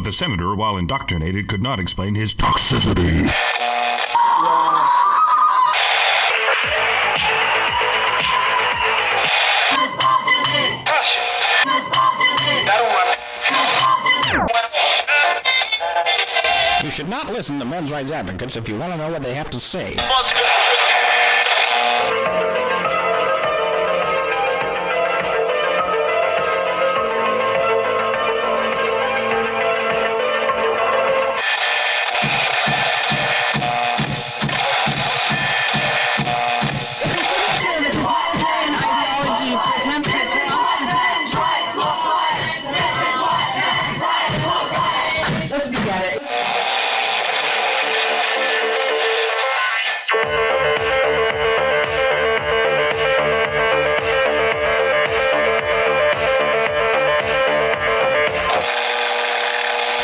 the senator, while indoctrinated, could not explain his toxicity. You should not listen to men's rights advocates if you want to know what they have to say.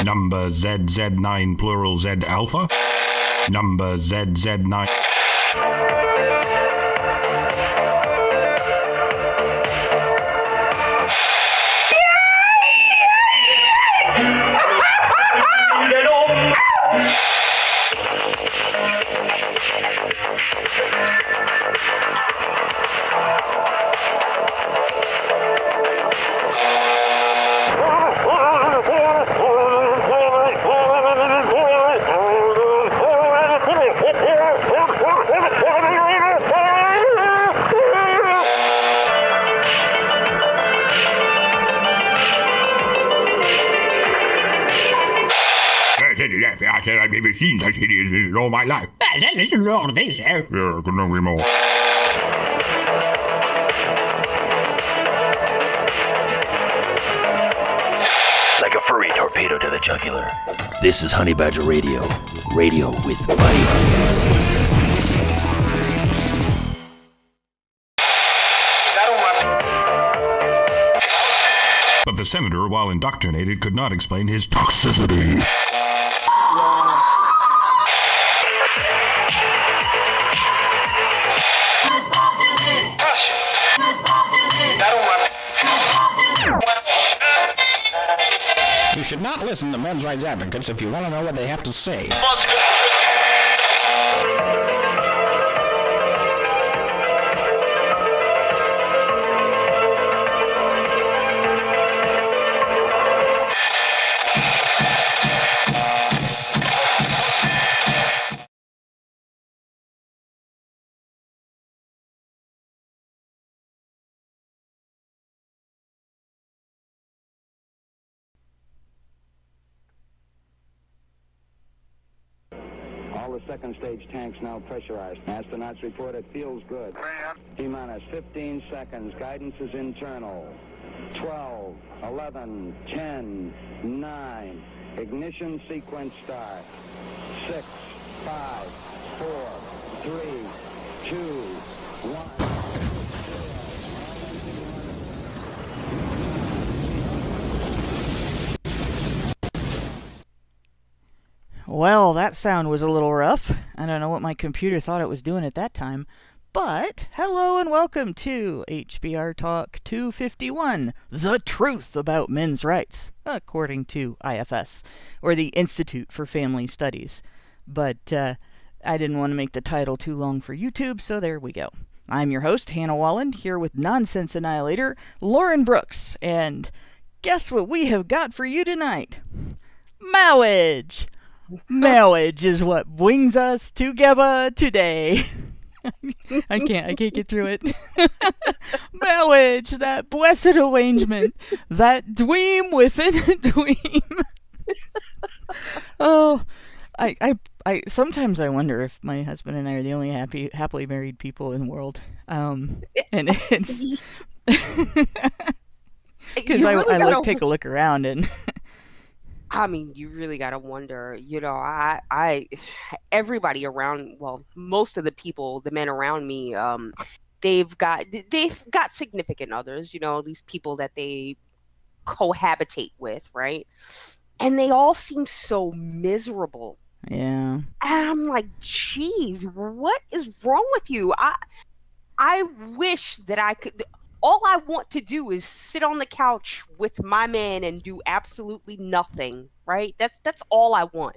Number ZZ9 plural Z alpha. Number ZZ9. I've never seen such idiots in all my life. Listen to all this, Yeah, couldn't agree more. Like a furry torpedo to the jugular. This is Honey Badger Radio. Radio with Buddy. But the senator, while indoctrinated, could not explain his toxicity. You should not listen to men's rights advocates if you want to know what they have to say. All the second stage tanks now pressurized. Astronauts report it feels good. T-minus 15 seconds. Guidance is internal. 12, 11, 10, 9. Ignition sequence start. 6, 5, 4, 3, 2, 1. Well, that sound was a little rough. I don't know what my computer thought it was doing at that time. But, hello and welcome to HBR Talk 251, the truth about men's rights, according to IFS, or the Institute for Family Studies. But I didn't want to make the title too long for YouTube, so there we go. I'm your host, Hannah Walland, here with Nonsense Annihilator, Lauren Brooks, and guess what we have got for you tonight? Marriage! Marriage is what brings us together today. I can't get through it. Marriage, that blessed arrangement, that dream within a dream. Oh, I sometimes I wonder if my husband and I are the only happily married people in the world. And it's because I like take a look around and. I mean, you really gotta wonder. You know, I everybody around. Well, most of the people, the men around me, they've got significant others. You know, these people that they cohabitate with, right? And they all seem so miserable. Yeah. And I'm like, geez, what is wrong with you? I wish that I could. all I want to do is sit on the couch with my man and do absolutely nothing, right? That's all I want.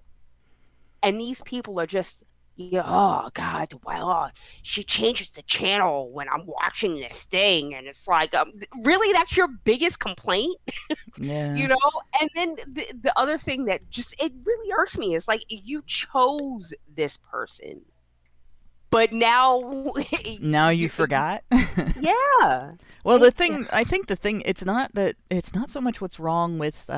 And these people are just, oh God, well, she changes the channel when I'm watching this thing, and it's like, really, that's your biggest complaint? Yeah. And then the other thing that just, it really irks me is like, you chose this person, but now you forgot. Yeah. Well, I think it's not so much what's wrong with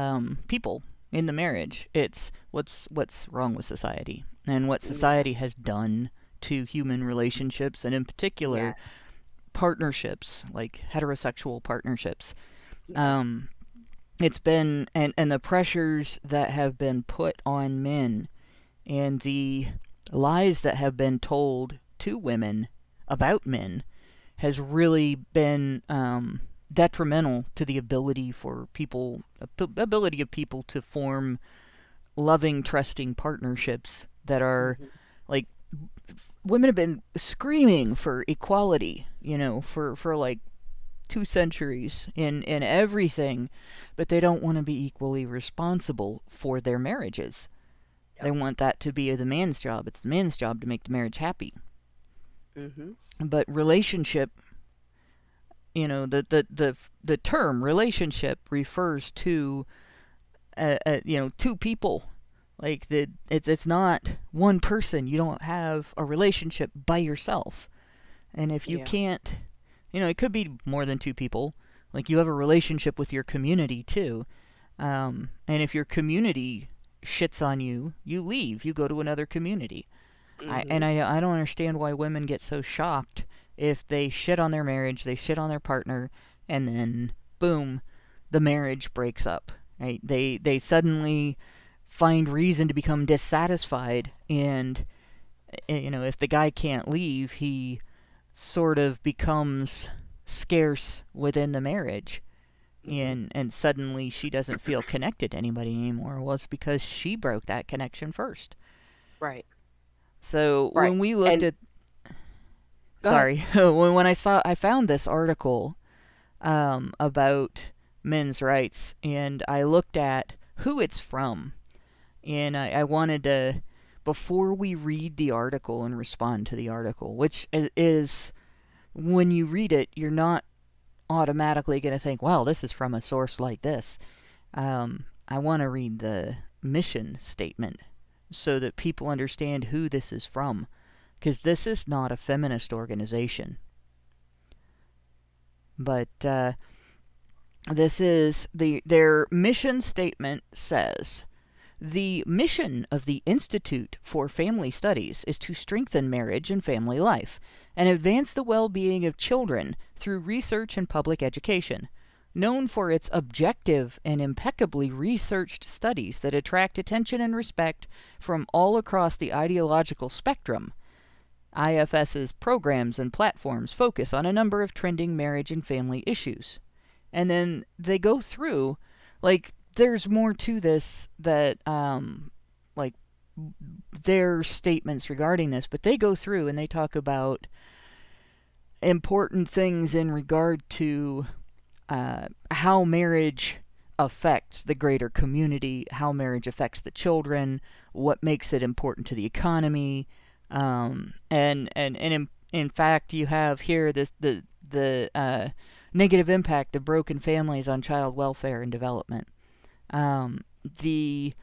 people in the marriage. It's what's wrong with society and what society has done to human relationships, and in particular, partnerships, like heterosexual partnerships. It's been, and the pressures that have been put on men, and the lies that have been told to women about men, has really been detrimental to the ability of people to form loving, trusting partnerships that are like, women have been screaming for equality, for like 2 centuries in everything, but they don't want to be equally responsible for their marriages. Yep. They want that to be the man's job. It's the man's job to make the marriage happy. But relationship, the term relationship refers to two people. Like, it's not one person. You don't have a relationship by yourself. And if you can't, it could be more than 2 people. Like, you have a relationship with your community too. And if your community shits on you, you leave. You go to another community. I don't understand why women get so shocked if they shit on their marriage, they shit on their partner, and then boom, the marriage breaks up. Right? They suddenly find reason to become dissatisfied, and if the guy can't leave, he sort of becomes scarce within the marriage, and suddenly she doesn't feel connected to anybody anymore. Well, it's because she broke that connection first. Right. So when we looked at, when I found this article about men's rights, and I looked at who it's from, and I wanted to, before we read the article and respond to the article, which is, when you read it, you're not automatically going to think, wow, this is from a source like this. I want to read the mission statement so that people understand who this is from, because this is not a feminist organization. But this is their mission statement says, the mission of the Institute for Family Studies is to strengthen marriage and family life and advance the well-being of children through research and public education. Known for its objective and impeccably researched studies that attract attention and respect from all across the ideological spectrum, IFS's programs and platforms focus on a number of trending marriage and family issues. And then they go through, like, there's more to this that, like, their statements regarding this, but they go through and they talk about important things in regard to how marriage affects the greater community, how marriage affects the children, what makes it important to the economy, and in fact, you have here the negative impact of broken families on child welfare and development, the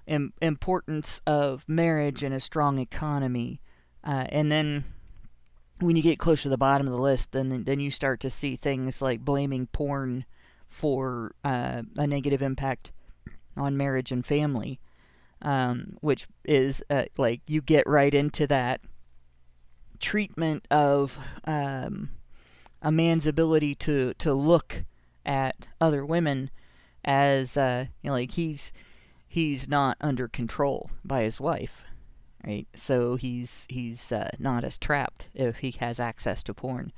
importance of marriage and a strong economy, and then when you get close to the bottom of the list, then you start to see things like blaming porn for a negative impact on marriage and family, which is like, you get right into that treatment of a man's ability to look at other women as like he's not under control by his wife. Right, so he's not as trapped if he has access to porn,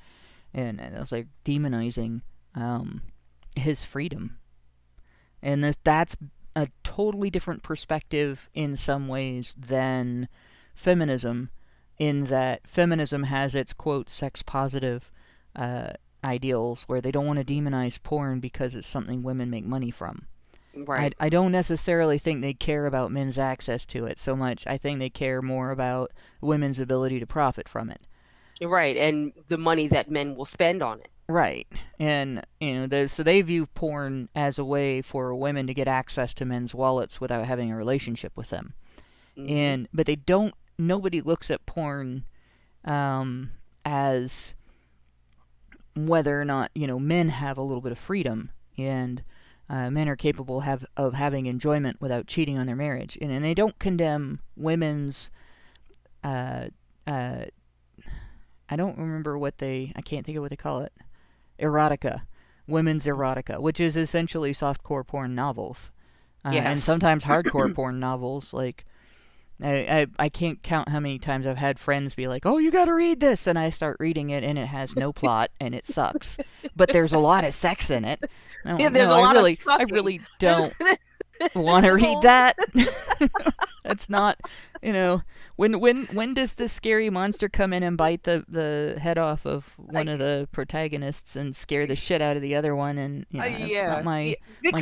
and it's like demonizing his freedom, and that's a totally different perspective in some ways than feminism, in that feminism has its, quote, sex positive ideals where they don't want to demonize porn because it's something women make money from. Right. I don't necessarily think they care about men's access to it so much. I think they care more about women's ability to profit from it. Right, and the money that men will spend on it. Right, and so they view porn as a way for women to get access to men's wallets without having a relationship with them. Mm-hmm. But they don't. Nobody looks at porn as whether or not men have a little bit of freedom, and men are capable of having enjoyment without cheating on their marriage, and they don't condemn women's. I don't remember I can't think of what they call it. Erotica, women's erotica, which is essentially softcore porn novels, Yes. and sometimes hardcore porn novels. Like, I can't count how many times I've had friends be like, "Oh, you got to read this," and I start reading it, and it has no plot, and it sucks. But there's a lot of sex in it. Yeah, there's a lot of I sucking. really don't want to read that. That's not, when does this scary monster come in and bite the head off of one of the protagonists and scare the shit out of the other one? And it's not my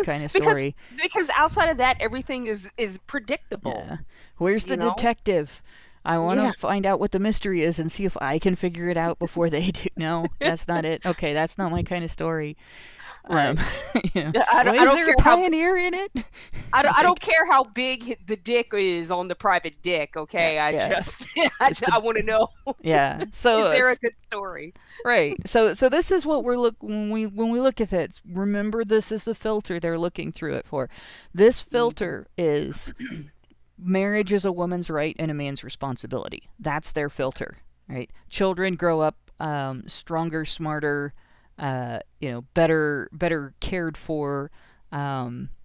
kind of story. Because outside of that, everything is predictable. Yeah. Where's the detective? I want to find out what the mystery is and see if I can figure it out before they do. No, that's not it. Okay, that's not my kind of story. Right. Is I don't there care a pioneer in it? I don't care how big the dick is on the private dick. Okay, I want to know. Yeah. So is there a good story? Right. So this is what when we look at it. Remember, this is the filter they're looking through it for. This filter is marriage is a woman's right and a man's responsibility. That's their filter. Right. Children grow up stronger, smarter. Better cared for.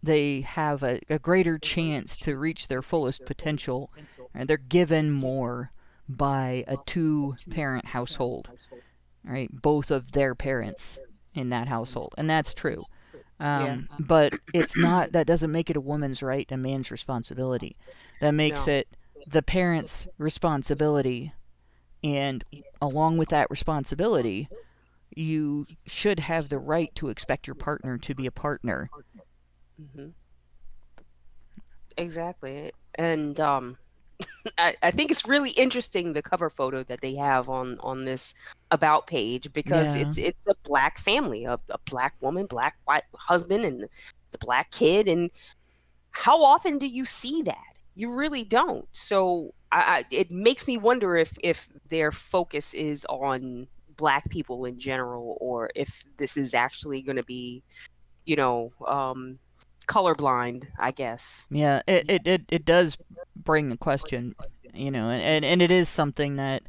They have a greater chance to reach their fullest potential, and they're given more by a two-parent household, right? Both of their parents in that household, and that's true. But it's not. That doesn't make it a woman's right and a man's responsibility. That makes it the parents' responsibility, and along with that responsibility, you should have the right to expect your partner to be a partner. Mm-hmm. Exactly. And I think it's really interesting, the cover photo that they have on this about page, because it's a black family, a black woman, black white husband, and the black kid. And how often do you see that? You really don't. So it makes me wonder if their focus is on black people in general, or if this is actually going to be, colorblind, I guess. Yeah, it does bring the question, and it is something that,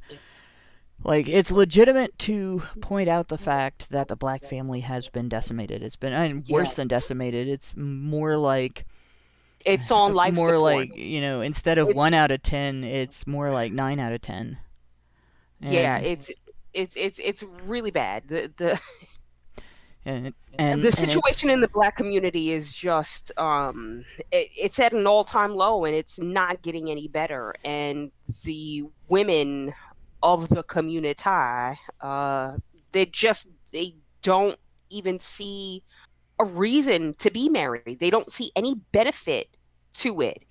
like, it's legitimate to point out the fact that the black family has been decimated. It's been worse than decimated. It's more like it's on life more support. like, instead of 1 out of 10, it's more like 9 out of 10. Yeah, it's really bad. The situation in the black community is just it's at an all-time low, and it's not getting any better. And the women of the community, they don't even see a reason to be married. They don't see any benefit to it.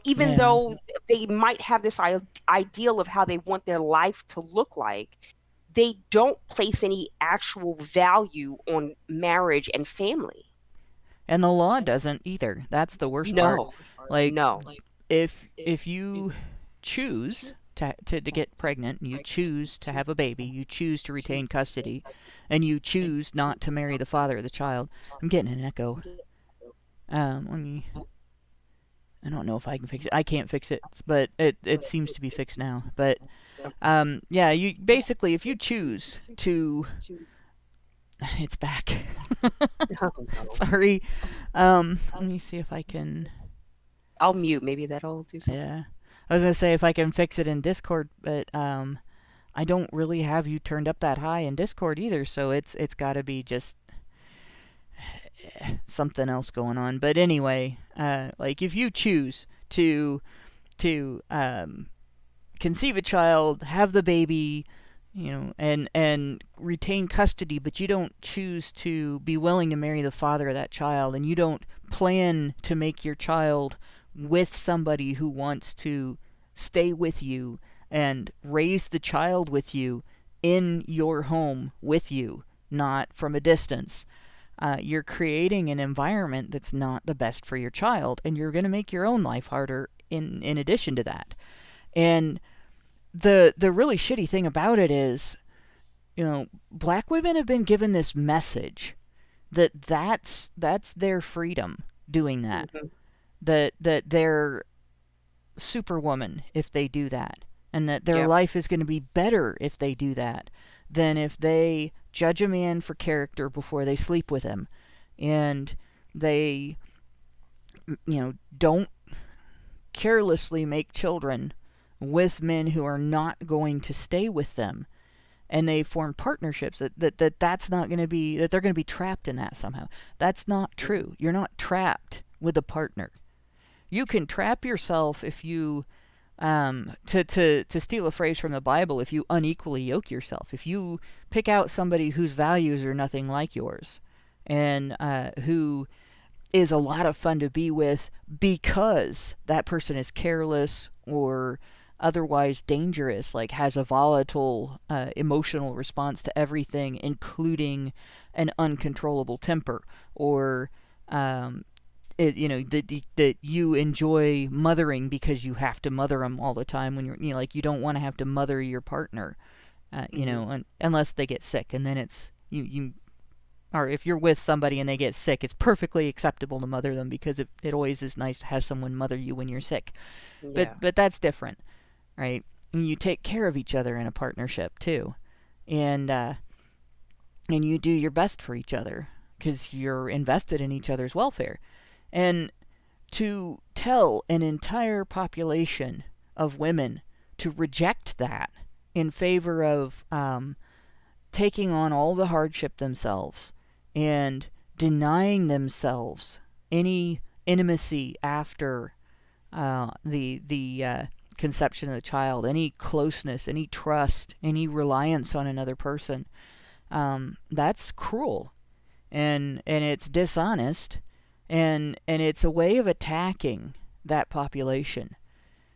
Even though they might have this ideal of how they want their life to look like, they don't place any actual value on marriage and family. And the law doesn't either. That's the worst part. No. If you choose to get pregnant, you choose to have a baby, you choose to retain custody, and you choose not to marry the father of the child. I'm getting an echo. I don't know if I can fix it. I can't fix it, but it seems to be fixed now. But you basically, if you choose to, it's back. Sorry. Let me see if I can. I'll mute. Maybe that'll do something. Yeah, I was gonna say if I can fix it in Discord, but I don't really have you turned up that high in Discord either. So it's got to be just something else going on. But anyway, like, if you choose to conceive a child, have the baby, and retain custody, but you don't choose to be willing to marry the father of that child, and you don't plan to make your child with somebody who wants to stay with you and raise the child with you in your home with you, not from a distance, you're creating an environment that's not the best for your child, and you're going to make your own life harder in addition to that. And the really shitty thing about it is, black women have been given this message that's their freedom doing that. Mm-hmm. That they're superwoman if they do that, and that their life is going to be better if they do that than if they judge a man for character before they sleep with him, and they don't carelessly make children with men who are not going to stay with them, and they form partnerships that's not going to be, that they're going to be trapped in that somehow. That's not true. You're not trapped with a partner. You can trap yourself if you to steal a phrase from the Bible, if you unequally yoke yourself, if you pick out somebody whose values are nothing like yours, and who is a lot of fun to be with because that person is careless or otherwise dangerous, like has a volatile emotional response to everything, including an uncontrollable temper, or that you enjoy mothering because you have to mother them all the time when you're, like, you don't want to have to mother your partner, unless they get sick, and then it's or if you're with somebody and they get sick, it's perfectly acceptable to mother them, because it always is nice to have someone mother you when you're sick. Yeah. But that's different, right? And you take care of each other in a partnership too, and you do your best for each other because you're invested in each other's welfare. And to tell an entire population of women to reject that in favor of taking on all the hardship themselves and denying themselves any intimacy after the conception of the child, any closeness, any trust, any reliance on another person, that's cruel, and it's dishonest. And it's a way of attacking that population.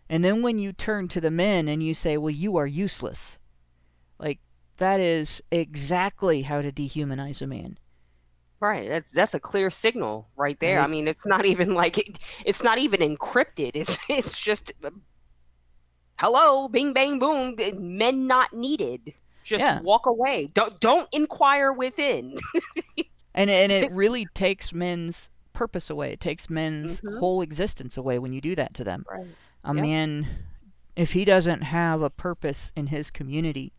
And then when you turn to the men and you say, well, you are useless, like, that is exactly how to dehumanize a man. Right. That's a clear signal right there. Right. I mean, it's not even like it's not even encrypted. It's just hello, bing bang boom, men not needed. Just walk away. Don't inquire within. and it really takes men's purpose away. It takes men's whole existence away when you do that to them. Right. A man, if he doesn't have a purpose in his community,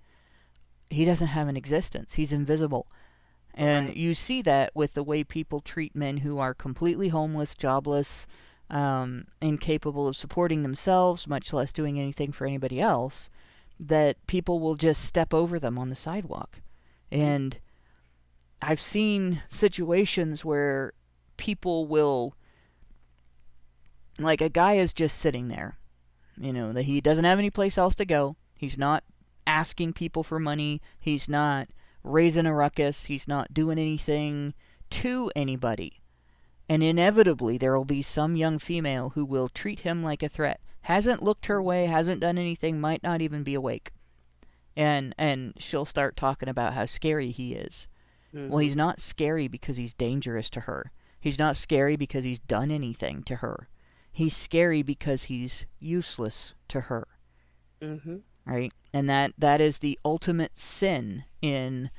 he doesn't have an existence. He's invisible. And you see that with the way people treat men who are completely homeless, jobless, incapable of supporting themselves, much less doing anything for anybody else, that people will just step over them on the sidewalk. And I've seen situations where people will, like, a guy is just sitting there, that he doesn't have any place else to go. He's not asking people for money. He's not raising a ruckus. He's not doing anything to anybody. And inevitably there will be some young female who will treat him like a threat. Hasn't looked her way, hasn't done anything, might not even be awake. And she'll start talking about how scary he is. Well, he's not scary because he's dangerous to her. He's not scary because he's done anything to her. He's scary because he's useless to her. Right? And that is the ultimate sin in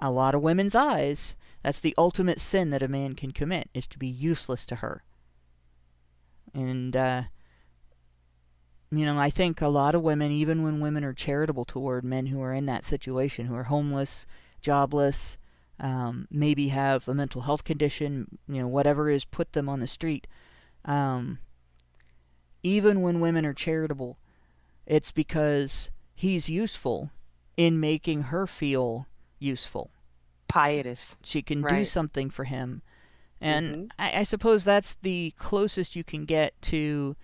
a lot of women's eyes. That's the ultimate sin that a man can commit, is to be useless to her. And, I think a lot of women, even when women are charitable toward men who are in that situation, who are homeless, jobless, maybe have a mental health condition, whatever is put them on the street. Even when women are charitable, it's because he's useful in making her feel useful. Pietous. She can do something for him. And I suppose that's the closest you can get to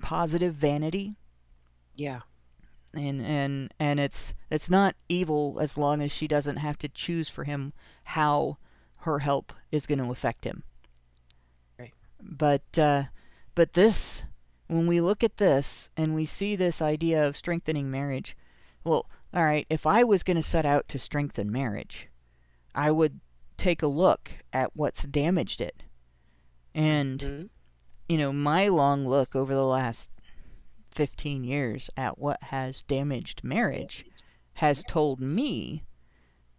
positive vanity. Yeah. and it's not evil as long as she doesn't have to choose for him how her help is going to affect him. Right. But this, when we look at this and we see this idea of strengthening marriage, well, all right, if I was going to set out to strengthen marriage, I would take a look at what's damaged it. And, my long look over the last 15 years at what has damaged marriage has told me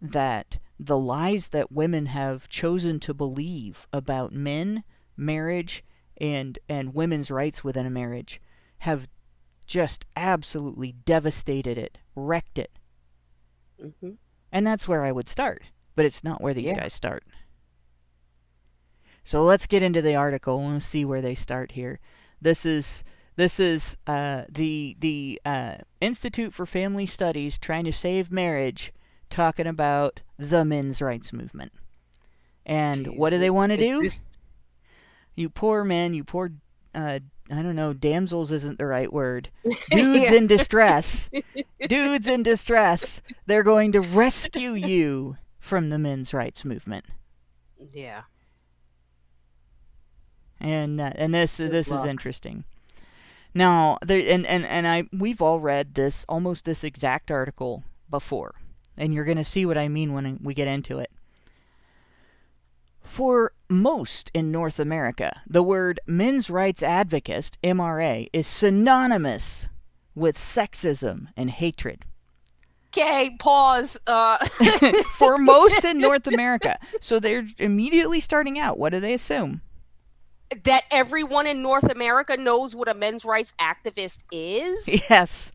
that the lies that women have chosen to believe about men, marriage, and women's rights within a marriage have just absolutely devastated it, wrecked it. Mm-hmm. And that's where I would start. But it's not where these guys start. So let's get into the article and see where they start here. This is the Institute for Family Studies trying to save marriage, talking about the men's rights movement. And what do they want to do? You poor men, you poor, I don't know, damsels isn't the right word. Dudes in distress. Dudes in distress. They're going to rescue you from the men's rights movement. Yeah. And this is interesting. Now, we've all read almost this exact article before, and you're going to see what I mean when we get into it. For most in North America, the word men's rights advocate, MRA, is synonymous with sexism and hatred. Okay, pause. For most in North America. So they're immediately starting out. What do they assume? That everyone in North America knows what a men's rights activist is? Yes.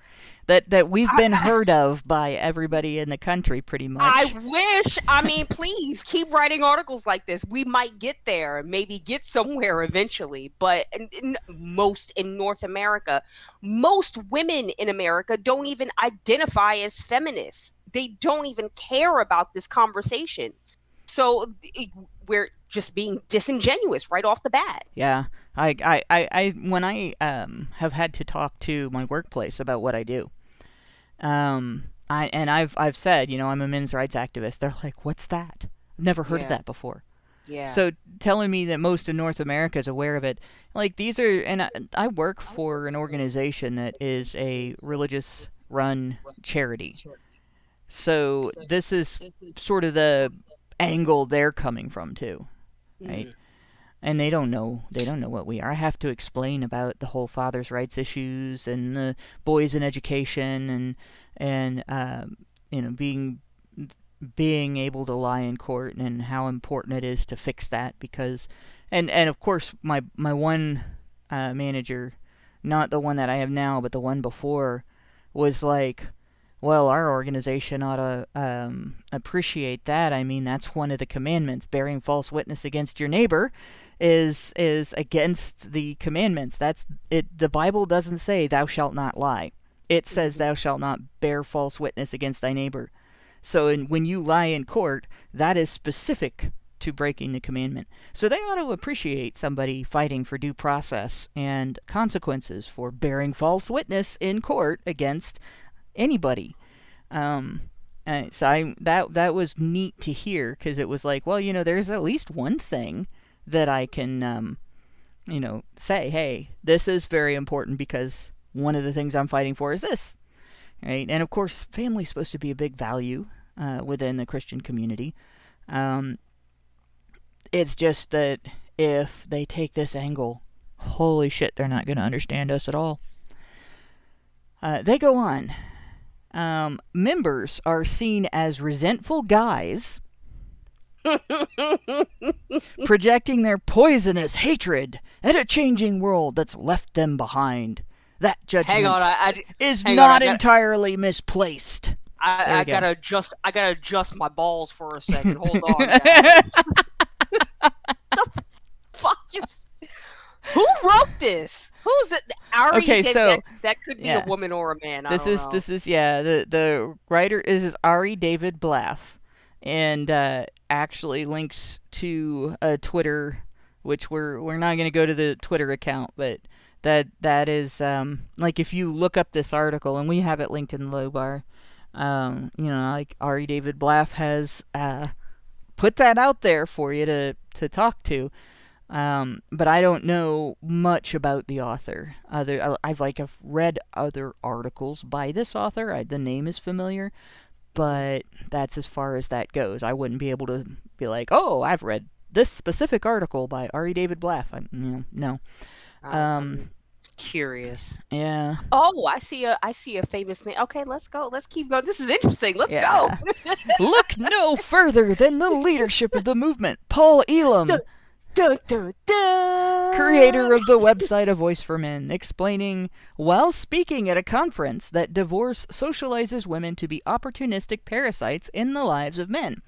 That we've been heard of by everybody in the country, pretty much. I wish. I mean, please keep writing articles like this. We might get there, maybe get somewhere eventually. But most in North America, most women in America don't even identify as feminists. They don't even care about this conversation. So we're just being disingenuous right off the bat. Yeah. I when I have had to talk to my workplace about what I do, I've said, I'm a men's rights activist. They're like, what's that? I've never heard of that before. Yeah. So telling me that most of North America is aware of it, like these are, and I work for an organization that is a religious-run charity. So this is sort of the angle they're coming from too, right? And they don't know what we are. I have to explain about the whole father's rights issues and the boys in education and being able to lie in court and how important it is to fix that, because and of course my one manager, not the one that I have now but the one before, was like, well, our organization ought to appreciate that. I mean, that's one of the commandments. Bearing false witness against your neighbor is against the commandments. That's it. The Bible doesn't say thou shalt not lie. It says thou shalt not bear false witness against thy neighbor. So when you lie in court, that is specific to breaking the commandment. So they ought to appreciate somebody fighting for due process and consequences for bearing false witness in court against anybody. So that was neat to hear, because it was like, well, there's at least one thing that I can, say, hey, this is very important because one of the things I'm fighting for is this, right? And of course, family's supposed to be a big value within the Christian community. It's just that if they take this angle, holy shit, they're not going to understand us at all. They go on. Members are seen as resentful guys projecting their poisonous hatred at a changing world that's left them behind. That judgment is not entirely misplaced. I gotta adjust my balls for a second. Hold on, guys. The fuck is? Who wrote this? Who's it? Ari, okay, so that could be a woman or a man. This is the writer is Ari David Blaff, and actually links to a Twitter, which we're not going to go to the Twitter account, but That is like if you look up this article, and we have it linked in the low bar. Like Ari David Blaff has put that out there for you to talk to. But I don't know much about the author. I've read other articles by this author. The name is familiar, but that's as far as that goes. I wouldn't be able to be like, oh, I've read this specific article by Ari David Blaff. No. Curious. Yeah. Oh, I see a famous name. Okay, let's go. Let's keep going. This is interesting. Let's go. Look no further than the leadership of the movement, Paul Elam. Dun, dun, dun. Creator of the website A Voice for Men, explaining while speaking at a conference that divorce socializes women to be opportunistic parasites in the lives of men.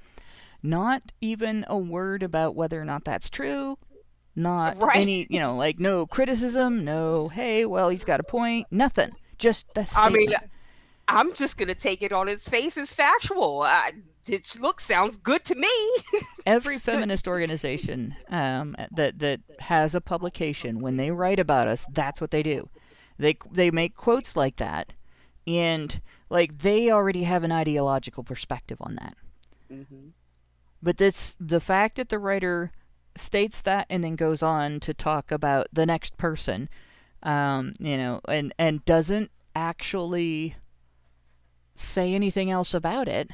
Not even a word about whether or not that's true. Not any, no criticism, no, hey, well, he's got a point, nothing. Just the statement. I mean, I'm just going to take it on its face as factual. It sounds good to me. Every feminist organization that has a publication, when they write about us, that's what they do. They make quotes like that, and they already have an ideological perspective on that. Mm-hmm. But the fact that the writer states that and then goes on to talk about the next person, and doesn't actually say anything else about it,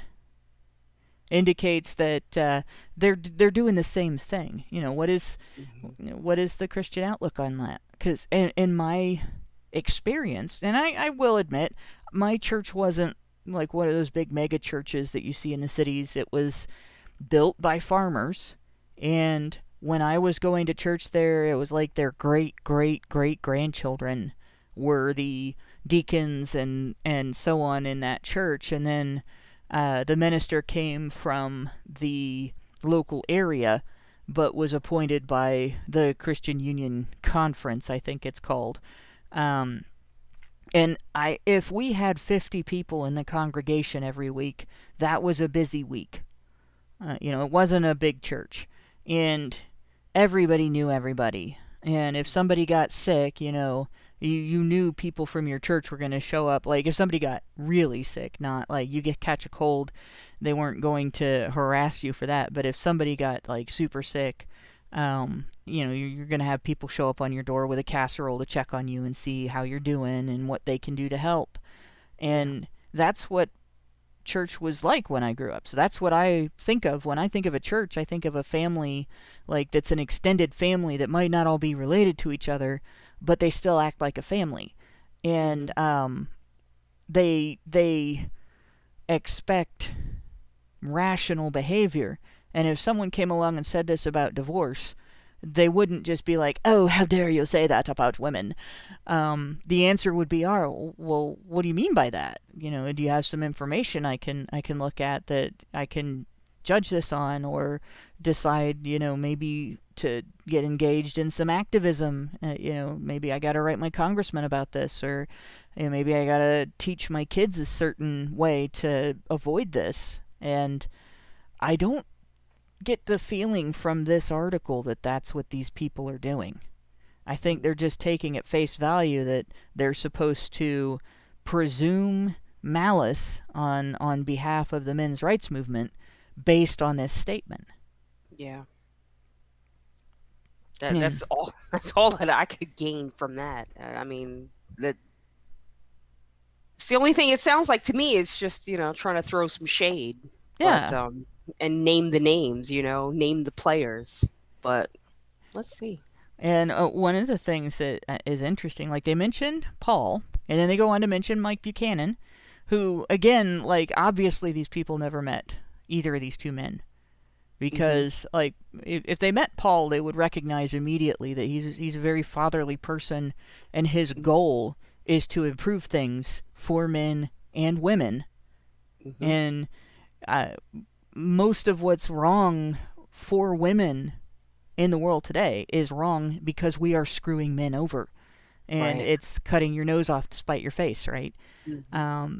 indicates that they're doing the same thing. What is the Christian outlook on that? Because in my experience, and I will admit, my church wasn't like one of those big mega churches that you see in the cities. It was built by farmers, and when I was going to church there, it was like their great-great-great-grandchildren were the deacons and so on in that church. And then the minister came from the local area, but was appointed by the Christian Union Conference, I think it's called. And if we had 50 people in the congregation every week, that was a busy week. It wasn't a big church. And everybody knew everybody. And if somebody got sick, you knew people from your church were going to show up. Like, if somebody got really sick, not like you catch a cold, they weren't going to harass you for that. But if somebody got, super sick, you're going to have people show up on your door with a casserole to check on you and see how you're doing and what they can do to help. And that's what church was like when I grew up. So that's what I think of when I think of a church. I think of a family that's an extended family that might not all be related to each other, but they still act like a family. And they expect rational behavior. And if someone came along and said this about divorce, they wouldn't just be like, oh, how dare you say that about women. The answer would be, well, what do you mean by that? Do you have some information I can look at that I can judge this on, or decide, maybe to get engaged in some activism? Maybe I got to write my congressman about this, or maybe I got to teach my kids a certain way to avoid this. And I don't get the feeling from this article that that's what these people are doing. I think they're just taking at face value that they're supposed to presume malice on behalf of the men's rights movement based on this statement. Yeah. That's all that I could gain from that. I mean, it's the only thing it sounds like to me. Is just trying to throw some shade. Yeah. But, and name the names, name the players. But let's see. And one of the things that is interesting, they mentioned Paul, and then they go on to mention Mike Buchanan, who, again, obviously these people never met either of these two men. Because, if they met Paul, they would recognize immediately that he's a very fatherly person, and his goal is to improve things for men and women. Mm-hmm. And most of what's wrong for women in the world today is wrong because we are screwing men over. And it's cutting your nose off to spite your face, right? Mm-hmm.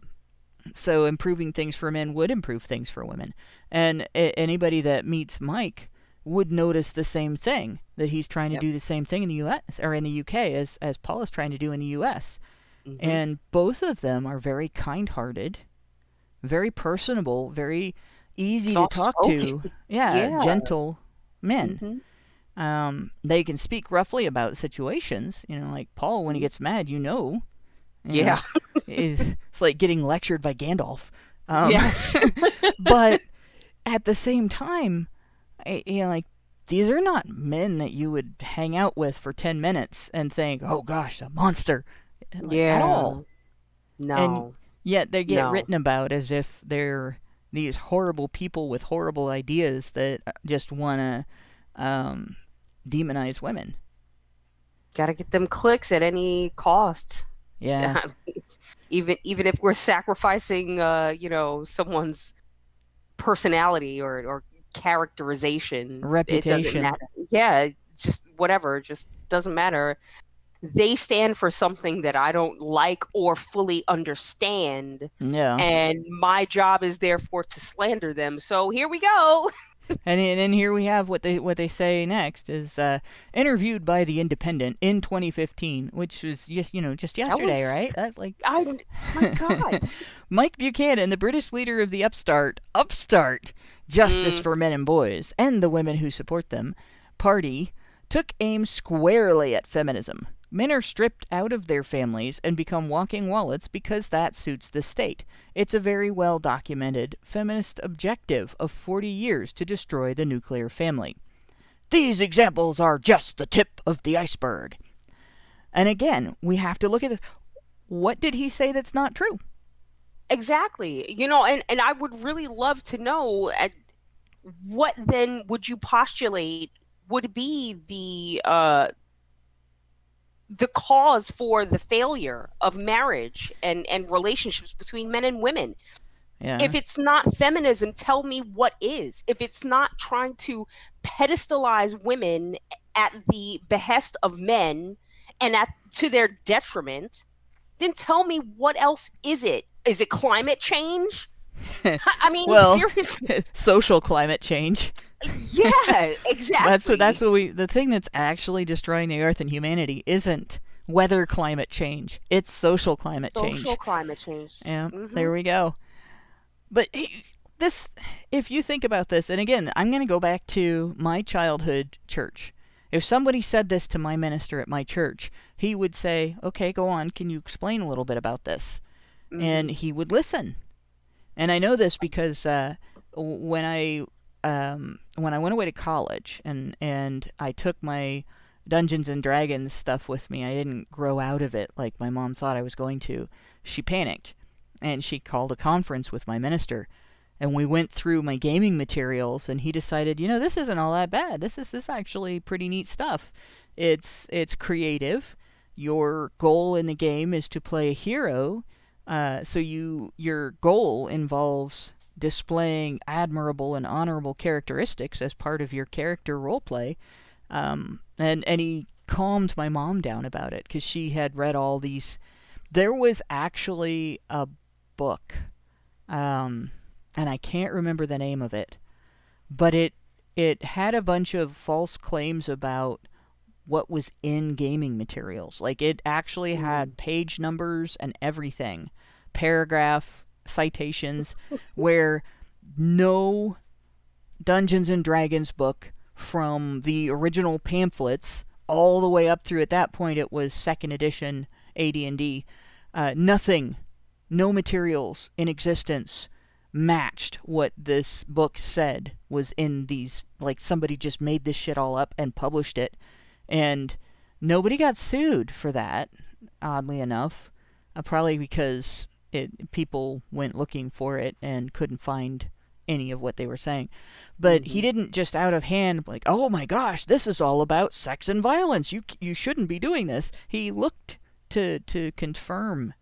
So improving things for men would improve things for women. And anybody that meets Mike would notice the same thing, that he's trying to do the same thing in the U.S. or in the U.K. as Paul is trying to do in the U.S. And both of them are very kind-hearted, very personable, very easy to talk to. Yeah, gentle men. They can speak roughly about situations, like Paul, when he gets mad, you know, it's like getting lectured by Gandalf. Yes. But at the same time, like, these are not men that you would hang out with for 10 minutes and think, oh gosh, a monster. At all. No. And yet they get written about as if they're these horrible people with horrible ideas that just want to demonize women. Gotta get them clicks at any cost. Yeah. even if we're sacrificing, someone's personality or characterization, reputation. It doesn't matter. Yeah, just whatever. Just doesn't matter. They stand for something that I don't like or fully understand. Yeah. And my job is therefore to slander them. So here we go. And here we have what they say next is interviewed by The Independent in 2015, which was just yesterday, right? That's like my God. Mike Buchanan, the British leader of the Upstart Justice for Men and Boys and the women who support them party, took aim squarely at feminism. Men are stripped out of their families and become walking wallets because that suits the state. It's a very well-documented feminist objective of 40 years to destroy the nuclear family. These examples are just the tip of the iceberg. And again, we have to look at this. What did he say that's not true? Exactly. And I would really love to know what then would you postulate would be the cause for the failure of marriage and relationships between men and women. Yeah. If it's not feminism, tell me what is. If it's not trying to pedestalize women at the behest of men and to their detriment, then tell me what else is it? Is it climate change? I mean, seriously. Social climate change. Yeah, exactly. That's what the thing that's actually destroying the earth and humanity isn't weather climate change. It's social climate change. Social climate change. Yeah, There we go. But if you think about this, and again, I'm going to go back to my childhood church. If somebody said this to my minister at my church, he would say, okay, go on, can you explain a little bit about this? And he would listen. And I know this because when I went away to college and I took my Dungeons and Dragons stuff with me, I didn't grow out of it like my mom thought I was going to. She panicked, and she called a conference with my minister, and we went through my gaming materials, and he decided, this isn't all that bad. This is actually pretty neat stuff. It's creative. Your goal in the game is to play a hero, so your goal involves displaying admirable and honorable characteristics as part of your character roleplay. And he calmed my mom down about it because she had read all these. There was actually a book, and I can't remember the name of it, but it had a bunch of false claims about what was in gaming materials. Like, it actually had page numbers and everything, paragraph citations, where no Dungeons and Dragons book from the original pamphlets all the way up through, at that point it was 2nd edition AD&D, nothing, no materials in existence matched what this book said was in these. Like, somebody just made this shit all up and published it, and nobody got sued for that, oddly enough, probably because people went looking for it and couldn't find any of what they were saying. But he didn't just out of hand, like, oh my gosh, this is all about sex and violence, you shouldn't be doing this. He looked to confirm,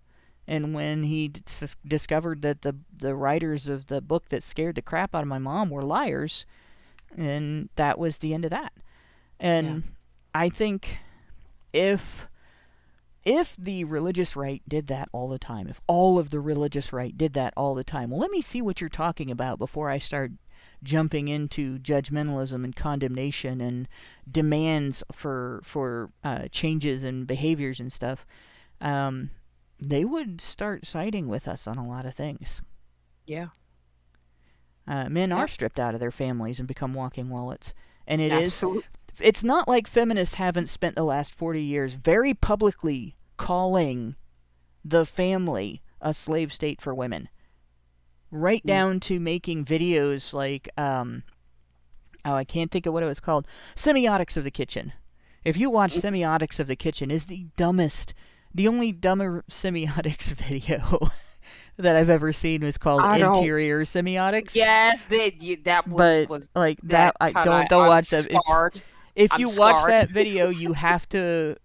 and when he discovered that the writers of the book that scared the crap out of my mom were liars, and that was the end of that. And I think if the religious right did that all the time, if all of the religious right did that all the time, well, let me see what you're talking about before I start jumping into judgmentalism and condemnation and demands for changes and behaviors and stuff, they would start siding with us on a lot of things. Yeah. Men are stripped out of their families and become walking wallets. And it's not like feminists haven't spent the last 40 years very publicly calling the family a slave state for women. Right down to making videos like, I can't think of what it was called, Semiotics of the Kitchen. If you watch Semiotics of the Kitchen, is the only dumber semiotics video that I've ever seen was called Interior Semiotics. Yes, that was like that. Don't watch that. If you watch that video, you have to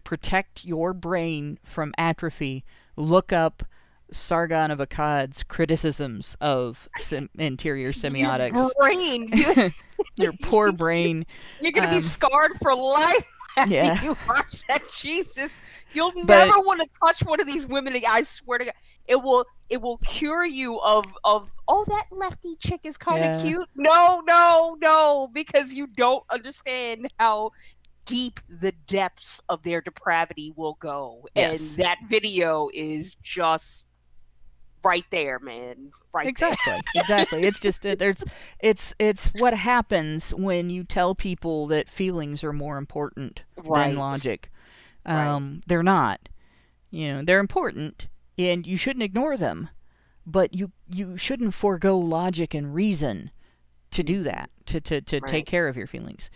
protect your brain from atrophy. Look up Sargon of Akkad's criticisms of interior semiotics. Your brain, your poor brain. You're gonna be scarred for life after you watch that. Jesus, you'll never want to touch one of these women. I swear to God, it will cure you of that lefty chick is kind of cute. No, because you don't understand how deep the depths of their depravity will go. Yes. And that video is just right there, man. Exactly. It's just it's what happens when you tell people that feelings are more important than logic. They're not. They're important, and you shouldn't ignore them, but you shouldn't forego logic and reason to do that, to take care of your feelings.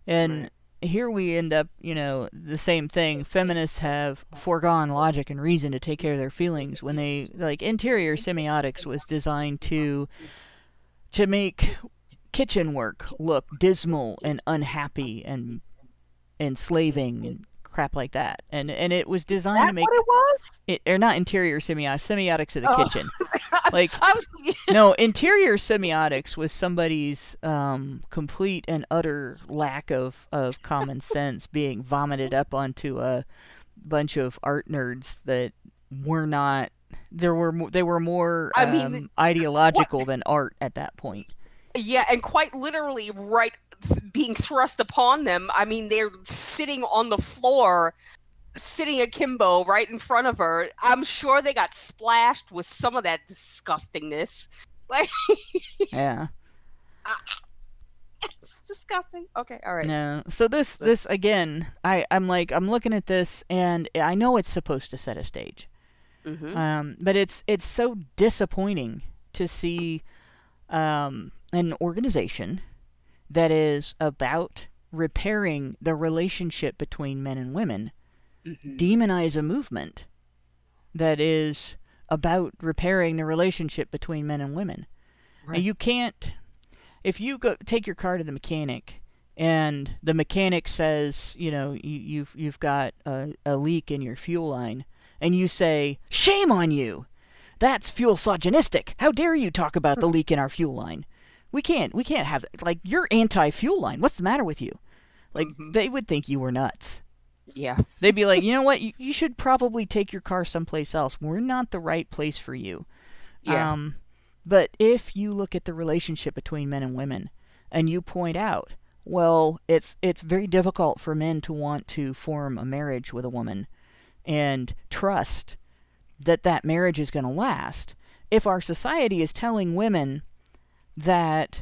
And here we end up, the same thing. Feminists have foregone logic and reason to take care of their feelings when they, interior semiotics was designed to make kitchen work look dismal and unhappy and enslaving and crap like that. And it was designed to make... That's what it was? Or not interior semiotics of the kitchen. No, interior semiotics was somebody's complete and utter lack of common sense being vomited up onto a bunch of art nerds that were not... They were more ideological than art at that point. Yeah, and quite literally being thrust upon them. I mean, they're sitting on the floor, sitting akimbo right in front of her. I'm sure they got splashed with some of that disgustingness. Yeah. It's disgusting. Okay, all right. No. So this again, I'm looking at this, and I know it's supposed to set a stage. Mm-hmm. But it's so disappointing to see an organization that is about repairing the relationship between men and women demonize a movement that is about repairing the relationship between men and women. Right. And you can't, if you take your car to the mechanic and the mechanic says, you've got a leak in your fuel line, and you say, "Shame on you! That's fuel misogynistic. How dare you talk about the leak in our fuel line? We can't have you're anti-fuel line. What's the matter with you?" They would think you were nuts. Yeah. They'd be like, "You know what? You should probably take your car someplace else. We're not the right place for you." Yeah. But if you look at the relationship between men and women, and you point out, well, it's very difficult for men to want to form a marriage with a woman and trust that marriage is going to last. If our society is telling women that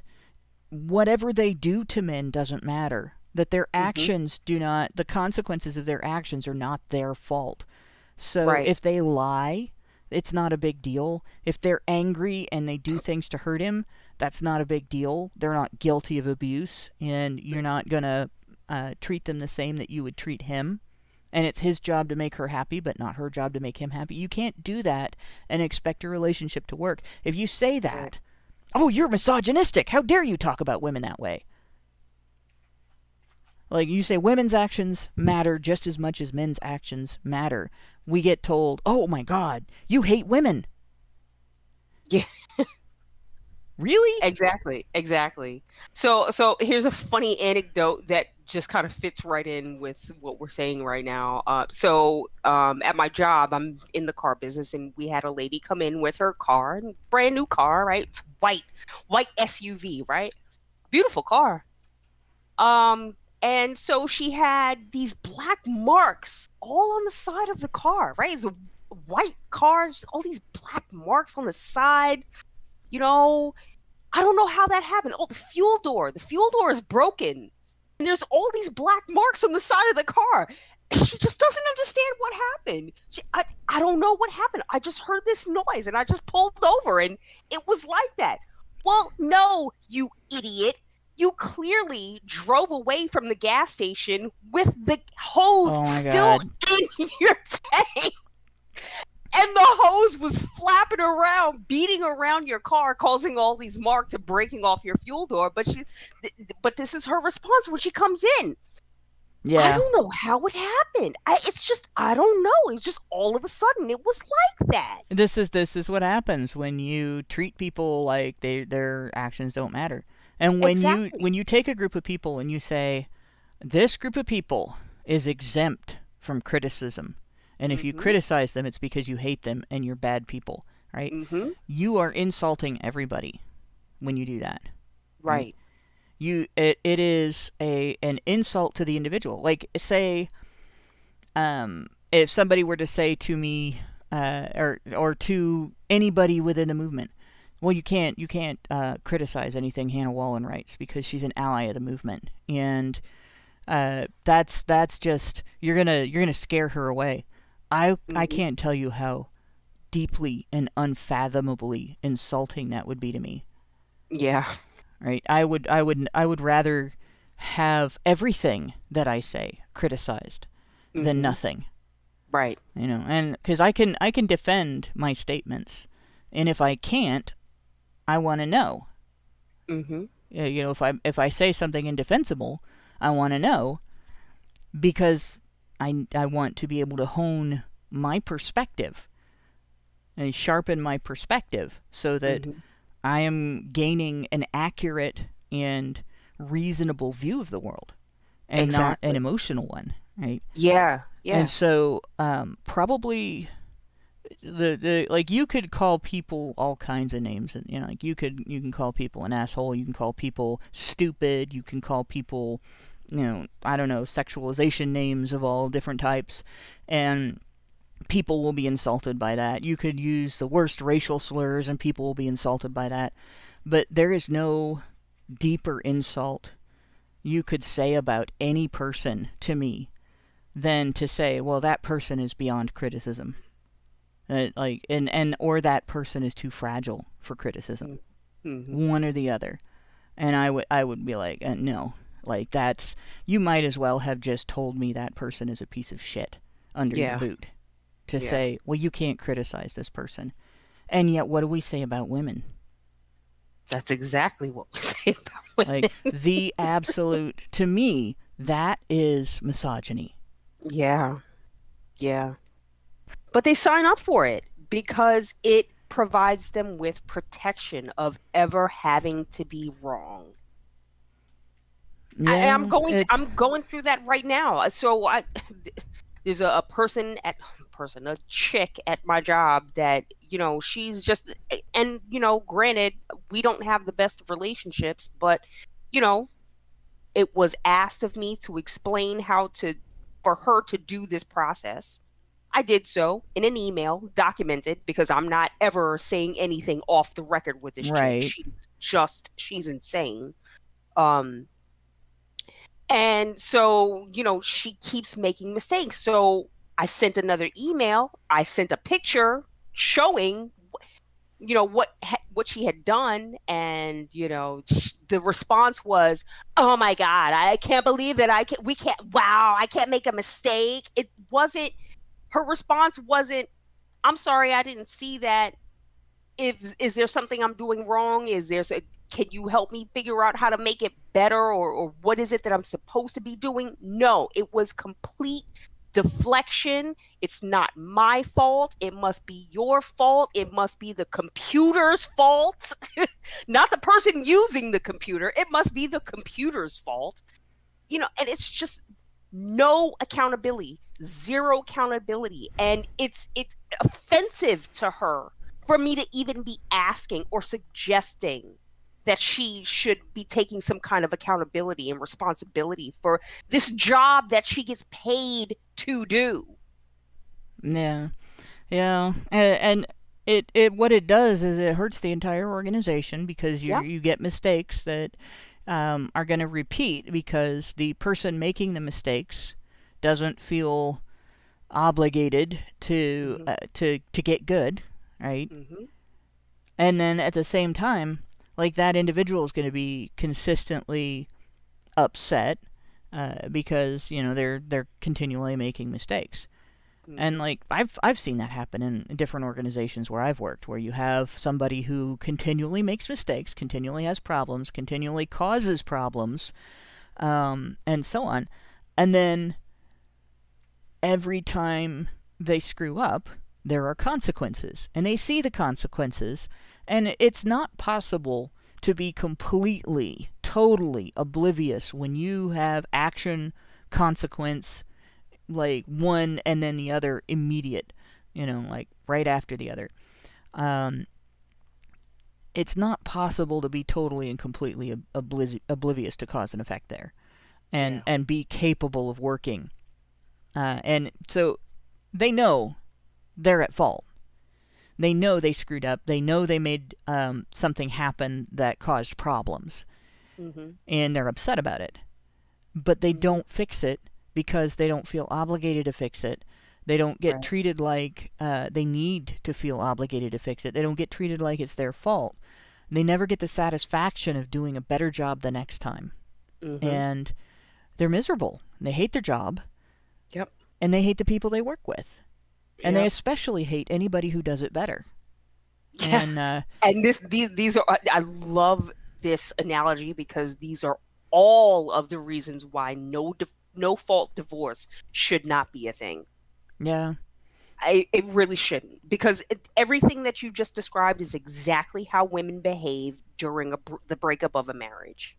whatever they do to men doesn't matter, that their actions the consequences of their actions are not their fault. So if they lie, it's not a big deal. If they're angry and they do things to hurt him, that's not a big deal. They're not guilty of abuse, and you're not going to treat them the same that you would treat him. And it's his job to make her happy, but not her job to make him happy. You can't do that and expect a relationship to work. If you say that, "Oh, you're misogynistic. How dare you talk about women that way?" You say women's actions matter just as much as men's actions matter. We get told, "Oh my God, you hate women." Yeah. Really? Exactly. So here's a funny anecdote that just kind of fits right in with what we're saying right now. So at my job, I'm in the car business, and we had a lady come in with her car, brand new car, right? It's white SUV, right? Beautiful car. And so she had these black marks all on the side of the car, right? It's a white car, just all these black marks on the side. You know, I don't know how that happened. Oh, the fuel door is broken. And there's all these black marks on the side of the car. She just doesn't understand what happened. I don't know what happened. I just heard this noise and I just pulled over and it was like that. Well, no, you idiot. You clearly drove away from the gas station with the hose still in your tank. And the hose was flapping around, beating around your car, causing all these marks and breaking off your fuel door. But this is her response when she comes in. Yeah. I don't know how it happened. I don't know. It's just all of a sudden it was like that. This is what happens when you treat people like their actions don't matter. And when you take a group of people and you say, this group of people is exempt from criticism. And if you criticize them, it's because you hate them and you're bad people, right? You are insulting everybody when you do that. Right. It is an insult to the individual. Like, say, if somebody were to say to me, or to anybody within the movement, well, you can't criticize anything Hannah Wallen writes because she's an ally of the movement, and that's just you're gonna scare her away. I can't tell you how deeply and unfathomably insulting that would be to me. Yeah. Right. I would rather have everything that I say criticized than nothing. Right. You know, and because I can defend my statements, and if I can't, I want to know. You know, if I say something indefensible, I want to know because I want to be able to hone my perspective and sharpen my perspective so that I am gaining an accurate and reasonable view of the world and not an emotional one, right? Yeah. And so probably the like you could call people all kinds of names, and you know, like you can call people an asshole, you can call people stupid, you can call people, you know, I don't know, sexualization names of all different types, and people will be insulted by that. You could use the worst racial slurs and people will be insulted by that. But there is no deeper insult you could say about any person to me than to say, well, that person is beyond criticism. Or that person is too fragile for criticism. One or the other. And I would be like, no. Like, that's, you might as well have just told me that person is a piece of shit under your boot. To say, well, you can't criticize this person. And yet, what do we say about women? That's exactly what we say about women. Like, the absolute, to me, that is misogyny. Yeah. Yeah. But they sign up for it because it provides them with protection of ever having to be wrong. Yeah, I'm going through that right now. So there's a chick at my job that, you know, she's just, and, you know, granted, we don't have the best of relationships, but, you know, it was asked of me to explain for her to do this process. I did so in an email, documented, because I'm not ever saying anything off the record with this chick. She's insane. And so, you know, she keeps making mistakes. So I sent another email. I sent a picture showing, you know, what she had done. And, you know, the response was, oh my God, I can't believe that I can't make a mistake. Her response wasn't, I'm sorry, I didn't see that. Is there something I'm doing wrong? Can you help me figure out how to make it better, or what is it that I'm supposed to be doing? No, it was complete deflection. It's not my fault. It must be your fault. It must be the computer's fault, not the person using the computer. It must be the computer's fault. and it's just no accountability, zero accountability. And it's offensive to her for me to even be asking or suggesting that she should be taking some kind of accountability and responsibility for this job that she gets paid to do. Yeah. Yeah. And it what it does is it hurts the entire organization because you get mistakes that are going to repeat because the person making the mistakes doesn't feel obligated to get good, right? Mm-hmm. And then at the same time, like that individual is going to be consistently upset because they're continually making mistakes. And like I've seen that happen in different organizations where I've worked, where you have somebody who continually makes mistakes, continually has problems, continually causes problems, and so on. And then every time they screw up, there are consequences, and they see the consequences, and it's not possible to be completely, totally oblivious when you have action, consequence, like one and then the other immediate, like right after the other. It's not possible to be totally and completely oblivious to cause and effect there, and be capable of working. And so they know they're at fault. They know they screwed up. They know they made something happen that caused problems, and they're upset about it. But they don't fix it because they don't feel obligated to fix it. They don't get treated like they need to feel obligated to fix it. They don't get treated like it's their fault. They never get the satisfaction of doing a better job the next time. And they're miserable. They hate their job. Yep. And they hate the people they work with. And they especially hate anybody who does it better. Yeah. And these are, I love this analogy because these are all of the reasons why no fault divorce should not be a thing. Yeah. It really shouldn't, because everything that you just described is exactly how women behave during the breakup of a marriage.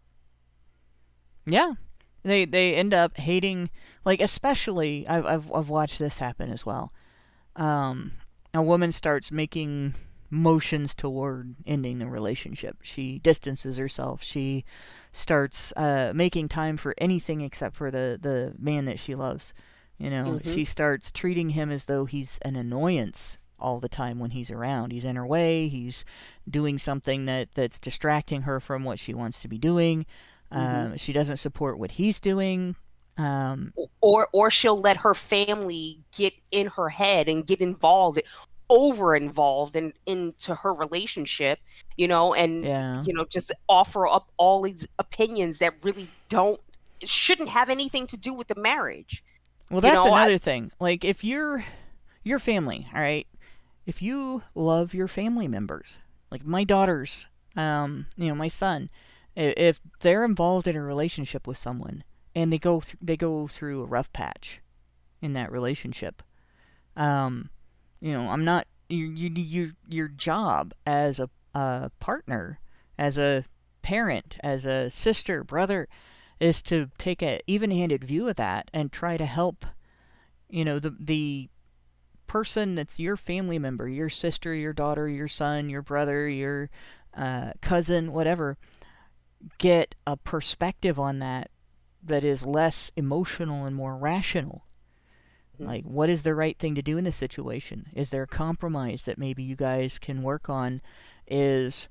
Yeah. They end up hating, like, especially I've watched this happen as well. A woman starts making motions toward ending the relationship. She distances herself. She starts making time for anything except for the man that she loves. She starts treating him as though he's an annoyance all the time when he's around. He's in her way. He's doing something that's distracting her from what she wants to be doing. She doesn't support what he's doing. Or she'll let her family get in her head and get over involved into her relationship, just offer up all these opinions that really shouldn't have anything to do with the marriage. Well, that's another thing. Like, if your family, all right, if you love your family members, like my daughters, my son, if they're involved in a relationship with someone and they go through a rough patch in that relationship, I'm not your job as a partner, as a parent, as a sister, brother, is to take a even-handed view of that and try to help, the person that's your family member, your sister, your daughter, your son, your brother, your cousin, whatever, get a perspective on that is less emotional and more rational. Like, what is the right thing to do in this situation? Is there a compromise that maybe you guys can work on? Is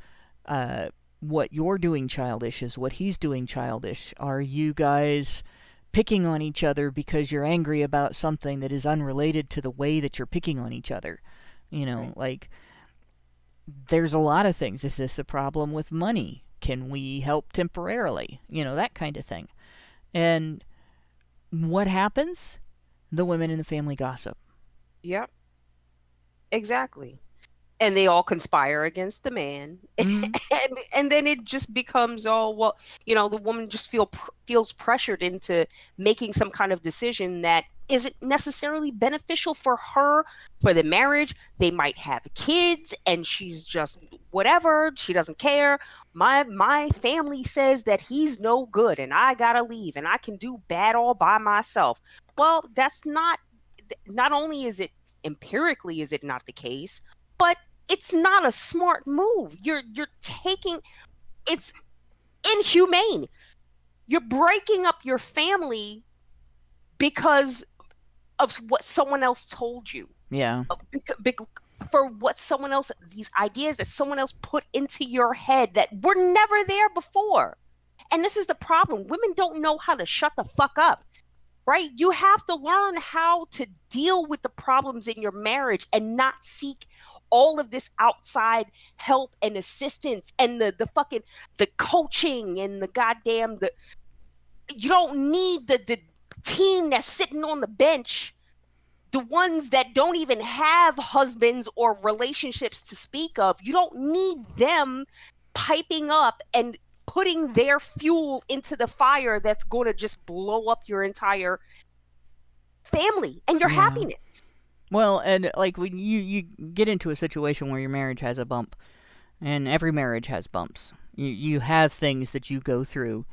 what you're doing childish? Is what he's doing childish? Are you guys picking on each other because you're angry about something that is unrelated to the way that you're picking on each other? Like, there's a lot of things. Is this a problem with money? Can we help temporarily? That kind of thing. And what happens? The women in the family gossip. Yep. Exactly. And they all conspire against the man. And then it just becomes, the woman just feels pressured into making some kind of decision that isn't necessarily beneficial for her, for the marriage. They might have kids and she's just whatever, she doesn't care. My family says that he's no good and I gotta leave and I can do bad all by myself. Well, that's not only is it empirically is it not the case, but it's not a smart move. You're taking, it's inhumane. You're breaking up your family because of what someone else told you. Yeah. For what someone else, these ideas that someone else put into your head that were never there before. And this is the problem. Women don't know how to shut the fuck up, right? You have to learn how to deal with the problems in your marriage and not seek all of this outside help and assistance and the fucking the coaching and the goddamn you don't need the team that's sitting on the bench, the ones that don't even have husbands or relationships to speak of. You don't need them piping up and putting their fuel into the fire that's going to just blow up your entire family and your happiness. Well, and like when you get into a situation where your marriage has a bump, and every marriage has bumps, you have things that you go through.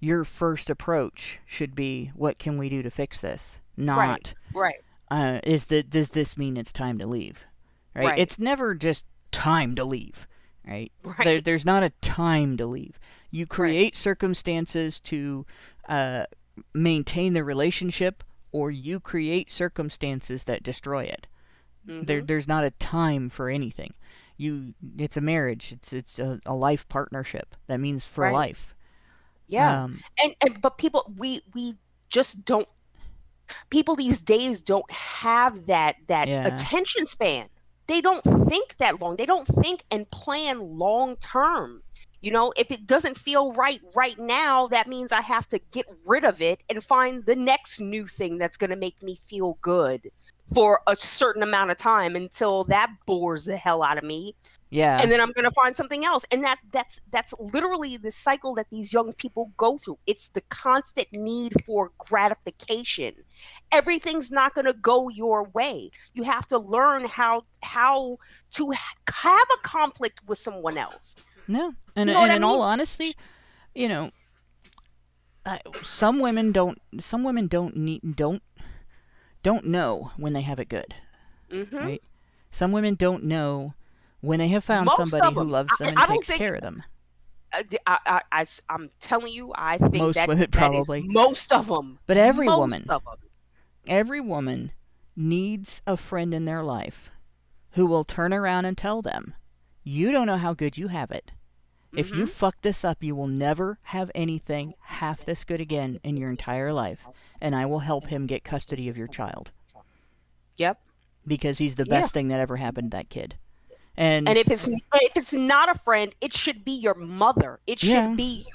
Your first approach should be, what can we do to fix this? Not, right. Does this mean it's time to leave? Right? It's never just time to leave, right? There's not a time to leave. You create circumstances to maintain the relationship, or you create circumstances that destroy it. Mm-hmm. There's not a time for anything. It's a marriage. It's a life partnership. That means for life. Yeah. But people, we just don't. People these days don't have that attention span. They don't think that long. They don't think and plan long term. You know, if it doesn't feel right now, that means I have to get rid of it and find the next new thing that's going to make me feel good for a certain amount of time until that bores the hell out of me. Yeah. And then I'm going to find something else. And that's literally the cycle that these young people go through. It's the constant need for gratification. Everything's not going to go your way. You have to learn how to have a conflict with someone else. No. And in all honesty, you know, some women don't know when they have it good. Mm-hmm. Right? Some women don't know when they have found somebody who loves them and takes care of them. I'm telling you, I think most women probably. Most of them. But every woman needs a friend in their life who will turn around and tell them, you don't know how good you have it. If you fuck this up, you will never have anything half this good again in your entire life, and I will help him get custody of your child. Yep. Because he's the best thing that ever happened to that kid. And if it's not a friend, it should be your mother. It should be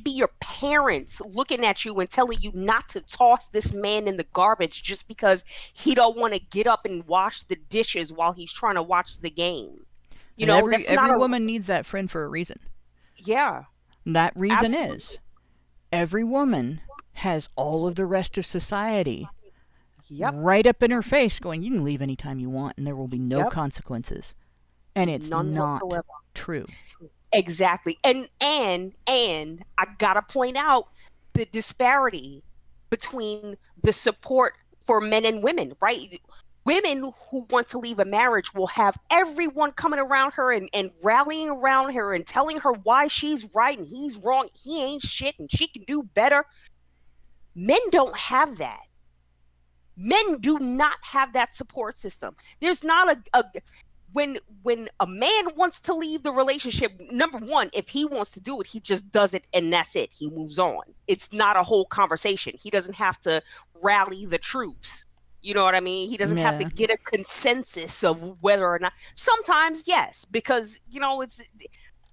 your parents looking at you and telling you not to toss this man in the garbage just because he don't want to get up and wash the dishes while he's trying to watch the game. You know, every woman needs that friend for a reason. Yeah. That reason is every woman has all of the rest of society right up in her face going, you can leave anytime you want and there will be no consequences. And it's none not whatsoever. True. Exactly. And I got to point out the disparity between the support for men and women, right? Women who want to leave a marriage will have everyone coming around her and rallying around her and telling her why she's right and he's wrong. He ain't shit and she can do better. Men don't have that. Men do not have that support system. There's not when a man wants to leave the relationship, number one, if he wants to do it, he just does it and that's it. He moves on. It's not a whole conversation. He doesn't have to rally the troops. You know what I mean? He doesn't have to get a consensus of whether or not. Sometimes, yes, because, you know,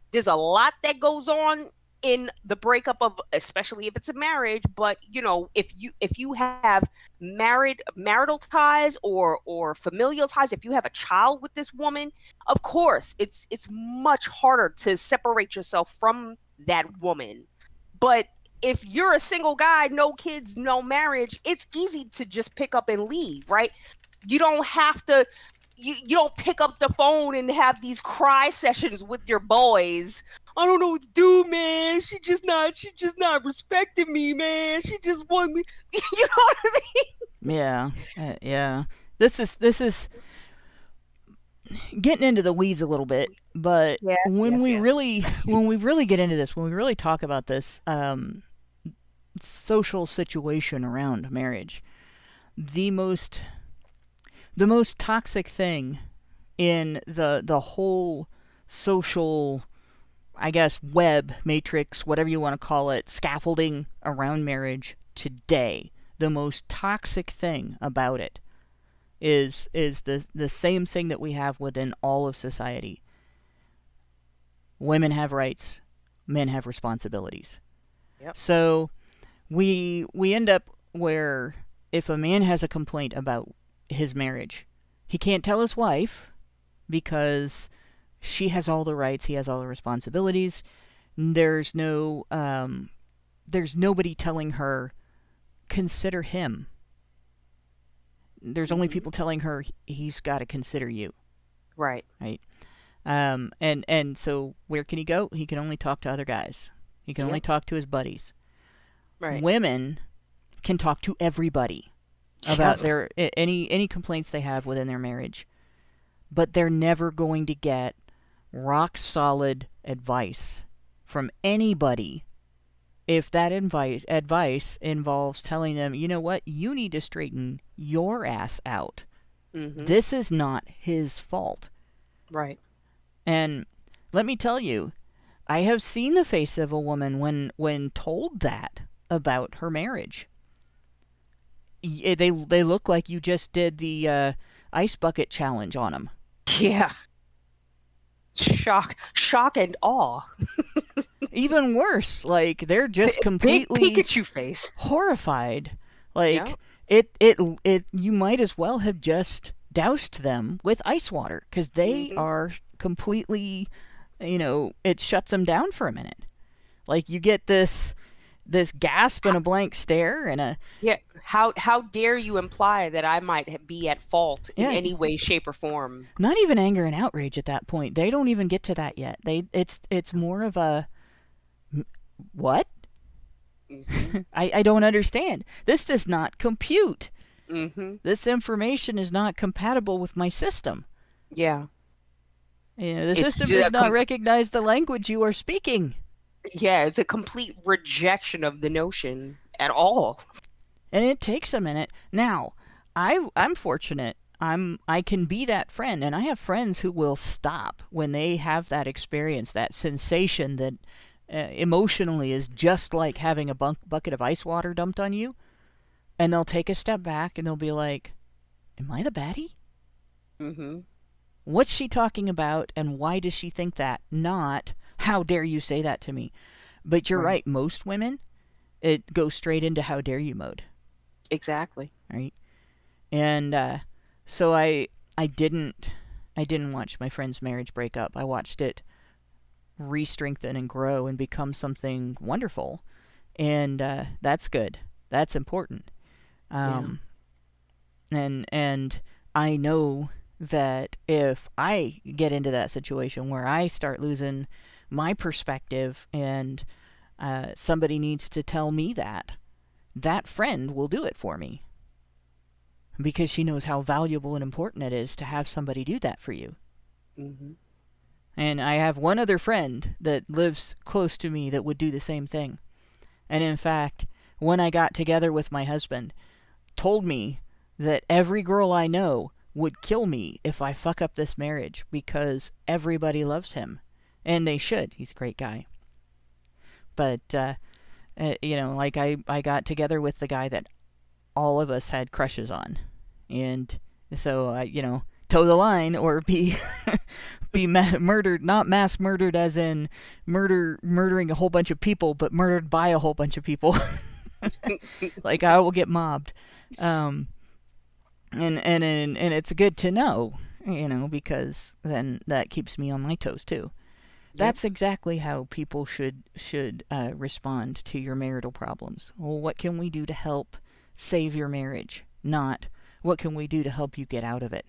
there's a lot that goes on in the breakup of, especially if it's a marriage. But, you know, if you have marital ties or familial ties, if you have a child with this woman, of course, it's much harder to separate yourself from that woman. But if you're a single guy, no kids, no marriage, it's easy to just pick up and leave, right? You don't have to, you don't pick up the phone and have these cry sessions with your boys. I don't know what to do, man. She just not respecting me, man. She just want me. You know what I mean? Yeah. This is getting into the weeds a little bit, but when we really get into this, when we really talk about this social situation around marriage, the most toxic thing in the whole social, I guess, web matrix, whatever you want to call it, scaffolding around marriage today, the most toxic thing about it is the same thing that we have within all of society. Women have rights, men have responsibilities. Yep. So we end up where if a man has a complaint about his marriage, he can't tell his wife because she has all the rights, he has all the responsibilities. There's nobody telling her, consider him. There's only people telling her he's got to consider you. Right. Right. And so where can he go? He can only talk to other guys. He can only talk to his buddies. Right. Women can talk to everybody about their any complaints they have within their marriage, but they're never going to get rock solid advice from anybody if that advice involves telling them, you know what, you need to straighten your ass out. Mm-hmm. This is not his fault. Right. And let me tell you, I have seen the face of a woman when told that about her marriage. They look like you just did the ice bucket challenge on them. Yeah. Shock and awe. Even worse, like they're just completely Big Pikachu face, horrified. Like it you might as well have just doused them with ice water because they are completely, it shuts them down for a minute. Like you get this gasp and a blank stare and a how dare you imply that I might be at fault in any way, shape, or form? Not even anger and outrage at that point. They don't even get to that yet. It's more of a what? Mm-hmm. I don't understand. This does not compute. Mm-hmm. This information is not compatible with my system. Yeah. The system does not recognize the language you are speaking. Yeah, it's a complete rejection of the notion at all. And it takes a minute. Now, I'm fortunate. I can be that friend, and I have friends who will stop when they have that experience, that sensation that emotionally is just like having a bucket of ice water dumped on you, and they'll take a step back and they'll be like, "Am I the baddie? Mm-hmm. What's she talking about, and why does she think that? Not, how dare you say that to me?" But you're right. Most women, it goes straight into how dare you mode. Exactly. Right. And so I didn't watch my friend's marriage break up. I watched it re-strengthen and grow and become something wonderful. And that's good. That's important. And I know that if I get into that situation where I start losing my perspective and somebody needs to tell me that friend will do it for me. Because she knows how valuable and important it is to have somebody do that for you. Mm-hmm. And I have one other friend that lives close to me that would do the same thing. And in fact, when I got together with my husband, told me that every girl I know would kill me if I fuck up this marriage because everybody loves him. And they should. He's a great guy. But, like I got together with the guy that all of us had crushes on. And so, toe the line or be murdered, not mass murdered as in murdering a whole bunch of people, but murdered by a whole bunch of people. Like I will get mobbed. And it's good to know, because then that keeps me on my toes too. That's exactly how people should respond to your marital problems. Well, what can we do to help save your marriage? Not what can we do to help you get out of it?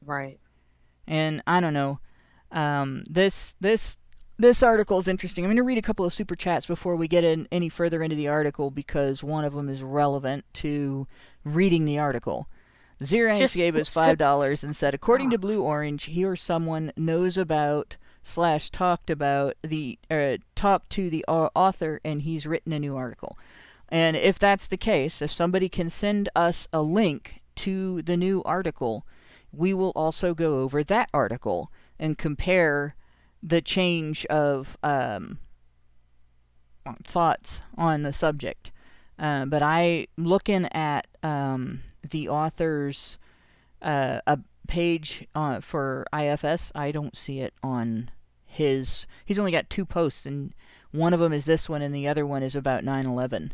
Right. And I don't know. This article is interesting. I'm going to read a couple of super chats before we get any further into the article, because one of them is relevant to reading the article. Xeranx gave us $5 and said, according to Blue Orange, he or someone knows about / talked to the author, and he's written a new article. And if that's the case, if somebody can send us a link to the new article, we will also go over that article and compare the change of thoughts on the subject. But I, looking at the author's a page for IFS, I don't see it on his. He's only got 2 posts, and one of them is this one, and the other one is about 9/11.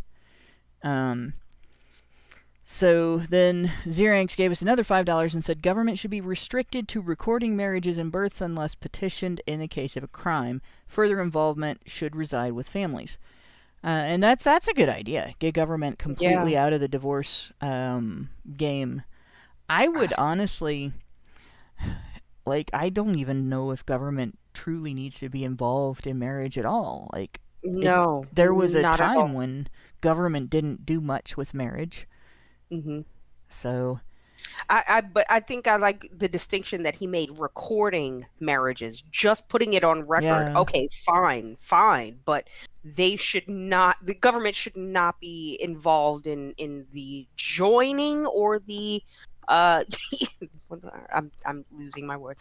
So then Xeranx gave us another $5 and said, government should be restricted to recording marriages and births unless petitioned in the case of a crime. Further involvement should reside with families. And that's a good idea. Get government completely out of the divorce game. I would honestly, I don't even know if government truly needs to be involved in marriage at all. No. There was a time when government didn't do much with marriage. Mm-hmm. So, but I think I like the distinction that he made: recording marriages, just putting it on record. Yeah. Okay, fine, but the government should not be involved in the joining or the I'm losing my word,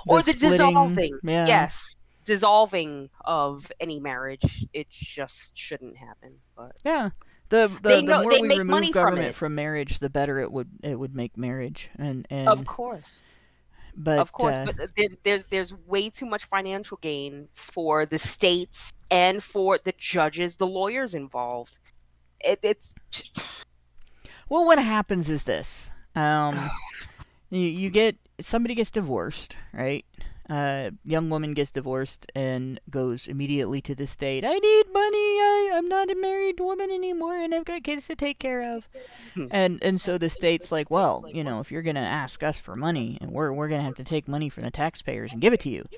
or the dissolving. Yeah. Yes, dissolving of any marriage. It just shouldn't happen. But yeah. The more we remove government from marriage, the better it would make marriage. And of course. But there's way too much financial gain for the states and for the judges, the lawyers involved. It's well, what happens is this: you get somebody gets divorced, right? Young woman gets divorced and goes immediately to the state. I need money. I'm not a married woman anymore, and I've got kids to take care of. And so the state's like, well, if you're gonna ask us for money, and we're gonna have to take money from the taxpayers and give it to you.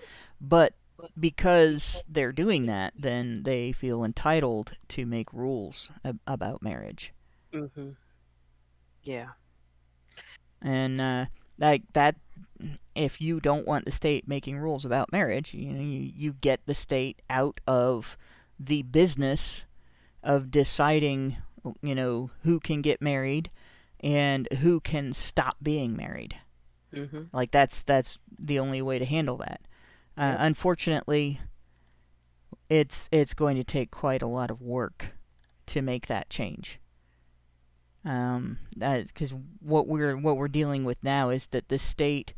But because they're doing that, then they feel entitled to make rules about marriage. Mm-hmm. Yeah. And that. If you don't want the state making rules about marriage, you get the state out of the business of deciding, who can get married and who can stop being married. Mm-hmm. That's the only way to handle that. Unfortunately, it's going to take quite a lot of work to make that change. Because what we're dealing with now is that the state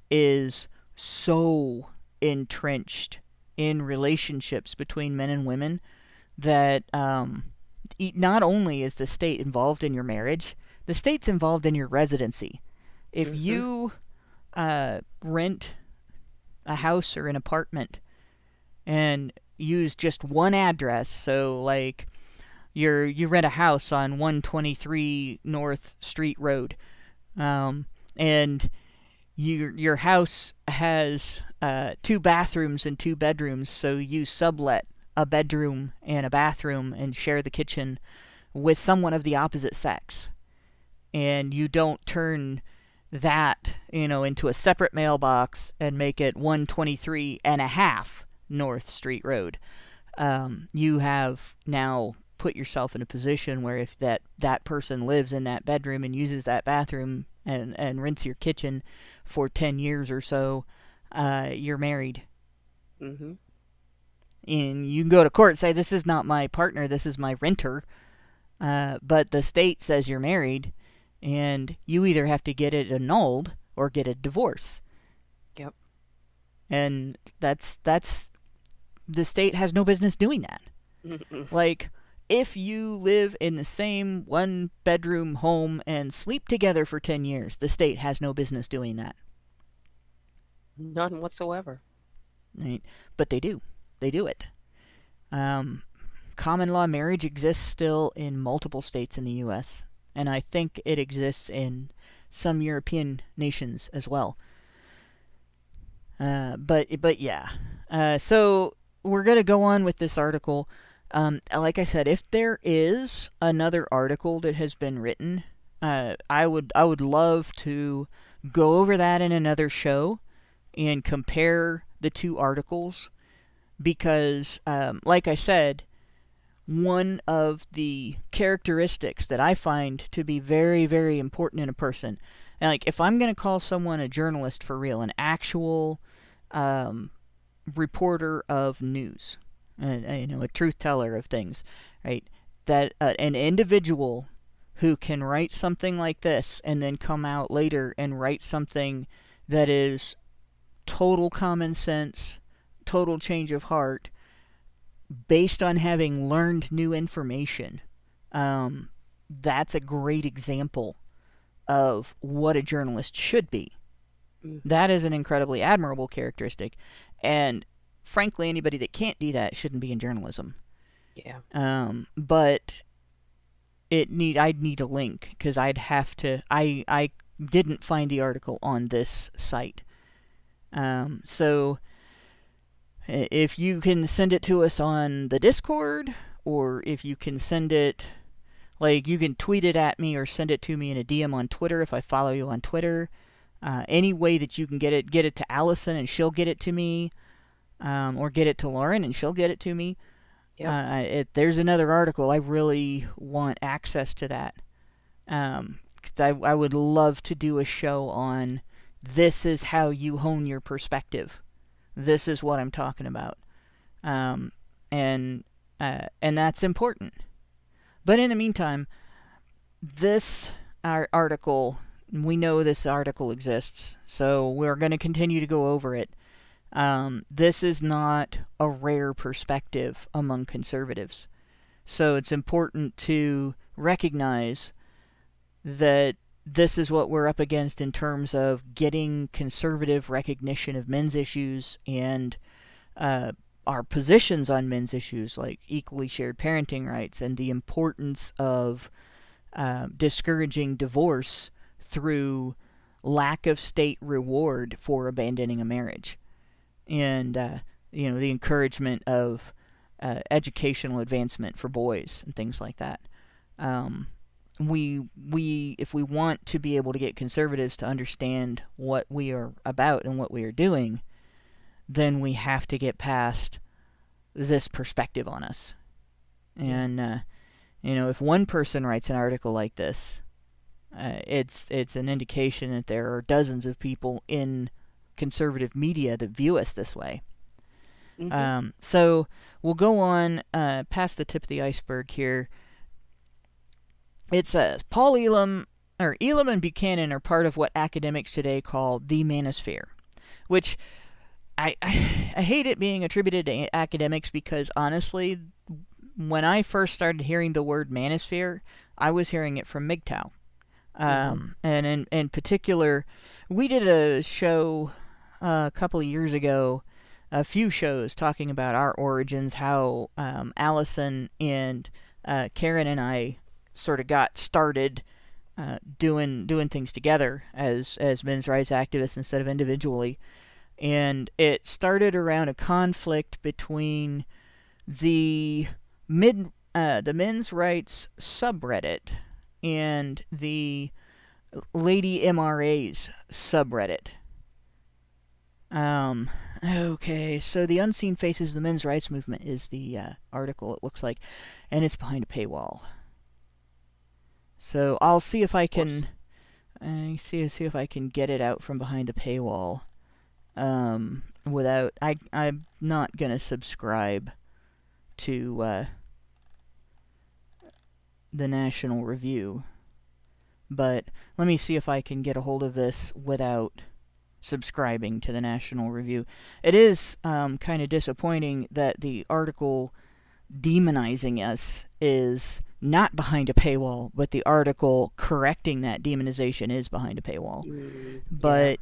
is so entrenched in relationships between men and women that not only is the state involved in your marriage, the state's involved in your residency. If you rent a house or an apartment and use just one address, so you rent a house on 123 North Street Road, and your house has 2 bathrooms and 2 bedrooms, so you sublet a bedroom and a bathroom and share the kitchen with someone of the opposite sex. And you don't turn that, into a separate mailbox and make it 123.5 North Street Road. You have now put yourself in a position where if that person lives in that bedroom and uses that bathroom and rents your kitchen for 10 years or so, you're married. Mm-hmm. And you can go to court and say, this is not my partner, this is my renter. But the state says you're married, and you either have to get it annulled or get a divorce. Yep. And that's the state has no business doing that. If you live in the same 1-bedroom home and sleep together for 10 years, the state has no business doing that. None whatsoever. right? But they do it. Common law marriage exists still in multiple states in the U.S., and I think it exists in some European nations as well. But yeah. So we're going to go on with this article. Like I said, if there is another article that has been written, I would love to go over that in another show and compare the two articles, because, like I said, one of the characteristics that I find to be very, very important in a person, and like if I'm going to call someone a journalist for real, an actual reporter of news, a truth teller of things, right? That an individual who can write something like this and then come out later and write something that is total common sense, total change of heart, based on having learned new information, that's a great example of what a journalist should be. That is an incredibly admirable characteristic, and frankly, anybody that can't do that shouldn't be in journalism. Yeah. But I'd need a link, because I'd have to. I didn't find the article on this site. So if you can send it to us on the Discord, or if you can send it, like you can tweet it at me or send it to me in a DM on Twitter if I follow you on Twitter. Any way that you can get it to Allison and she'll get it to me, or get it to Lauren and she'll get it to me. Yep. There's another article. I really want access to that. 'Cause I would love to do a show on this is how you hone your perspective. This is what I'm talking about. And that's important. But in the meantime, this article, we know this article exists, so we're going to continue to go over it. This is not a rare perspective among conservatives. So it's important to recognize that this is what we're up against in terms of getting conservative recognition of men's issues and our positions on men's issues, like equally shared parenting rights and the importance of discouraging divorce through lack of state reward for abandoning a marriage, and the encouragement of educational advancement for boys and things like that. If we want to be able to get conservatives to understand what we are about and what we are doing, then we have to get past this perspective on us. And if one person writes an article like this, it's an indication that there are dozens of people in conservative media that view us this way. Mm-hmm. So we'll go on past the tip of the iceberg here. It says, Elam and Buchanan are part of what academics today call the manosphere, which I hate it being attributed to academics, because honestly, when I first started hearing the word manosphere, I was hearing it from MGTOW. And in particular, we did a show a couple of years ago, a few shows talking about our origins, how Allison and Karen and I sort of got started doing things together as men's rights activists instead of individually. And it started around a conflict between the men's rights subreddit and the Lady MRA's subreddit. Okay, so the Unseen Faces of the Men's Rights Movement is the article, it looks like, and it's behind a paywall. So I'll see if I can see if I can get it out from behind the paywall. Without I'm not gonna subscribe to the National Review, but let me see if I can get a hold of this without subscribing to the National Review. It is kind of disappointing that the article demonizing us is not behind a paywall, but the article correcting that demonization is behind a paywall. But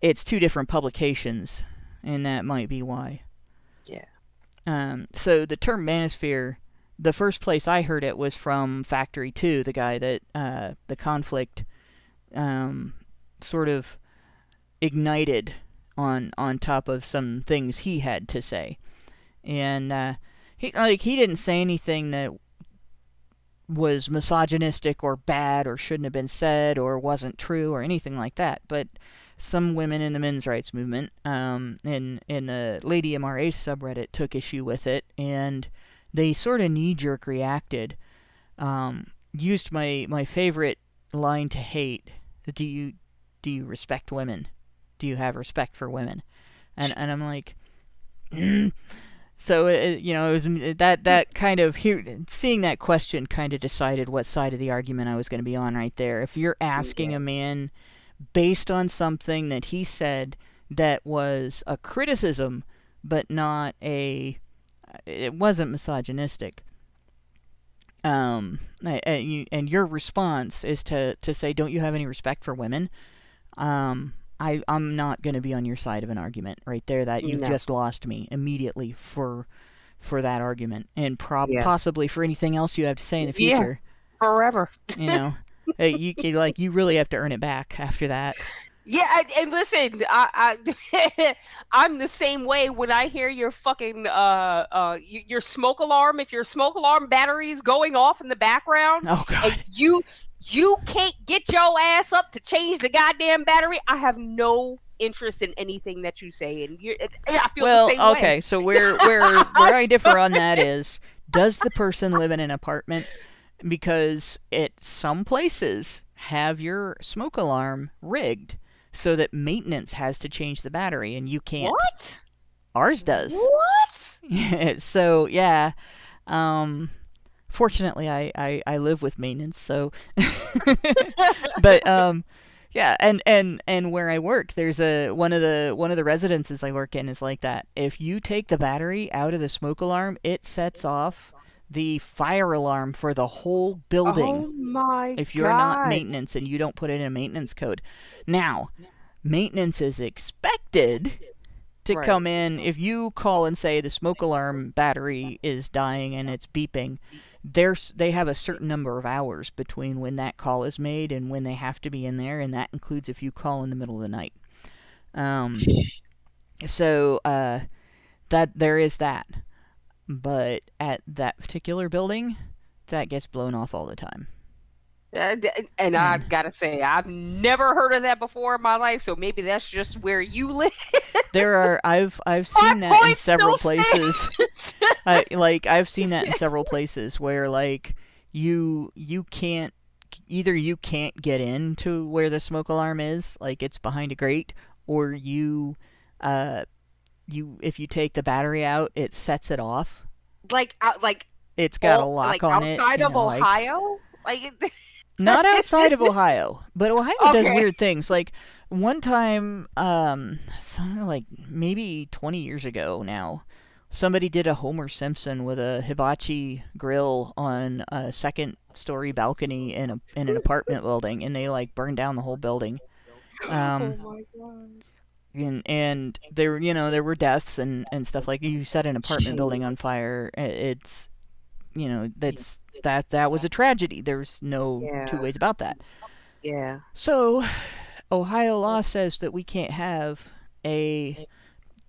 it's two different publications, and that might be why. Yeah. So the term manosphere, the first place I heard it was from Factory 2, the guy that the conflict sort of ignited on top of some things he had to say. And he didn't say anything that was misogynistic or bad or shouldn't have been said or wasn't true or anything like that. But some women in the men's rights movement in the Lady MRA subreddit took issue with it, and they sort of knee-jerk reacted. Used my favorite line to hate: Do you respect women? Do you have respect for women? And I'm like, So it was that kind of seeing that question kind of decided what side of the argument I was going to be on right there. If you're asking a man based on something that he said that was a criticism, but it wasn't misogynistic. And your response is to say, don't you have any respect for women? I'm not going to be on your side of an argument right there. That you've just lost me immediately for that argument, and possibly for anything else you have to say in the future. Forever. You really have to earn it back after that. Yeah, and listen, I'm the same way when I hear your fucking your smoke alarm. If your smoke alarm battery is going off in the background, oh god, and you can't get your ass up to change the goddamn battery, I have no interest in anything that you say, and I feel the same way. Well, okay, so where I differ on that is, does the person live in an apartment? Because some places have your smoke alarm rigged so that maintenance has to change the battery, and you can't. What? Ours does. What? So, yeah. Fortunately, I live with maintenance, so. But, yeah, and where I work, there's one of the residences I work in is like that. If you take the battery out of the smoke alarm, it sets off the fire alarm for the whole building. Oh my god. If you're not maintenance and you don't put it in a maintenance code. Now, maintenance is expected to come in. If you call and say the smoke alarm battery is dying and it's beeping, they have a certain number of hours between when that call is made and when they have to be in there, and that includes if you call in the middle of the night. So that there is that. But at that particular building, that gets blown off all the time. And I gotta say, I've never heard of that before in my life. So maybe that's just where you live. I've seen that in several places. I've seen that in several places where you can't get into where the smoke alarm is, like it's behind a grate, or if you take the battery out, it sets it off. It's got a lock on it. Outside of Ohio? Not outside of Ohio, but Ohio does weird things. Like one time, maybe 20 years ago now, somebody did a Homer Simpson with a hibachi grill on a second-story balcony in an apartment building, and they burned down the whole building. Oh my god. And there were deaths and stuff. Like, you set an apartment building on fire. It's that was a tragedy. There's no two ways about that. Yeah. So Ohio law says that we can't have a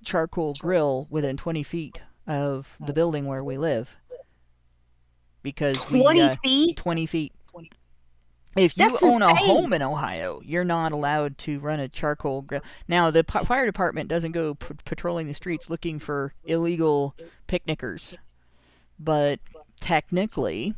charcoal grill within 20 feet of the building where we live, because 20 feet. 20 feet. If you own a home in Ohio, you're not allowed to run a charcoal grill. Now, the fire department doesn't go patrolling the streets looking for illegal picnickers. But technically,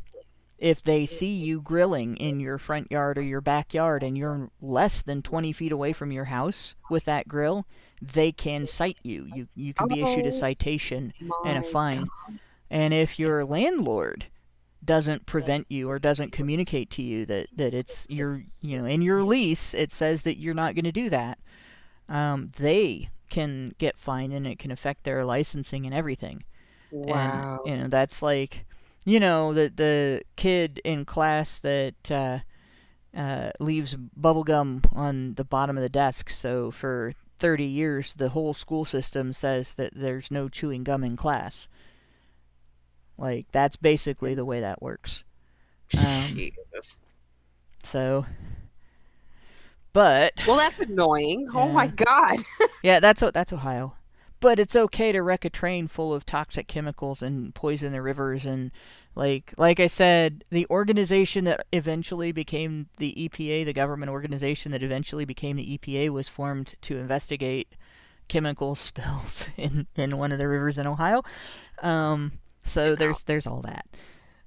if they see you grilling in your front yard or your backyard and you're less than 20 feet away from your house with that grill, they can cite you. You can be issued a citation and a fine. And if your landlord doesn't prevent you or doesn't communicate to you that it's in your lease, it says that you're not going to do that, they can get fined, and it can affect their licensing and everything. Wow. And that's like, the kid in class that leaves bubble gum on the bottom of the desk, so for 30 years, the whole school system says that there's no chewing gum in class. Like, that's basically the way that works. Jesus. So, but... Well, that's annoying. Yeah. Oh, my God. Yeah, that's Ohio. But it's okay to wreck a train full of toxic chemicals and poison the rivers. And like I said, the organization that eventually became the EPA, the government organization that eventually became the EPA, was formed to investigate chemical spills in one of the rivers in Ohio. So there's all that.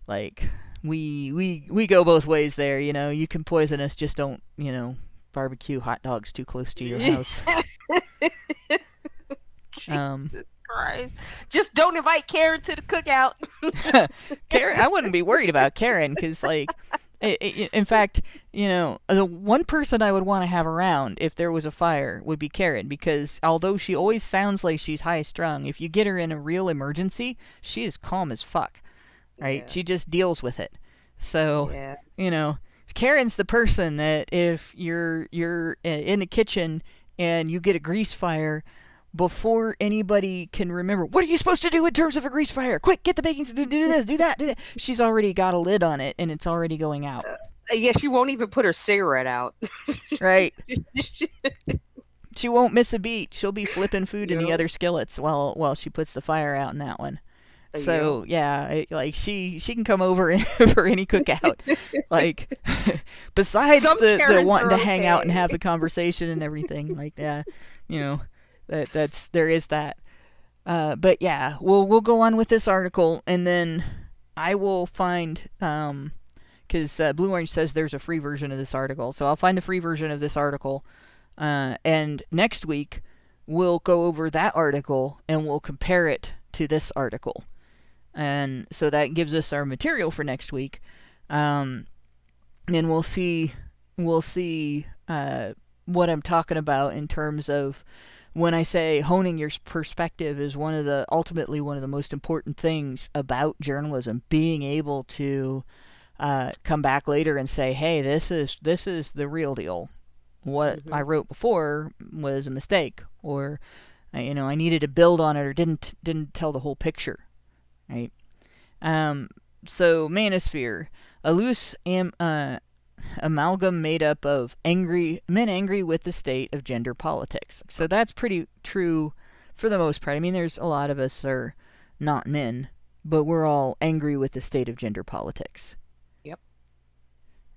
Like, we go both ways there. You know, you can poison us, just don't, you know, barbecue hot dogs too close to your house. Jesus Christ. Just don't invite Karen to the cookout. Karen, I wouldn't be worried about Karen, because, like, in fact, you know, the one person I would want to have around if there was a fire would be Karen, because although she always sounds like she's high-strung, if you get her in a real emergency, she is calm as fuck, right? Yeah. She just deals with it. So, yeah. You know, Karen's the person that if you're in the kitchen and you get a grease fire, before anybody can remember, what are you supposed to do in terms of a grease fire? Quick, get the baking soda, do this, do that, do that. She's already got a lid on it, and it's already going out. Yeah, she won't even put her cigarette out. Right. She won't miss a beat. She'll be flipping food in the other skillets while she puts the fire out in that one. So, like, she can come over for any cookout. Like, besides the wanting to hang out and have the conversation and everything, like that, you know. There is that. But yeah, we'll go on with this article, and then I will find, because Blue Orange says there's a free version of this article, so I'll find the free version of this article, and next week we'll go over that article and we'll compare it to this article, and so that gives us our material for next week, and we'll see what I'm talking about in terms of when I say honing your perspective is ultimately one of the most important things about journalism, being able to come back later and say, hey, this is the real deal. What I wrote before was a mistake, or you know, I needed to build on it, or didn't tell the whole picture, right? So manosphere, a loose amalgam made up of men angry with the state of gender politics. So that's pretty true for the most part. I mean, there's a lot of us are not men, but we're all angry with the state of gender politics. Yep.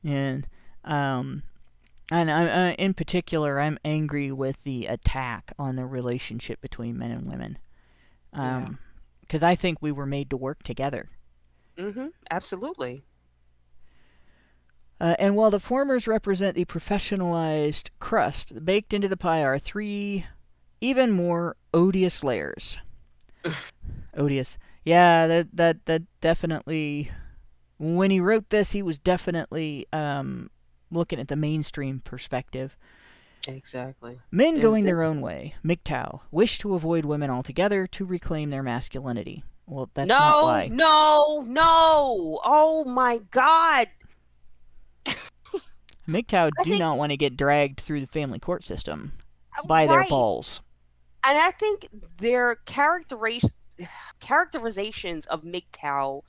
And I, in particular, I'm angry with the attack on the relationship between men and women. Because I think we were made to work together. Absolutely. And while the formers represent the professionalized crust, baked into the pie are three even more odious layers. Odious. Yeah, that definitely... When he wrote this, he was definitely looking at the mainstream perspective. Exactly. Men going their own way, MGTOW, wish to avoid women altogether to reclaim their masculinity. Well, that's not why. No! Oh my God! MGTOW do not want to get dragged through the family court system by their balls. And I think their characterizations of MGTOW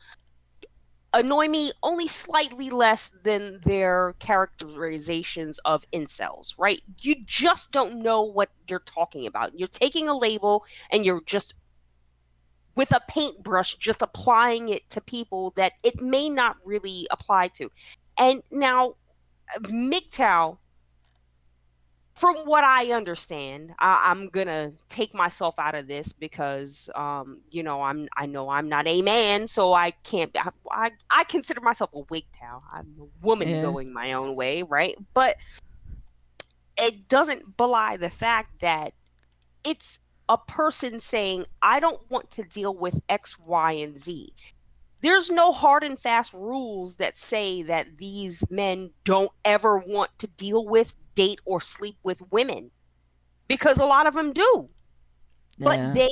annoy me only slightly less than their characterizations of incels, right? You just don't know what you're talking about. You're taking a label and you're just, with a paintbrush, just applying it to people that it may not really apply to. And now, MGTOW, from what I understand, I'm gonna take myself out of this because, you know, I know I'm not a man, so I can't. I consider myself a WGTOW. I'm a woman going my own way, right? But it doesn't belie the fact that it's a person saying, I don't want to deal with X, Y, and Z. There's no hard and fast rules that say that these men don't ever want to deal with, date, or sleep with women, because a lot of them do. But they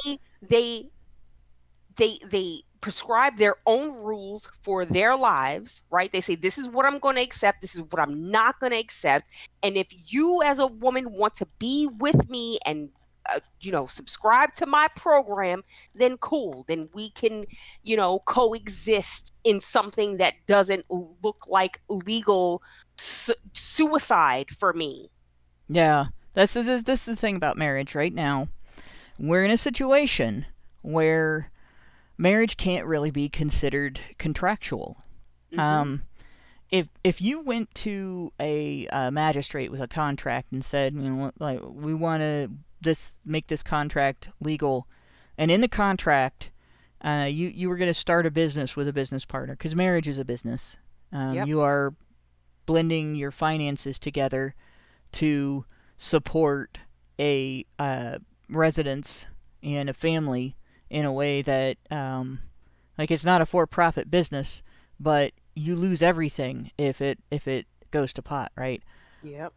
prescribe their own rules for their lives, right? They say, this is what I'm going to accept. This is what I'm not going to accept. And if you as a woman want to be with me and, subscribe to my program, then cool. Then we can, coexist in something that doesn't look like legal suicide for me. Yeah, this is the thing about marriage right now. We're in a situation where marriage can't really be considered contractual. Mm-hmm. If you went to a magistrate with a contract and said, we want to make this contract legal, and in the contract, you were going to start a business with a business partner, because marriage is a business. Yep. You are blending your finances together to support a residence and a family in a way that, it's not a for-profit business, but you lose everything if it goes to pot, right? Yep.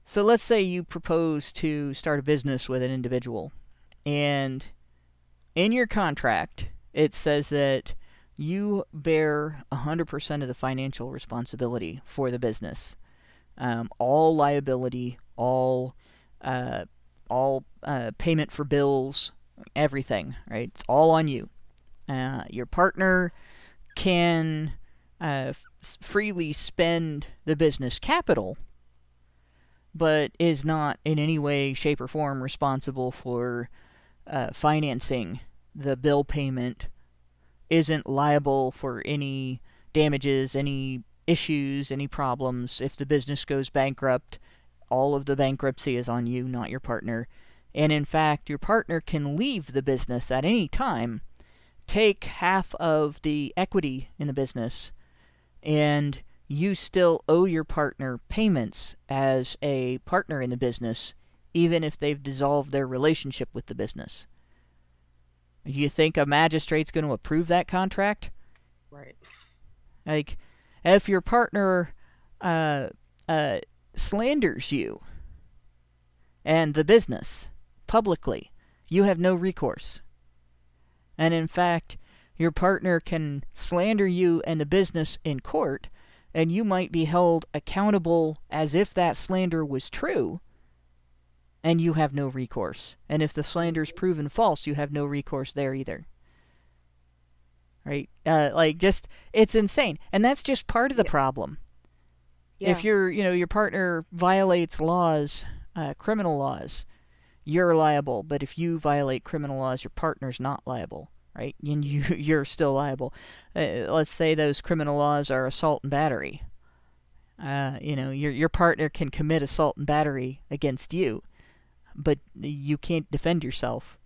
So let's say you propose to start a business with an individual, and in your contract it says that you bear 100% of the financial responsibility for the business, all liability, all payment for bills, everything, right? It's all on you. Your partner can freely spend the business capital, but is not in any way, shape, or form responsible for financing the bill payment, isn't liable for any damages, any issues, any problems. If the business goes bankrupt, all of the bankruptcy is on you, not your partner. And in fact, your partner can leave the business at any time, take half of the equity in the business, and you still owe your partner payments as a partner in the business, even if they've dissolved their relationship with the business. You think a magistrate's going to approve that contract? Right. Like, if your partner slanders you and the business publicly, you have no recourse. And in fact, your partner can slander you and the business in court, and you might be held accountable as if that slander was true, and you have no recourse. And if the slander is proven false, you have no recourse there either. Right? It's insane. And that's just part of the problem. Yeah. If your partner violates laws, criminal laws, you're liable. But if you violate criminal laws, your partner's not liable. Right? And you're still liable. Let's say those criminal laws are assault and battery. Your partner can commit assault and battery against you, but you can't defend yourself.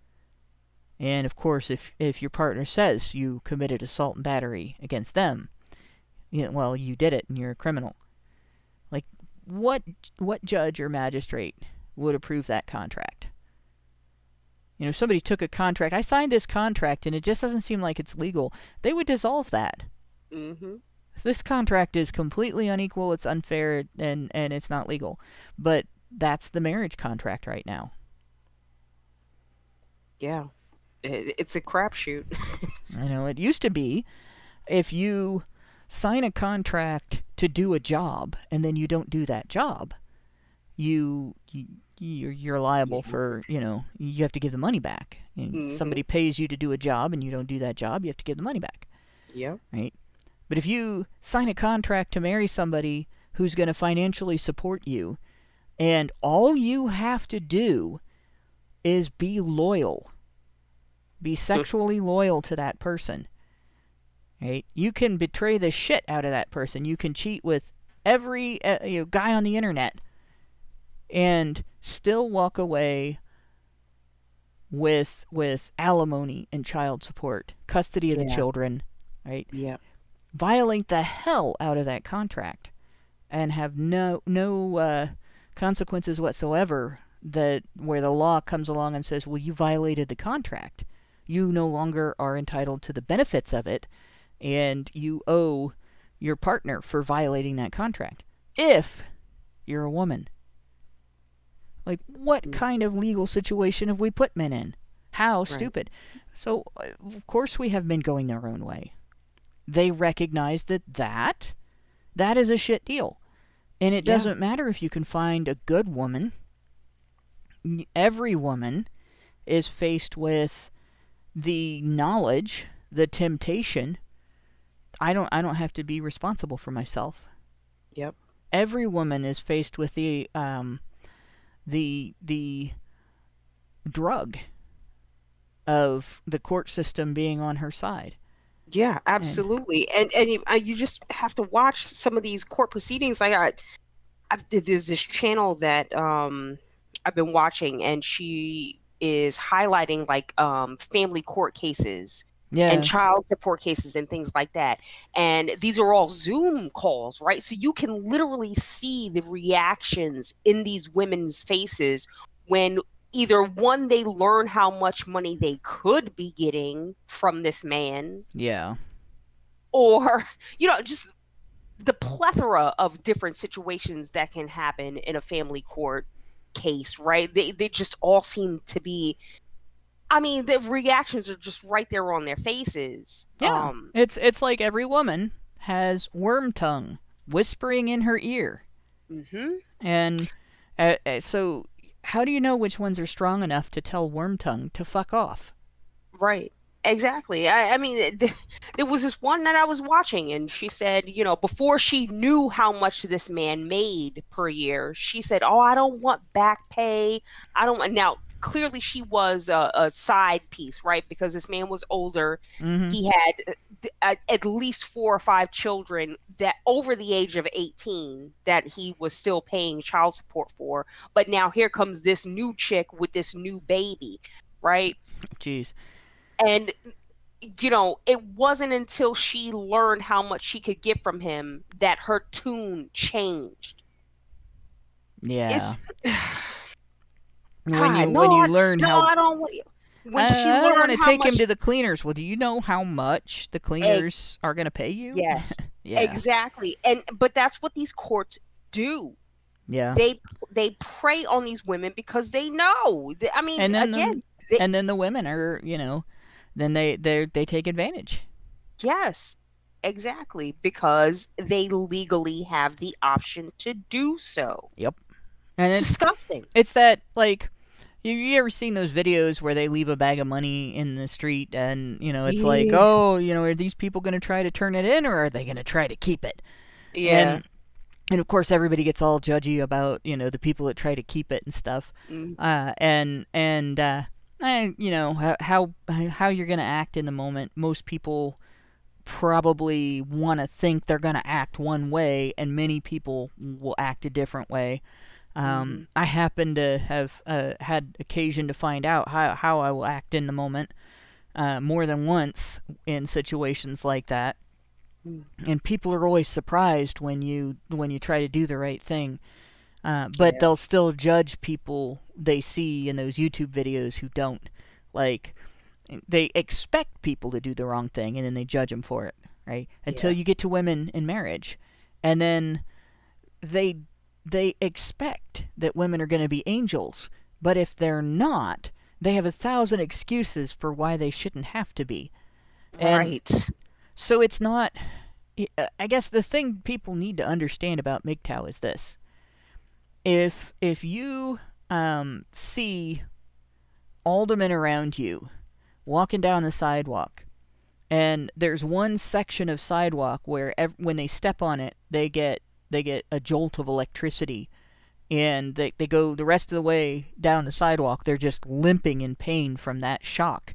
And of course, if your partner says you committed assault and battery against them, you did it and you're a criminal. Like, what judge or magistrate would approve that contract? Somebody took a contract. I signed this contract and it just doesn't seem like it's legal. They would dissolve that. Mm-hmm. This contract is completely unequal. It's unfair and it's not legal. But that's the marriage contract right now. Yeah. It's a crapshoot. It used to be, if you sign a contract to do a job and then you don't do that job, you're liable for, you have to give the money back. Mm-hmm. Somebody pays you to do a job and you don't do that job, you have to give the money back. Yeah. Right? But if you sign a contract to marry somebody who's going to financially support you, and all you have to do is be loyal, be sexually loyal to that person, right? You can betray the shit out of that person. You can cheat with every guy on the internet and still walk away with alimony and child support, custody of the children, right? Yeah. Violate the hell out of that contract and have no consequences whatsoever, where the law comes along and says, well, you violated the contract. You no longer are entitled to the benefits of it, and you owe your partner for violating that contract. If you're a woman. Like, what kind of legal situation have we put men in? How stupid. So, of course, we have men going their own way. They recognize that is a shit deal. And it doesn't matter if you can find a good woman. Every woman is faced with the knowledge, the temptation. I don't have to be responsible for myself. Yep. Every woman is faced with the drug of the court system being on her side. Yeah, absolutely. And you just have to watch some of these court proceedings. There's this channel that I've been watching, and she is highlighting like family court cases and child support cases and things like that. And these are all Zoom calls, right? So you can literally see the reactions in these women's faces when either one, they learn how much money they could be getting from this man. Yeah. Or, just the plethora of different situations that can happen in a family court case, right? They just all seem to be, the reactions are just right there on their faces. Yeah. It's like every woman has worm tongue whispering in her ear. Mm-hmm. And so how do you know which ones are strong enough to tell worm tongue to fuck off? Right. Exactly. There was this one that I was watching, and she said, before she knew how much this man made per year, she said, "Oh, I don't want back pay. I don't." Now, clearly, she was a side piece, right? Because this man was older. Mm-hmm. He had at least 4 or 5 children that over the age of 18 that he was still paying child support for. But now here comes this new chick with this new baby, right? Jeez. And, it wasn't until she learned how much she could get from him that her tune changed. Yeah. When you learn how... I don't want to take him to the cleaners. Well, do you know how much the cleaners are going to pay you? Yes. Yeah. Exactly. But that's what these courts do. Yeah. They prey on these women because they know. And then the women are, then they take advantage. Yes, exactly, because they legally have the option to do so. Yep. And it's disgusting. It's that, like, you ever seen those videos where they leave a bag of money in the street and, it's like, oh, are these people going to try to turn it in, or are they going to try to keep it? Yeah. And of course, everybody gets all judgy about, the people that try to keep it and stuff. How you're going to act in the moment. Most people probably want to think they're going to act one way, and many people will act a different way. I happen to have had occasion to find out how I will act in the moment more than once in situations like that. And people are always surprised when you try to do the right thing. But they'll still judge people they see in those YouTube videos who don't. Like, they expect people to do the wrong thing, and then they judge them for it, right? Until you get to women in marriage. And then they expect that women are going to be angels. But if they're not, they have 1,000 excuses for why they shouldn't have to be. Right. So it's not... I guess the thing people need to understand about MGTOW is this. If you see aldermen around you walking down the sidewalk, and there's one section of sidewalk where when they step on it, they get a jolt of electricity, and they go the rest of the way down the sidewalk, they're just limping in pain from that shock.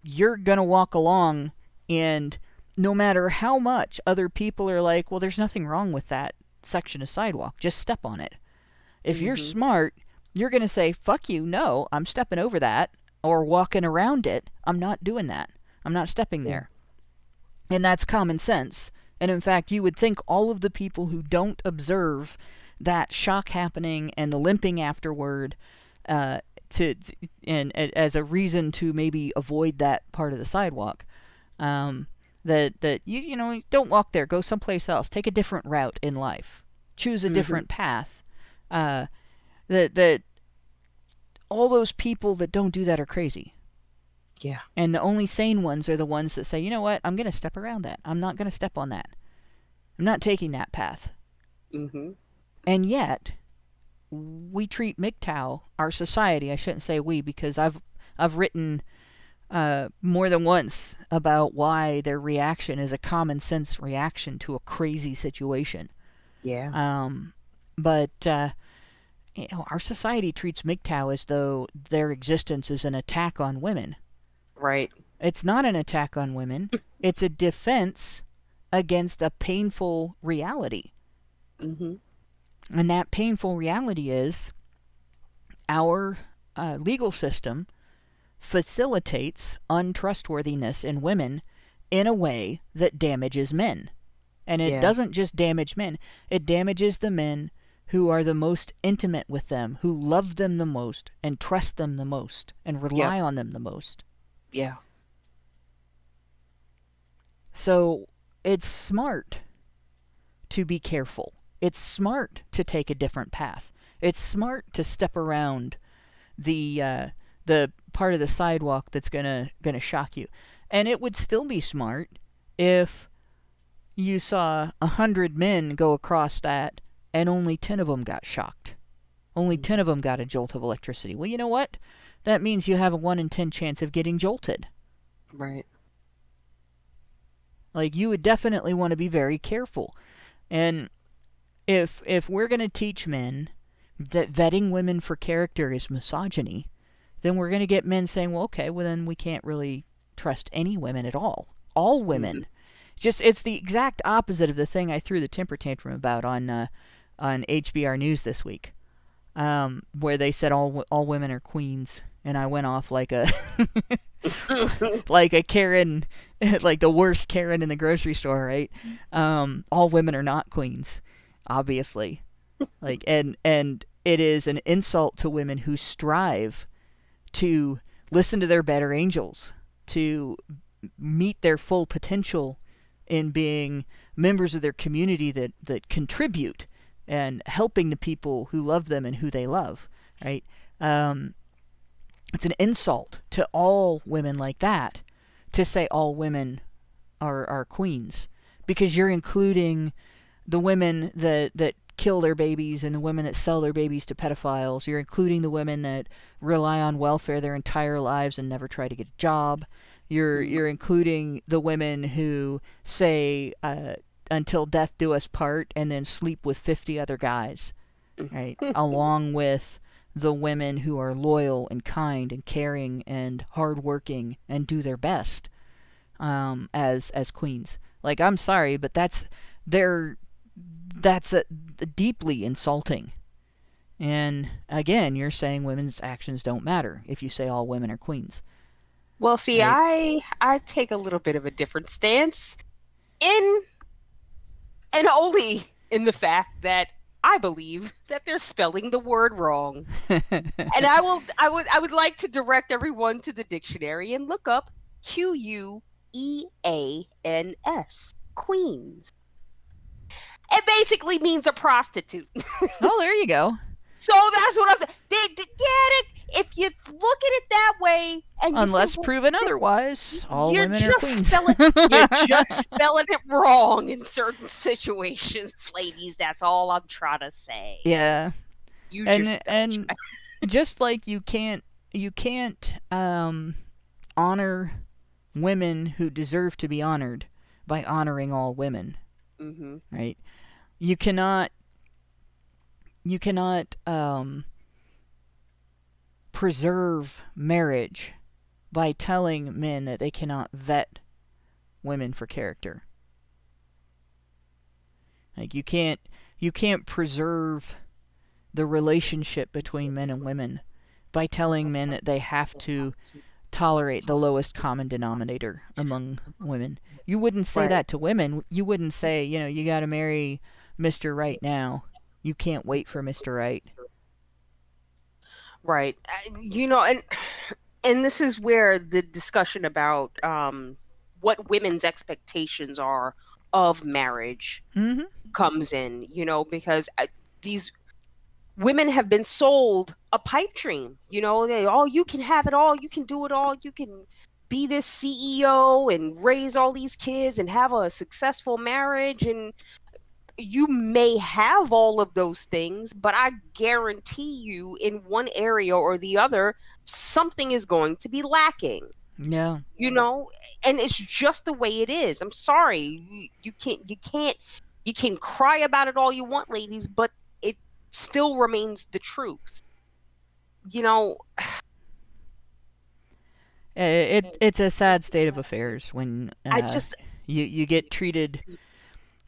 You're gonna walk along, and no matter how much other people are like, well, there's nothing wrong with that section of sidewalk, just step on it. If you're smart, you're going to say, fuck you, no, I'm stepping over that, or walking around it. I'm not doing that. I'm not stepping there. And that's common sense. And in fact, you would think all of the people who don't observe that shock happening and the limping afterward and as a reason to maybe avoid that part of the sidewalk, that you don't walk there, go someplace else, take a different route in life, choose a different path. That all those people that don't do that are crazy. Yeah. And the only sane ones are the ones that say, you know what, I'm going to step around that. I'm not going to step on that. I'm not taking that path. Mm-hmm. And yet, we treat MGTOW, our society, I shouldn't say we, because I've written more than once about why their reaction is a common sense reaction to a crazy situation. Yeah. But our society treats MGTOW as though their existence is an attack on women. Right. It's not an attack on women. It's a defense against a painful reality. Mm-hmm. And that painful reality is our legal system facilitates untrustworthiness in women in a way that damages men. And it doesn't just damage men, it damages the men who are the most intimate with them, who love them the most, and trust them the most, and rely on them the most. Yeah. So it's smart to be careful. It's smart to take a different path. It's smart to step around the part of the sidewalk that's gonna shock you. And it would still be smart if you saw 100 men go across that and only 10 of them got shocked. Only 10 of them got a jolt of electricity. Well, you know what? That means you have a 1 in 10 chance of getting jolted. Right. Like, you would definitely want to be very careful. And if we're going to teach men that vetting women for character is misogyny, then we're going to get men saying, well, okay, well then we can't really trust any women at all. All women. It's the exact opposite of the thing I threw the temper tantrum about on HBR News this week, where they said all women are queens, and I went off like a like a Karen, like the worst Karen in the grocery store, right? All women are not queens, obviously. Like, and it is an insult to women who strive to listen to their better angels, to meet their full potential in being members of their community that contribute and helping the people who love them and who they love, right? It's an insult to all women like that to say all women are queens, because you're including the women that kill their babies and the women that sell their babies to pedophiles. You're including the women that rely on welfare their entire lives and never try to get a job. You're including the women who say until death do us part and then sleep with 50 other guys, right? Along with the women who are loyal and kind and caring and hardworking and do their best as queens. Like, I'm sorry, but that's deeply insulting. And again, you're saying women's actions don't matter if you say all women are queens. Well, see, Right. I take a little bit of a different stance and only in the fact that I believe that they're spelling the word wrong. And I would like to direct everyone to the dictionary and look up Queans, queens. It basically means a prostitute. Oh, there you go. So that's what I'm. They get it. If you look at it that way, and Unless proven otherwise, all women are queens. You're just spelling it wrong in certain situations, ladies. That's all I'm trying to say. Yeah. Use your spell And check. just like you can't honor women who deserve to be honored by honoring all women, right? You cannot preserve marriage by telling men that they cannot vet women for character. Like, you can't preserve the relationship between men and women by telling men that they have to tolerate the lowest common denominator among women. You wouldn't say that to women. You wouldn't say, you got to marry Mr. Right now. You can't wait for Mr. Right. Right. And this is where the discussion about what women's expectations are of marriage comes in, because these women have been sold a pipe dream. You can have it all, you can do it all, you can be this CEO and raise all these kids and have a successful marriage. And you may have all of those things, but I guarantee you in one area or the other, something is going to be lacking. Yeah. You know, and it's just the way it is. I'm sorry. You can cry about it all you want, ladies, but it still remains the truth. You know, It's a sad state of affairs when I just you get treated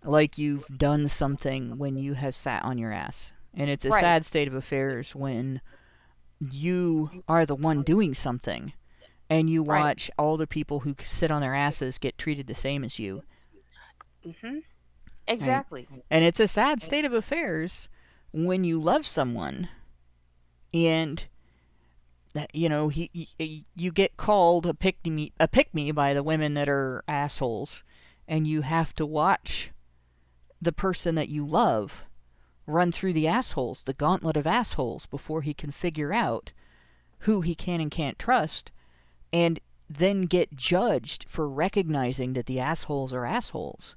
like you've done something when you have sat on your ass. And it's a Right. sad state of affairs when you are the one doing something and you Right. watch all the people who sit on their asses get treated the same as you. Mhm. Exactly. And it's a sad state of affairs when you love someone and you know you get called a pick me by the women that are assholes, and you have to watch the person that you love run through the gauntlet of assholes before he can figure out who he can and can't trust, and then get judged for recognizing that the assholes are assholes.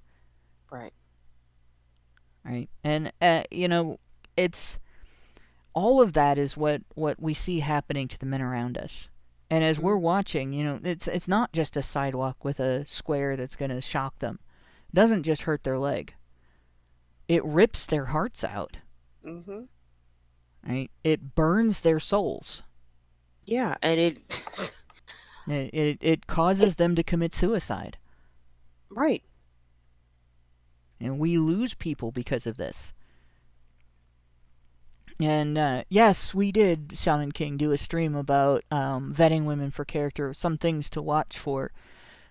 Right. Right? And you know, it's all of that is what we see happening to the men around us. And as we're watching, you know, it's not just a sidewalk with a square that's going to shock them. It doesn't just hurt their leg. It rips their hearts out. Mhm. Right? It burns their souls. Yeah, and It causes them to commit suicide. right. And we lose people because of this. And yes, we did, Shaman King, do a stream about vetting women for character, some things to watch for.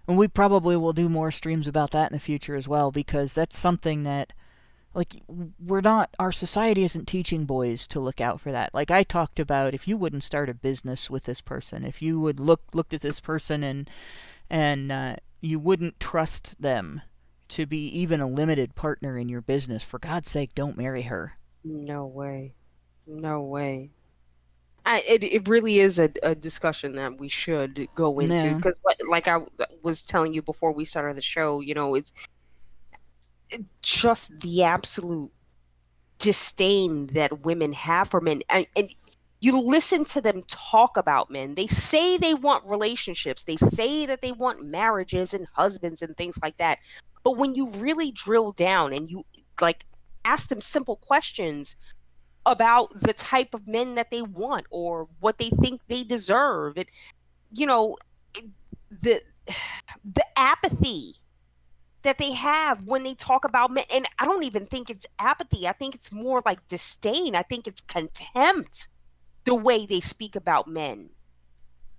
And we probably will do more streams about that in the future as well, because that's something that, like, our society isn't teaching boys to look out for that. Like I talked about, if you wouldn't start a business with this person, if you would looked at this person and you wouldn't trust them to be even a limited partner in your business, for God's sake, don't marry her. No way. No way. It really is a discussion that we should go into, No. because like I was telling you before we started the show, you know, it's just the absolute disdain that women have for men. And you listen to them talk about men. They say they want relationships. They say that they want marriages and husbands and things like that. But when you really drill down and you like ask them simple questions about the type of men that they want or what they think they deserve, and you know, the the apathy that they have when they talk about men. And I don't even think it's apathy. I think it's more like disdain. I think it's contempt, the way they speak about men.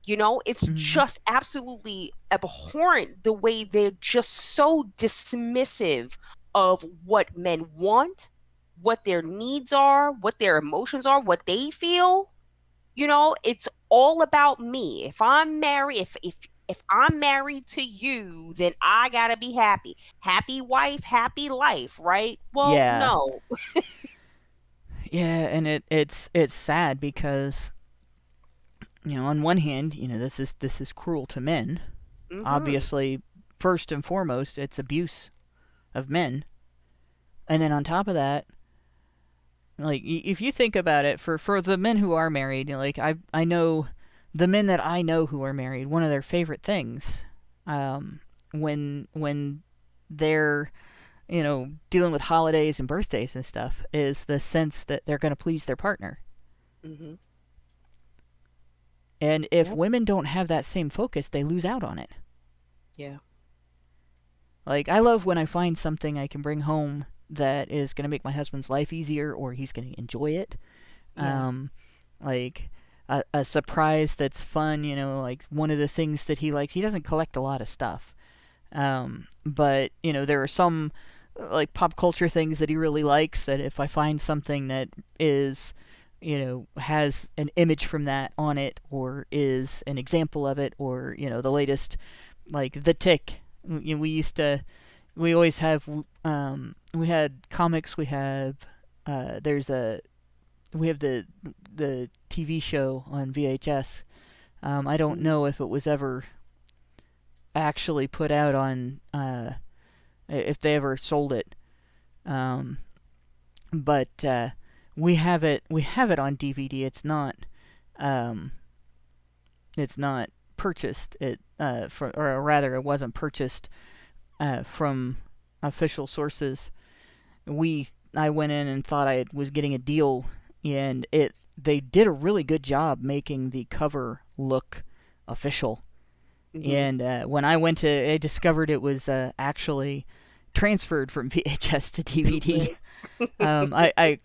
You know, it's just absolutely abhorrent the way they're just so dismissive of what men want, what their needs are, what their emotions are, what they feel. You know, it's all about me. If I'm married, if I'm married to you, then I gotta be happy. Happy wife, happy life, right? Well, Yeah. no. Yeah, and it's sad because, you know, on one hand, you know, this is cruel to men. Mhm. Obviously, first and foremost, it's abuse of men. And then on top of that, like if you think about it, for the men who are married, you know, like I know the men that I know who are married, one of their favorite things, when they're, you know, dealing with holidays and birthdays and stuff, is the sense that they're going to please their partner. Mhm. And if Yep. women don't have that same focus, they lose out on it. Yeah. Like, I love when I find something I can bring home that is going to make my husband's life easier, or he's going to enjoy it. Yeah. Like a surprise that's fun, you know, like one of the things that he likes. He doesn't collect a lot of stuff. But, you know, there are some like pop culture things that he really likes, that if I find something that is, you know, has an image from that on it, or is an example of it, or, you know, the latest, like The Tick. You know, we always have, we had comics, we have, we have the TV show on VHS. I don't know if it was ever actually put out on if they ever sold it. But we have it on DVD. It's not purchased. Or rather, it wasn't purchased from official sources. I went in and thought I was getting a deal, and they did a really good job making the cover look official. Mm-hmm. And when I discovered it was actually transferred from VHS to DVD. I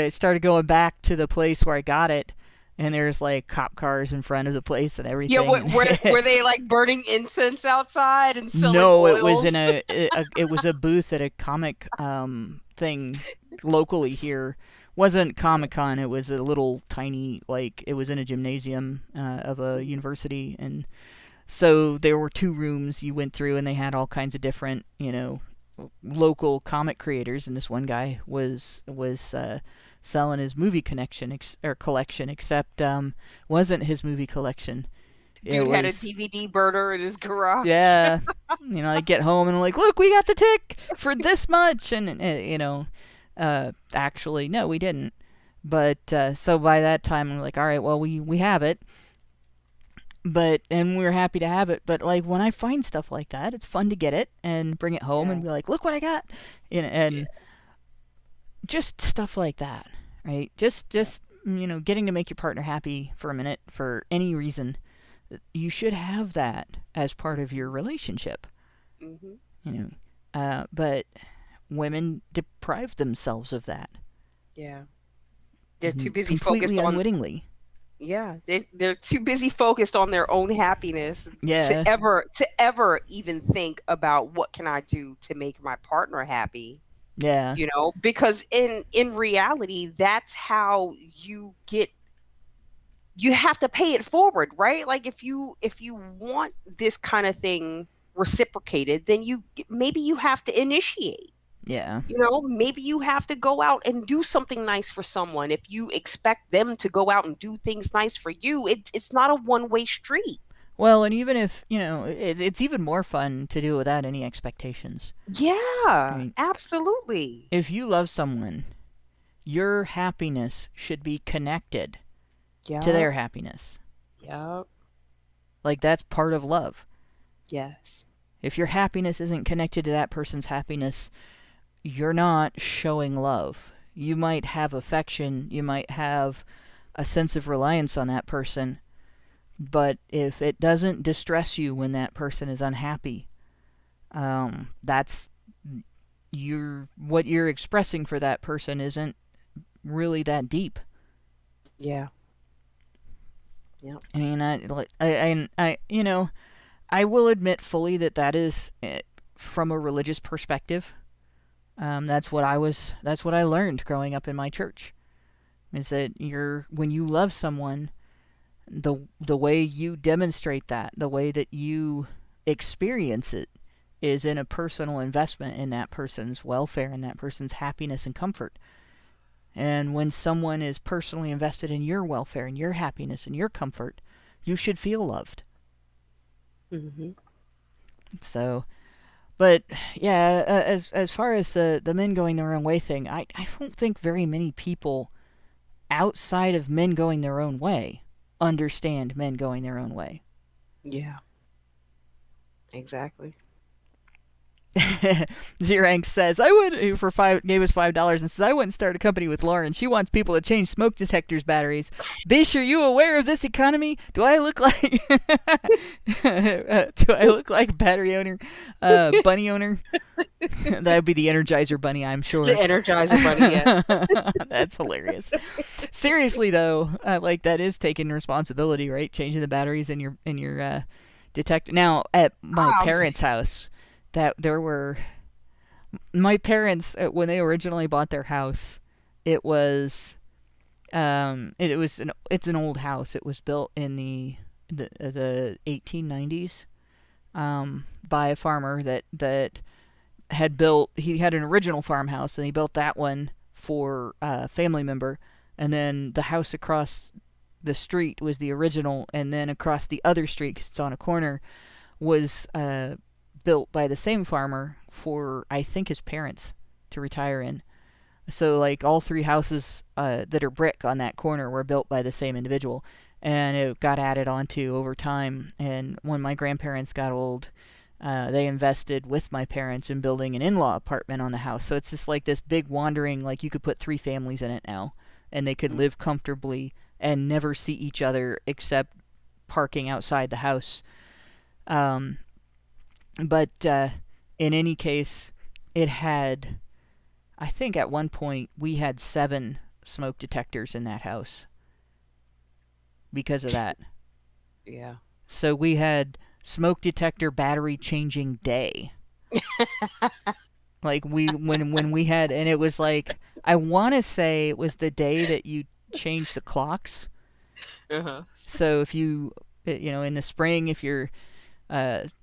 started going back to the place where I got it, and there's like cop cars in front of the place and everything. Yeah, were they like burning incense outside and selling No, oils? it was in it was a booth at a comic thing locally here. Wasn't Comic-Con, it was a little tiny, like, it was in a gymnasium of a university, and so there were 2 rooms you went through, and they had all kinds of different, local comic creators, and this one guy was selling his movie collection, except wasn't his movie collection. Dude had a DVD burner in his garage. Yeah. I get home and I'm like, look, we got the tick for this much, and actually, no, we didn't. But so by that time, I'm like, all right, well, we have it. And we're happy to have it. But like when I find stuff like that, it's fun to get it and bring it home and be like, look what I got, and just stuff like that, right? Just getting to make your partner happy for a minute for any reason. You should have that as part of your relationship. Mm-hmm. But women deprive themselves of that. Yeah, they're too busy completely focused on unwittingly. Yeah, they're too busy focused on their own happiness to ever even think about what can I do to make my partner happy. Yeah, because in reality, that's how you have to pay it forward, right? Like if you want this kind of thing reciprocated, then maybe you have to initiate. Yeah. Maybe you have to go out and do something nice for someone. If you expect them to go out and do things nice for you, it's not a one-way street. Well, and even if, it's even more fun to do it without any expectations. Yeah, absolutely. If you love someone, your happiness should be connected to their happiness. Yep. Like, that's part of love. Yes. If your happiness isn't connected to that person's happiness, you're not showing love. You might have affection, you might have a sense of reliance on that person, but if it doesn't distress you when that person is unhappy, that's what you're expressing for that person isn't really that deep. Yeah. Yeah. I mean, I will admit fully that is from a religious perspective. That's what I learned growing up in my church. Is that when you love someone, the way you demonstrate that, the way that you experience it, is in a personal investment in that person's welfare and that person's happiness and comfort. And when someone is personally invested in your welfare and your happiness and your comfort, you should feel loved. Mm-hmm. So, but yeah, as far as the men going their own way thing, I don't think very many people outside of men going their own way understand men going their own way. Yeah. Exactly. Zirank says, gave us $5 and says, I wouldn't start a company with Lauren. She wants people to change smoke detectors batteries. Bish, are you aware of this economy? Do I look like battery owner, bunny owner? That would be the Energizer Bunny, I'm sure. The Energizer Bunny, yeah. That's hilarious. Seriously though, that is taking responsibility, right? Changing the batteries in your detector. Now at my parents' house, my parents, when they originally bought their house, it's an old house. It was built in the 1890s by a farmer that he had an original farmhouse, and he built that one for a family member, and then the house across the street was the original, and then across the other street, 'cause it's on a corner, was built by the same farmer for, I think, his parents to retire in. So, like, all 3 houses that are brick on that corner were built by the same individual. And it got added onto over time. And when my grandparents got old, they invested with my parents in building an in-law apartment on the house. So it's just like this big wandering, like you could put 3 families in it now. And they could live comfortably and never see each other except parking outside the house. But in any case, it had, I think at one point, we had 7 smoke detectors in that house because of that. Yeah. So we had smoke detector battery changing day. Like when we had, and it was like, I want to say it was the day that you changed the clocks. Uh-huh. So if you in the spring, if you're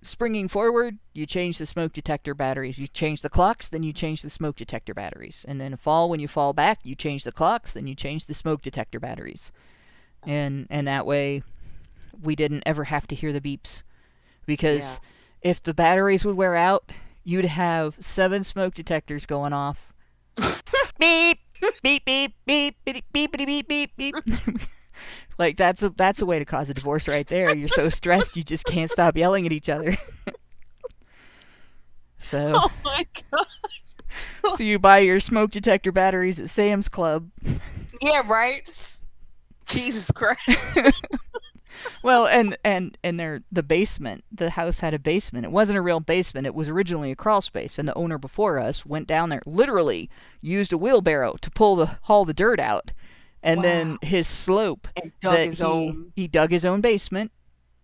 springing forward, you change the smoke detector batteries. You change the clocks, then you change the smoke detector batteries. And then in fall, when you fall back, you change the clocks, then you change the smoke detector batteries. And that way, we didn't ever have to hear the beeps. Because if the batteries would wear out, you'd have 7 smoke detectors going off. Beep, beep, beep, beep, beep, beep, beep, beep, beep. Like, that's a way to cause a divorce right there. You're so stressed, you just can't stop yelling at each other. So, Oh my god. So you buy your smoke detector batteries at Sam's Club. Yeah, right? Jesus Christ. Well, and the basement. The house had a basement. It wasn't a real basement. It was originally a crawl space, and the owner before us went down there, literally used a wheelbarrow to haul the dirt out. And then his slope, and dug he dug his own basement,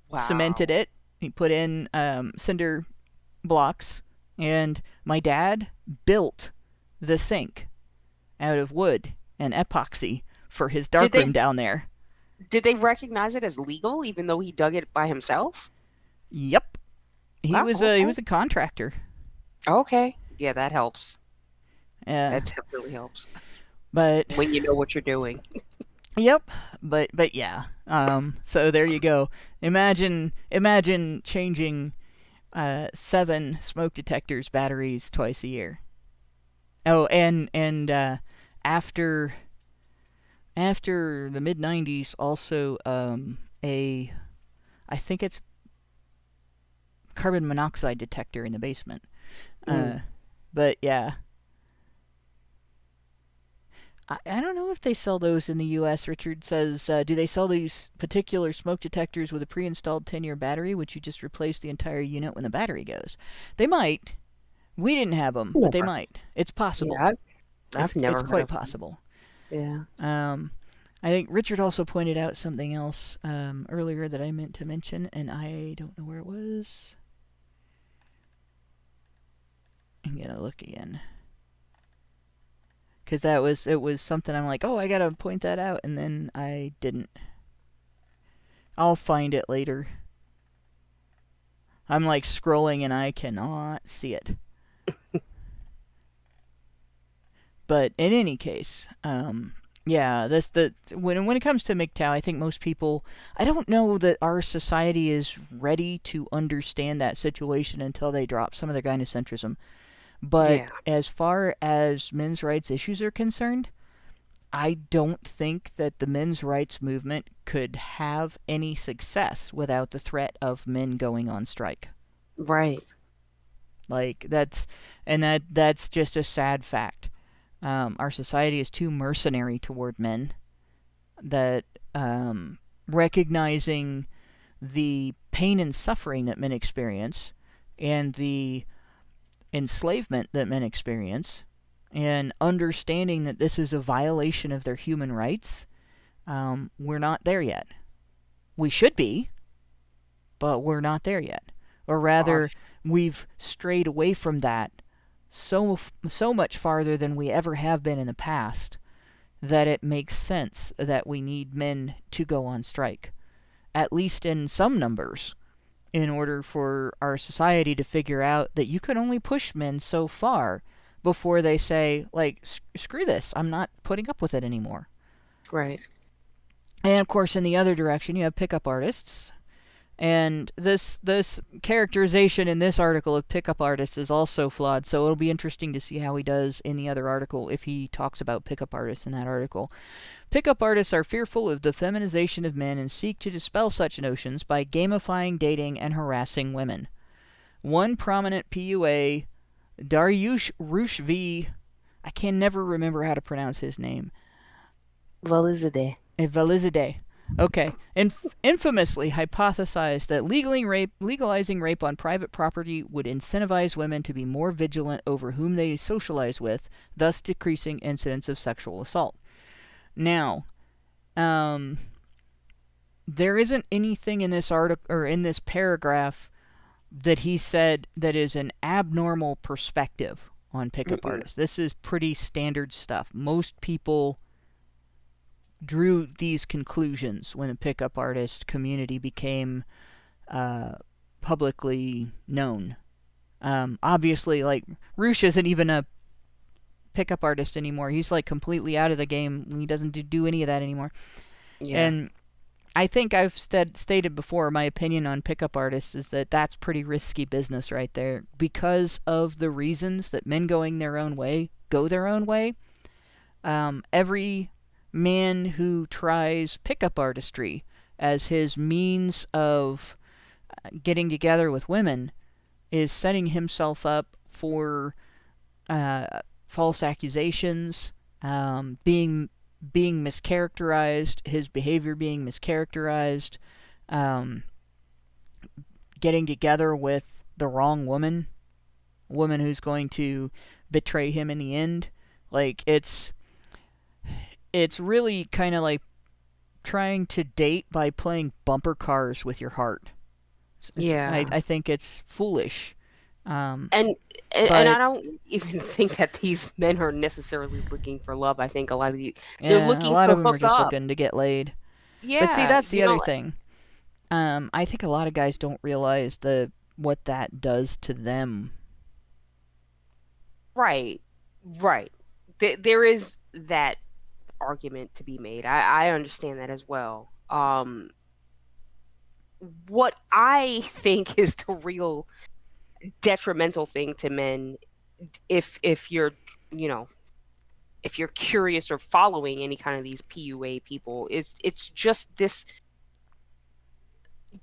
Wow. cemented it. He put in cinder blocks, and my dad built the sink out of wood and epoxy for his darkroom down there. Did they recognize it as legal, even though he dug it by himself? Yep, he was a contractor. Okay, yeah, that helps. Yeah, That definitely helps. But when you know what you're doing. Yep, but yeah. So there you go. Imagine changing 7 smoke detectors batteries twice a year. Oh, and after the mid '90s, also I think it's carbon monoxide detector in the basement. But yeah. I don't know if they sell those in the U.S. Richard says, do they sell these particular smoke detectors with a pre-installed 10-year battery, which you just replace the entire unit when the battery goes? They might. We didn't have them, but they might. It's possible. Yeah, I've never It's heard quite of them. possible. Yeah. I think Richard also pointed out something else earlier that I meant to mention, and I don't know where it was. I'm going to look again. Because it was something I'm like, oh, I gotta point that out, and then I didn't. I'll find it later. I'm like scrolling and I cannot see it. But in any case, yeah, when it comes to MGTOW, I think most people, I don't know that our society is ready to understand that situation until they drop some of their gynocentrism. But as far as men's rights issues are concerned, I don't think that the men's rights movement could have any success without the threat of men going on strike. Right. Like, that's just a sad fact. Our society is too mercenary toward men, that recognizing the pain and suffering that men experience and the enslavement that men experience, and understanding that this is a violation of their human rights, we're not there yet. We should be, but we're not there yet. Or rather, we've strayed away from that so much farther than we ever have been in the past, that it makes sense that we need men to go on strike, at least in some numbers, in order for our society to figure out that you can only push men so far before they say, like, screw this, I'm not putting up with it anymore. Right. And of course, in the other direction, you have pickup artists And this characterization in this article of pickup artists is also flawed, so it'll be interesting to see how he does in the other article if he talks about pickup artists in that article. Pickup artists are fearful of the feminization of men and seek to dispel such notions by gamifying dating and harassing women. One prominent PUA, Dariush Rushvi, I can never remember how to pronounce his name. Velizadeh. Okay. Infamously hypothesized that legalizing rape on private property would incentivize women to be more vigilant over whom they socialize with, thus decreasing incidents of sexual assault. Now, there isn't anything in this article or in this paragraph that he said that is an abnormal perspective on pickup artists. This is pretty standard stuff. Most people drew these conclusions when the pickup artist community became publicly known. Obviously, like, Roosh isn't even a pickup artist anymore. He's like completely out of the game. He doesn't do any of that anymore. Yeah. And I think I've stated before, my opinion on pickup artists is that that's pretty risky business right there, because of the reasons that men going their own way go their own way. Every man who tries pickup artistry as his means of getting together with women is setting himself up for false accusations, being mischaracterized, his behavior being mischaracterized, getting together with the wrong woman, a woman who's going to betray him in the end. Like, it's really kind of like trying to date by playing bumper cars with your heart. Yeah. I think it's foolish. And I don't even think that these men are necessarily looking for love. I think a lot of they're looking a lot to of them are hook just up. looking to get laid. Yeah. But see, that's the other thing. I think a lot of guys don't realize what that does to them. Right. There is that argument to be made. I understand that as well. What I think is the real detrimental thing to men, if you're curious or following any kind of these PUA people, it's just this: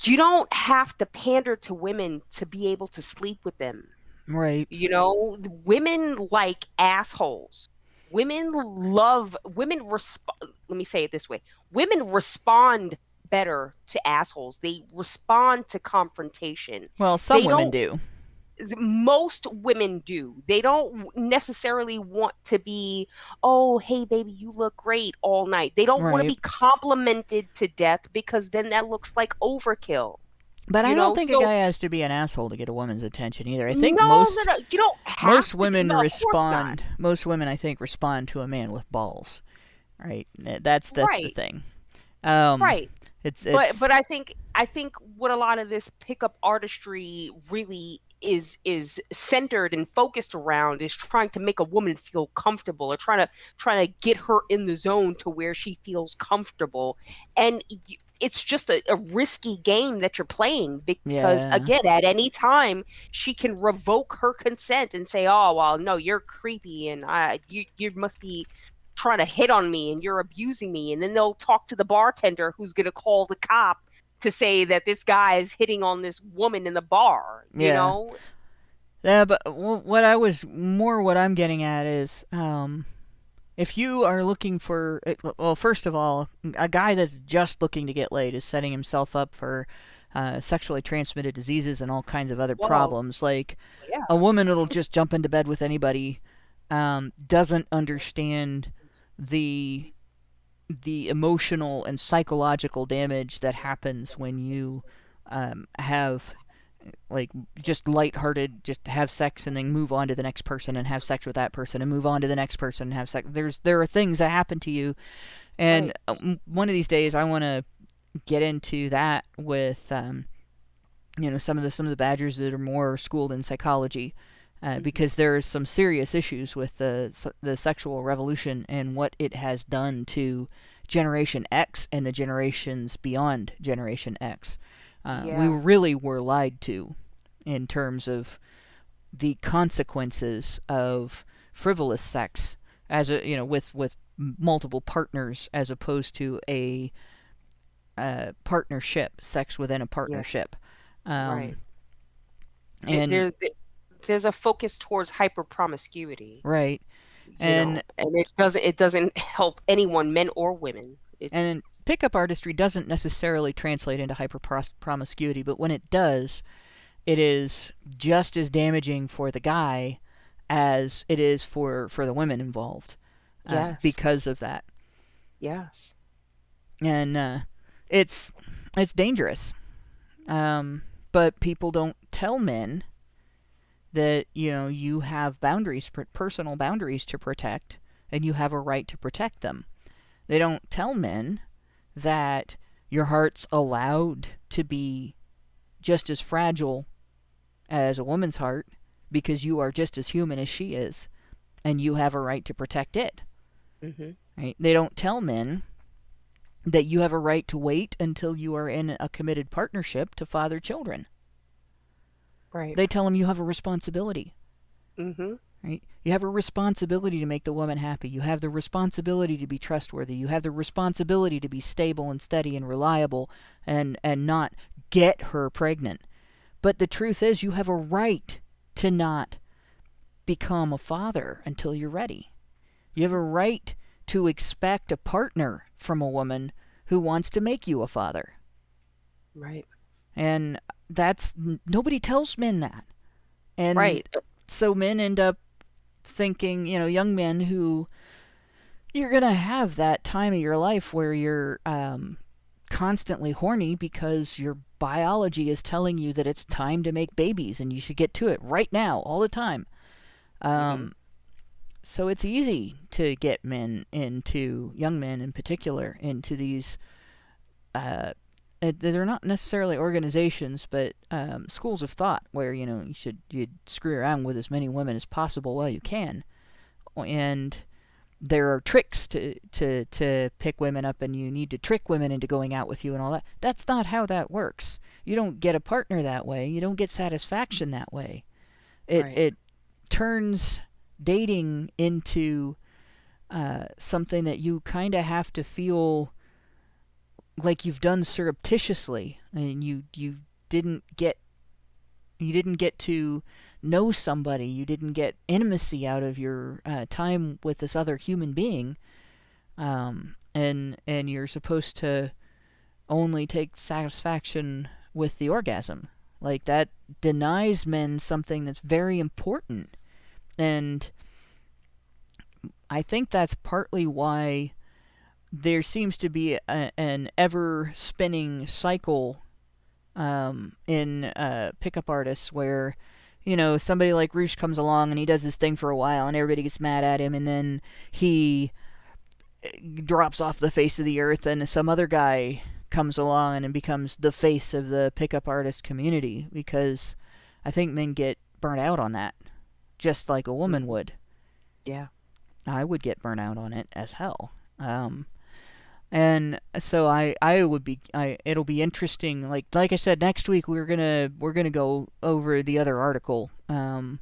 you don't have to pander to women to be able to sleep with them. Right. Women like assholes. Women respond. Let me say it this way: women respond better to assholes. They respond to confrontation. Well, some women do. Most women do. They don't necessarily want to be, oh, hey, baby, you look great all night. They don't want to be complimented to death, because then that looks like overkill. But I don't think a guy has to be an asshole to get a woman's attention either. I think no, you don't have most women to, respond. Most women, I think, respond to a man with balls. Right? That's the thing. Right. But I think what a lot of this pickup artistry really is centered and focused around is trying to make a woman feel comfortable, or trying to get her in the zone to where she feels comfortable. And it's just a risky game that you're playing, because again, at any time she can revoke her consent and say, oh, well, no, you're creepy, and you must be trying to hit on me, and you're abusing me. And then they'll talk to the bartender, who's going to call the cop to say that this guy is hitting on this woman in the bar, you know? Yeah, but what I'm getting at is, if you are looking for, well, first of all, a guy that's just looking to get laid is setting himself up for sexually transmitted diseases and all kinds of other problems. Like, a woman that'll just jump into bed with anybody doesn't understand the emotional and psychological damage that happens when you have, like, just lighthearted, just have sex and then move on to the next person and have sex with that person and move on to the next person and have sex. There are things that happen to you, and one of these days I want to get into that with some of the badgers that are more schooled in psychology. Because there's some serious issues with the sexual revolution and what it has done to Generation X and the generations beyond Generation X. We really were lied to in terms of the consequences of frivolous sex as a with multiple partners as opposed to a partnership, sex within a partnership. Right. And there's a focus towards hyper promiscuity. right. And it doesn't help anyone, men or women. And pickup artistry doesn't necessarily translate into hyper promiscuity, but when it does, it is just as damaging for the guy as it is for the women involved. Yes. Because of that. Yes. And it's dangerous. But people don't tell men that, you have boundaries, personal boundaries to protect, and you have a right to protect them. They don't tell men that your heart's allowed to be just as fragile as a woman's heart because you are just as human as she is, and you have a right to protect it. Mm-hmm. Right? They don't tell men that you have a right to wait until you are in a committed partnership to father children. Right. They tell them you have a responsibility. Mm-hmm. Right? You have a responsibility to make the woman happy. You have the responsibility to be trustworthy. You have the responsibility to be stable and steady and reliable and not get her pregnant. But the truth is, you have a right to not become a father until you're ready. You have a right to expect a partner from a woman who wants to make you a father. Right. And nobody tells men that. And right. So men end up thinking, young men who, you're going to have that time of your life where you're constantly horny because your biology is telling you that it's time to make babies and you should get to it right now, all the time. So it's easy to get young men in particular, into these, they're not necessarily organizations, but schools of thought where, you'd screw around with as many women as possible while you can. And there are tricks to pick women up, and you need to trick women into going out with you and all that. That's not how that works. You don't get a partner that way. You don't get satisfaction that way. It turns dating into something that you kind of have to feel like you've done surreptitiously, and you didn't get to know somebody, you didn't get intimacy out of your time with this other human being, and you're supposed to only take satisfaction with the orgasm. Like, that denies men something that's very important. And I think that's partly why there seems to be an ever-spinning cycle in pickup artists where, somebody like Roosh comes along and he does his thing for a while and everybody gets mad at him, and then he drops off the face of the earth and some other guy comes along and becomes the face of the pickup artist community, because I think men get burnt out on that, just like a woman would. Yeah. I would get burnt out on it as hell. And so it'll be interesting. Like I said, next week we're gonna go over the other article. And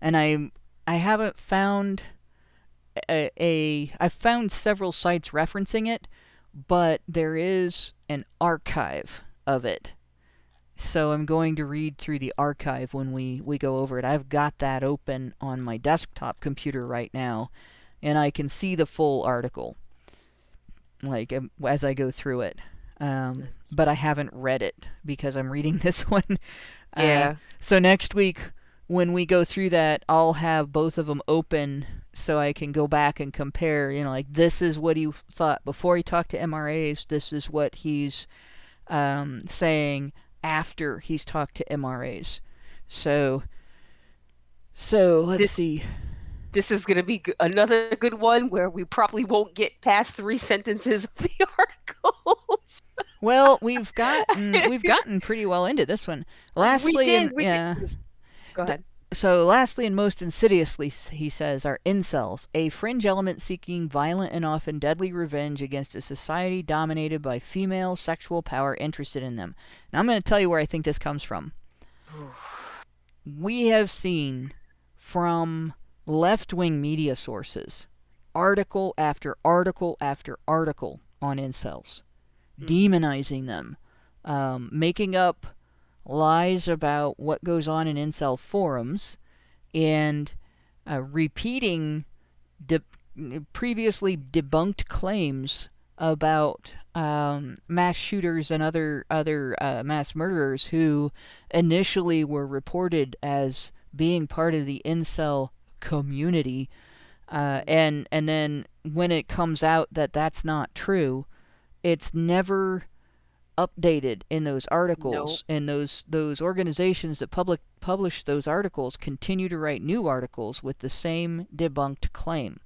I haven't found I've found several sites referencing it, but there is an archive of it. So I'm going to read through the archive when we go over it. I've got that open on my desktop computer right now, and I can see the full article, like, as I go through it. But I haven't read it because I'm reading this one. Yeah. So next week when we go through that, I'll have both of them open so I can go back and compare, like, this is what he thought before he talked to MRAs, this is what he's saying after he's talked to MRAs. So let's see. This is going to be another good one where we probably won't get past 3 sentences of the articles. Well, we've gotten pretty well into this one. Lastly, we did. Go ahead. So lastly and most insidiously, he says, are incels, a fringe element seeking violent and often deadly revenge against a society dominated by female sexual power interested in them. Now I'm going to tell you where I think this comes from. We have seen from left-wing media sources article after article after article on incels, demonizing them, making up lies about what goes on in incel forums, and repeating previously debunked claims about mass shooters and other mass murderers who initially were reported as being part of the incel community, and then when it comes out that that's not true, it's never updated in those articles. Nope. And those organizations that publish those articles continue to write new articles with the same debunked claim.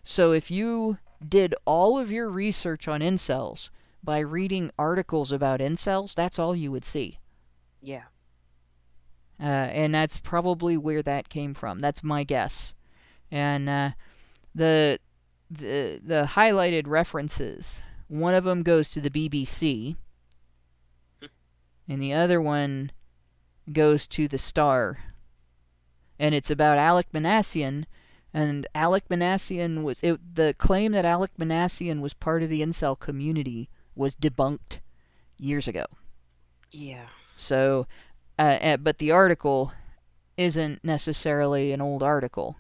So if you did all of your research on incels by reading articles about incels, that's all you would see. Yeah. And that's probably where that came from. That's my guess. And the highlighted references, one of them goes to the BBC, and the other one goes to the Star. And it's about Alec Manassian. And Alec Manassian was... the claim that Alec Manassian was part of the incel community was debunked years ago. Yeah. So, but the article isn't necessarily an old article.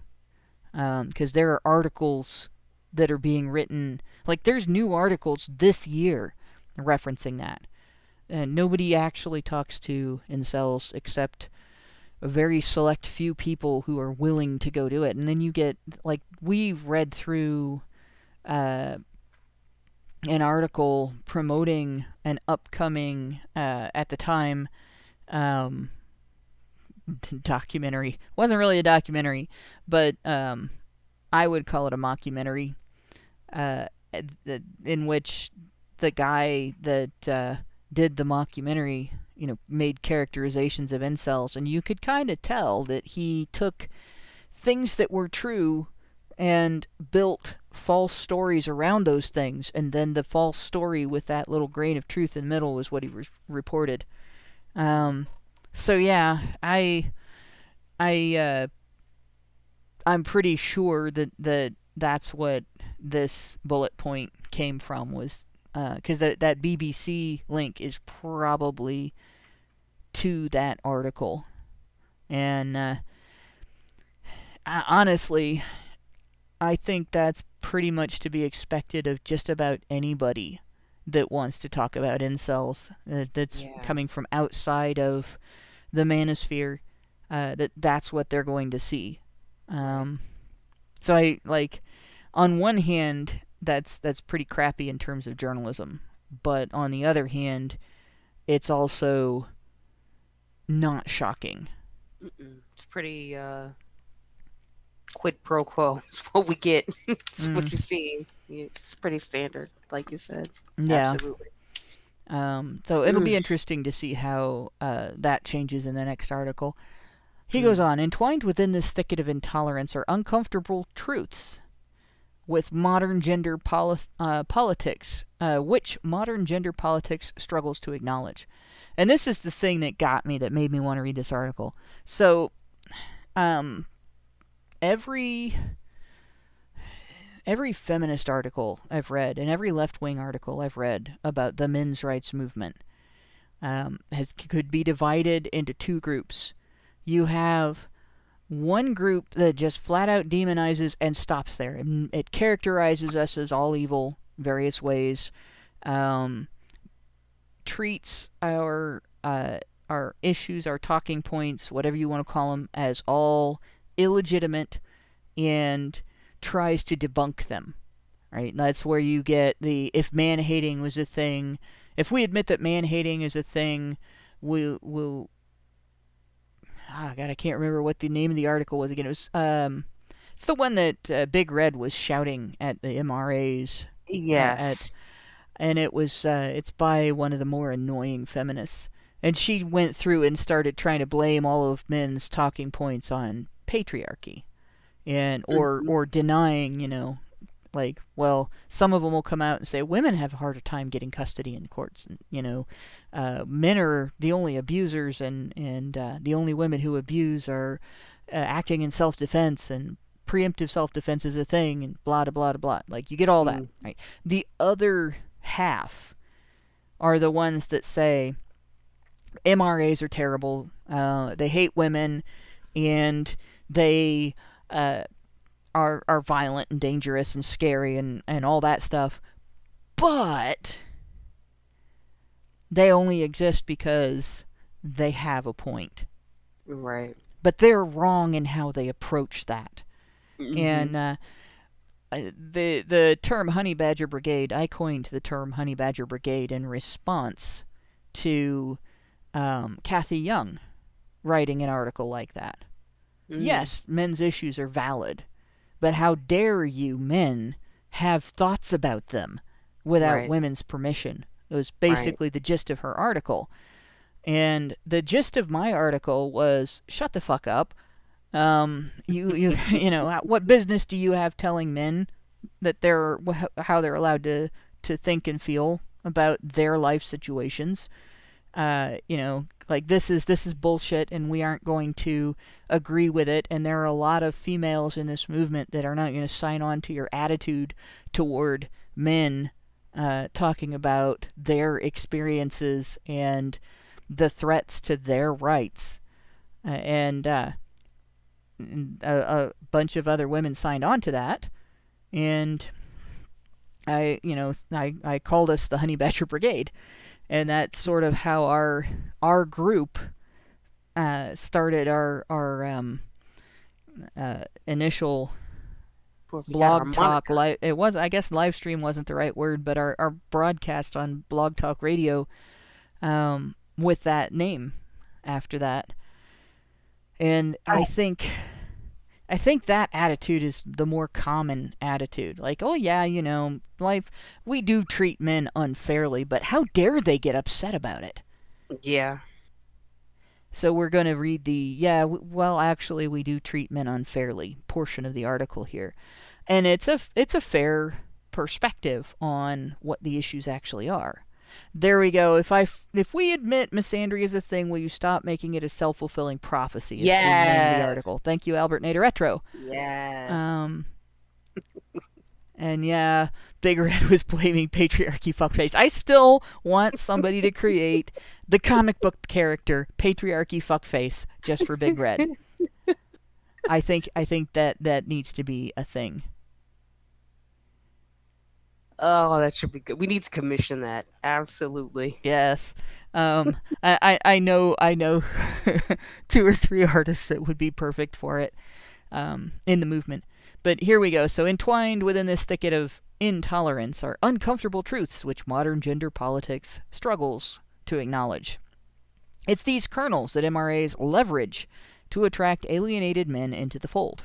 Because there are articles that are being written... Like, there's new articles this year referencing that. And nobody actually talks to incels except a very select few people who are willing to go do it. And then you get, like, we read through an article promoting an upcoming, at the time, documentary. Wasn't really a documentary, but I would call it a mockumentary, in which the guy that did the mockumentary, made characterizations of incels, and you could kind of tell that he took things that were true and built false stories around those things, and then the false story with that little grain of truth in the middle was what he reported. So yeah, I'm pretty sure that that's what this bullet point came from, was because that BBC link is probably to that article. And honestly, I think that's pretty much to be expected of just about anybody that wants to talk about incels, that's coming from outside of the manosphere, that's what they're going to see. So I, like, on one hand, that's pretty crappy in terms of journalism, but on the other hand, it's also not shocking. It's pretty quid pro quo. It's what we get. It's what you see. It's pretty standard, like you said. Yeah. Absolutely. So it'll be interesting to see how that changes in the next article. He goes on, entwined within this thicket of intolerance are uncomfortable truths with modern gender politics, which modern gender politics struggles to acknowledge. And this is the thing that got me, that made me want to read this article. So, every feminist article I've read, and every left-wing article I've read about the men's rights movement, could be divided into two groups. You have one group that just flat out demonizes and stops there. It characterizes us as all evil, various ways, treats our issues, our talking points, whatever you want to call them, as all illegitimate, and tries to debunk them. Right? And that's where you get the, if man-hating was a thing, if we admit that man-hating is a thing, we'll God, I can't remember what the name of the article was again. It was, it's the one that Big Red was shouting at the MRAs. Yes. And it was, it's by one of the more annoying feminists. And she went through and started trying to blame all of men's talking points on patriarchy, and or denying, like, well, some of them will come out and say women have a harder time getting custody in courts, and men are the only abusers, and the only women who abuse are acting in self-defense, and preemptive self-defense is a thing, and blah blah blah blah. Like, you get all that, right? The other half are the ones that say MRAs are terrible, they hate women, and they are violent and dangerous and scary and all that stuff. But they only exist because they have a point. Right. But they're wrong in how they approach that. And the term Honey Badger Brigade, I coined the term Honey Badger Brigade in response to Kathy Young writing an article like that. Yes, men's issues are valid, but how dare you men have thoughts about them without women's permission? It was basically the gist of her article. And the gist of my article was, shut the fuck up. What business do you have telling men that how they're allowed to think and feel about their life situations? Like, this is bullshit, and we aren't going to agree with it. And there are a lot of females in this movement that are not going to sign on to your attitude toward men talking about their experiences and the threats to their rights. And a bunch of other women signed on to that. And I called us the Honey Badger Brigade. And that's sort of how our group started our initial blog talk. It was, I guess, live stream wasn't the right word, but our broadcast on Blog Talk Radio with that name after that. And I think that attitude is the more common attitude. Like, oh yeah, life, we do treat men unfairly, but how dare they get upset about it? Yeah. So we're going to read the, well, actually, we do treat men unfairly portion of the article here. And it's a fair perspective on what the issues actually are. There we go. If we admit misandry is a thing, will you stop making it a self-fulfilling prophecy? Yes. The article. Thank you, Albert Nader Retro. Yeah. And yeah, Big Red was blaming patriarchy fuckface. I still want somebody to create the comic book character patriarchy fuckface just for Big Red. I think that needs to be a thing. Oh, that should be good. We need to commission that. Absolutely. Yes. I know 2 or 3 artists that would be perfect for it in the movement. But here we go. So entwined within this thicket of intolerance are uncomfortable truths which modern gender politics struggles to acknowledge. It's these kernels that MRAs leverage to attract alienated men into the fold.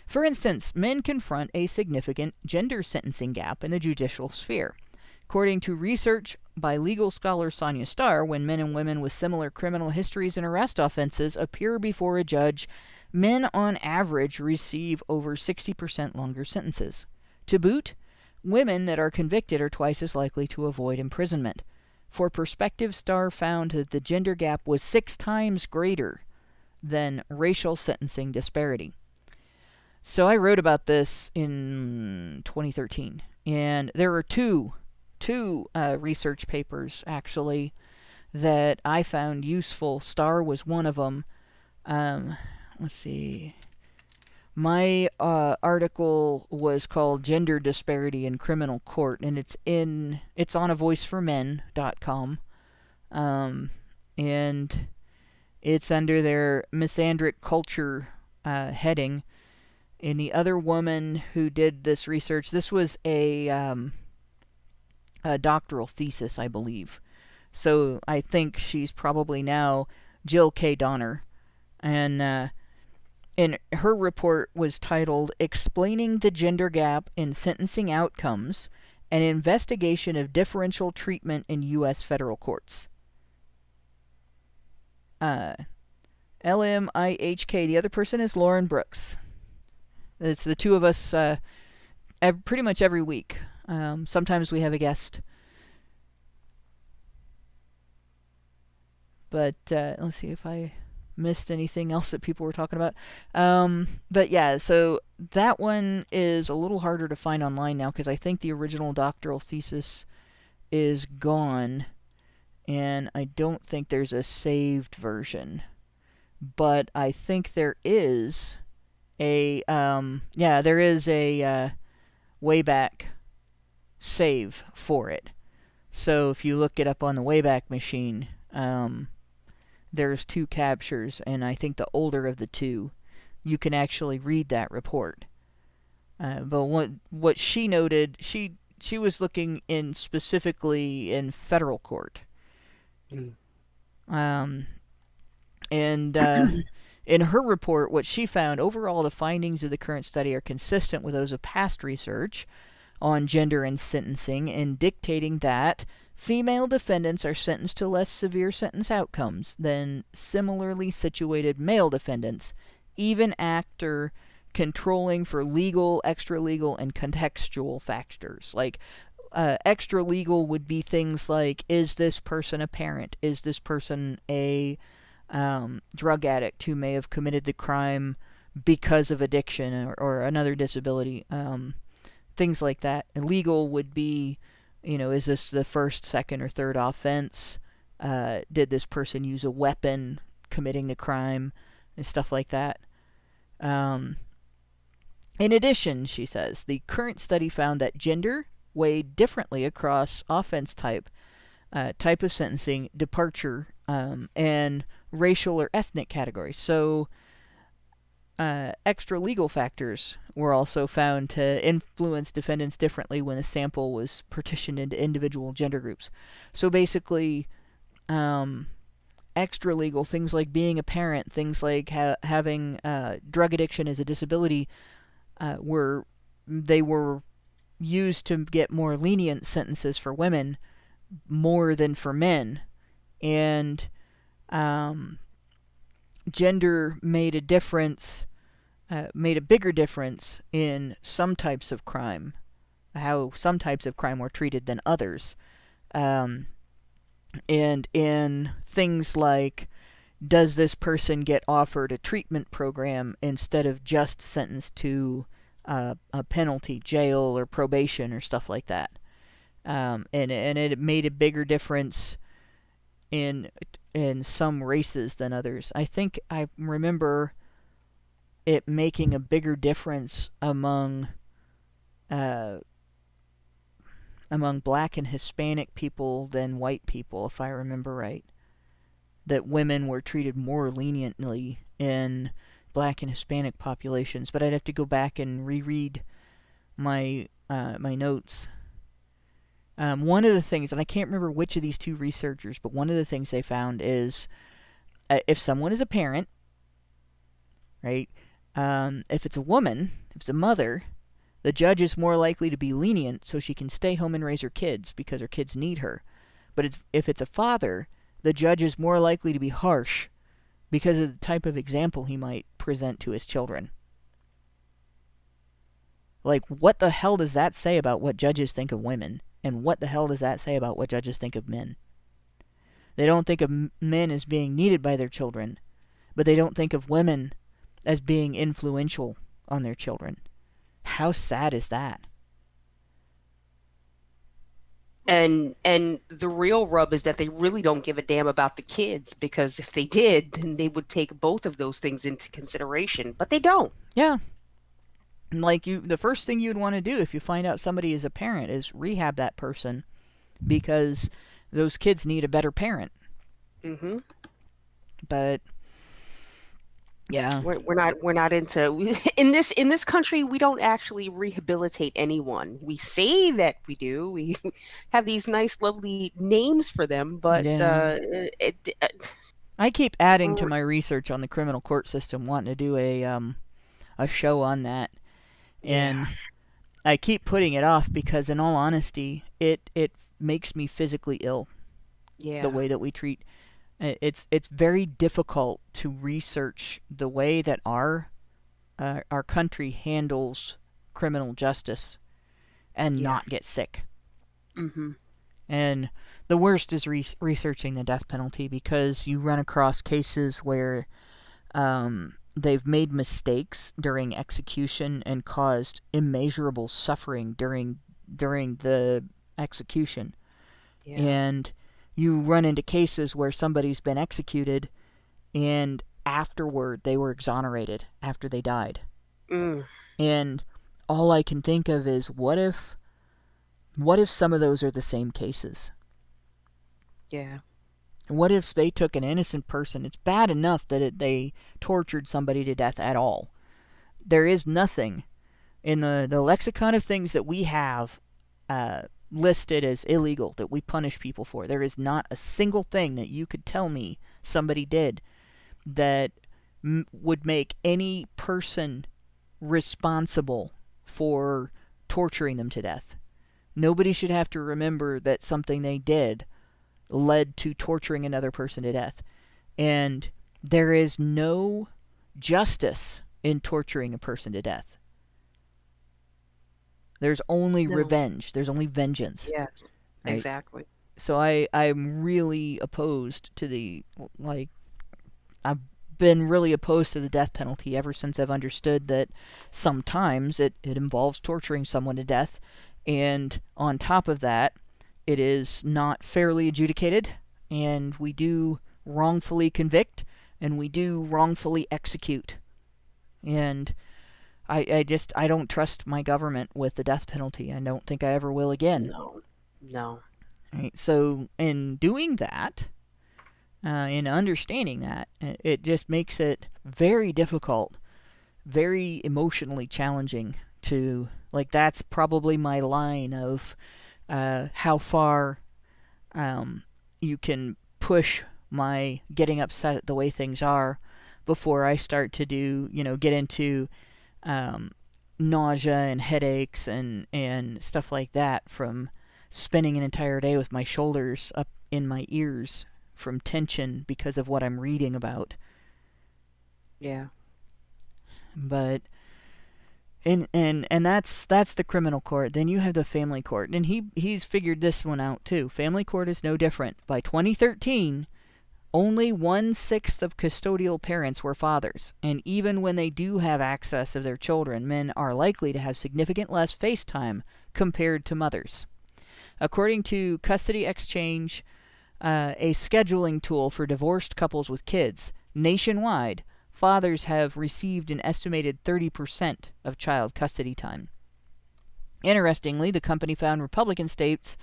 For instance, men confront a significant gender sentencing gap in the judicial sphere. According to research by legal scholar Sonia Starr, when men and women with similar criminal histories and arrest offenses appear before a judge, men on average receive over 60% longer sentences. To boot, women that are convicted are twice as likely to avoid imprisonment. For perspective, Starr found that the gender gap was 6 times greater than racial sentencing disparity. So I wrote about this in 2013, and there are two research papers, actually, that I found useful. Starr was one of them. Let's see. My article was called Gender Disparity in Criminal Court, and it's on avoiceformen.com. And it's under their misandric culture heading. And the other woman who did this research, this was a doctoral thesis, I believe. So I think she's probably now Jill K. Donner. And her report was titled Explaining the Gender Gap in Sentencing Outcomes, an Investigation of Differential Treatment in U.S. Federal Courts. LMIHK. The other person is Lauren Brooks. It's the two of us pretty much every week. Sometimes we have a guest. But let's see if I missed anything else that people were talking about. But yeah, so that one is a little harder to find online now because I think the original doctoral thesis is gone, and I don't think there's a saved version. But I think there is a Wayback save for it. So if you look it up on the Wayback Machine, there's 2 captures, and I think the older of the 2, you can actually read that report. But what she noted, she was looking specifically in federal court. And in her report, what she found, overall the findings of the current study are consistent with those of past research on gender and sentencing, in dictating that female defendants are sentenced to less severe sentence outcomes than similarly situated male defendants, even after controlling for legal, extra-legal, and contextual factors. Like, extra-legal would be things like, is this person a parent? Is this person a drug addict who may have committed the crime because of addiction or another disability? Things like that. Illegal would be, is this the first, second, or third offense? Did this person use a weapon committing the crime? And stuff like that. In addition, she says, the current study found that gender weighed differently across offense type, type of sentencing, departure, and racial or ethnic categories. So extra legal factors were also found to influence defendants differently when the sample was partitioned into individual gender groups. So basically, extra legal things like being a parent, things like having drug addiction as a disability, were used to get more lenient sentences for women more than for men. And gender made a difference, made a bigger difference in some types of crime, how some types of crime were treated than others. And in things like, does this person get offered a treatment program instead of just sentenced to a penalty, jail or probation or stuff like that? And it made a bigger difference in some races than others. I think I remember it making a bigger difference among black and Hispanic people than white people, if I remember right. That women were treated more leniently in black and Hispanic populations, but I'd have to go back and reread my notes. One of the things, and I can't remember which of these two researchers, but one of the things they found is if someone is a parent, right, if it's a woman, if it's a mother, the judge is more likely to be lenient so she can stay home and raise her kids because her kids need her. But if it's a father, the judge is more likely to be harsh because of the type of example he might present to his children. Like, what the hell does that say about what judges think of women? And what the hell does that say about what judges think of men? They don't think of men as being needed by their children, but they don't think of women as being influential on their children. How sad is that? And the real rub is that they really don't give a damn about the kids, because if they did, then they would take both of those things into consideration, but they don't. Yeah. Like, the first thing you'd want to do if you find out somebody is a parent is rehab that person, because those kids need a better parent. Mm-hmm. But yeah, we're not into in this country. We don't actually rehabilitate anyone. We say that we do. We have these nice, lovely names for them, but yeah. I keep adding to my research on the criminal court system, wanting to do a show on that. And I keep putting it off because, in all honesty, it makes me physically ill. Yeah. The way that we treat It's very difficult to research the way that our country handles criminal justice and not get sick. Mm-hmm. And the worst is researching the death penalty, because you run across cases where they've made mistakes during execution and caused immeasurable suffering during the execution. Yeah. And you run into cases where somebody's been executed and afterward they were exonerated after they died. And all I can think of is, what if some of those are the same cases? Yeah. What if they took an innocent person? It's bad enough that they tortured somebody to death at all. There is nothing in the lexicon of things that we have listed as illegal that we punish people for. There is not a single thing that you could tell me somebody did that would make any person responsible for torturing them to death. Nobody should have to remember that something they did led to torturing another person to death. And there is no justice in torturing a person to death. There's only revenge. There's only vengeance. Yes, right? Exactly. So I'm really opposed to I've been really opposed to the death penalty ever since I've understood that sometimes it involves torturing someone to death, and on top of that, it is not fairly adjudicated, and we do wrongfully convict, and we do wrongfully execute. And I don't trust my government with the death penalty. I don't think I ever will again. No. Right, so in doing that, in understanding that, it just makes it very difficult, very emotionally challenging to, that's probably my line of how far you can push my getting upset at the way things are before I start to get into nausea and headaches and stuff like that from spending an entire day with my shoulders up in my ears from tension because of what I'm reading about. Yeah. But and that's the criminal court. Then you have the family court, and he's figured this one out too. Family court is no different. By 2013, only 1/6 of custodial parents were fathers, and even when they do have access of their children, men are likely to have significant less face time compared to mothers. According to Custody Exchange, a scheduling tool for divorced couples with kids, nationwide, fathers have received an estimated 30% of child custody time. Interestingly, the company found Republican states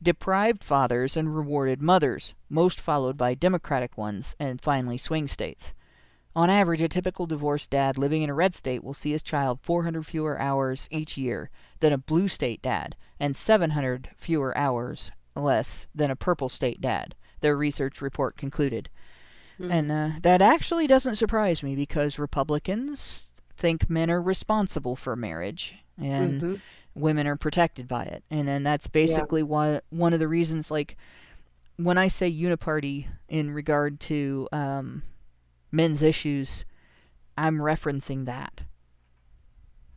deprived fathers and rewarded mothers, most followed by Democratic ones, and finally swing states. On average, a typical divorced dad living in a red state will see his child 400 fewer hours each year than a blue state dad, and 700 fewer hours less than a purple state dad, their research report concluded. And that actually doesn't surprise me, because Republicans think men are responsible for marriage, and women are protected by it. And then that's basically one of the reasons, when I say uniparty in regard to men's issues, I'm referencing that.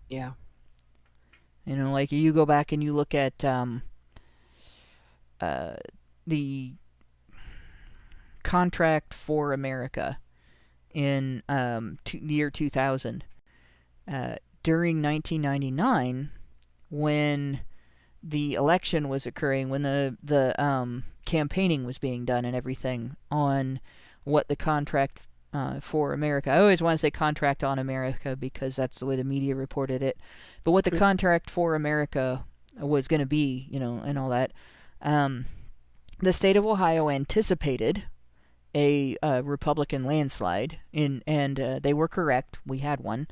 Yeah. You go back and you look at the Contract for America in the year 2000. During 1999, when the election was occurring, when the campaigning was being done and everything on what the Contract for America, I always want to say Contract on America because that's the way the media reported it, but what the Contract for America was going to be, and all that, the state of Ohio anticipated a Republican landslide, and they were correct. We had one,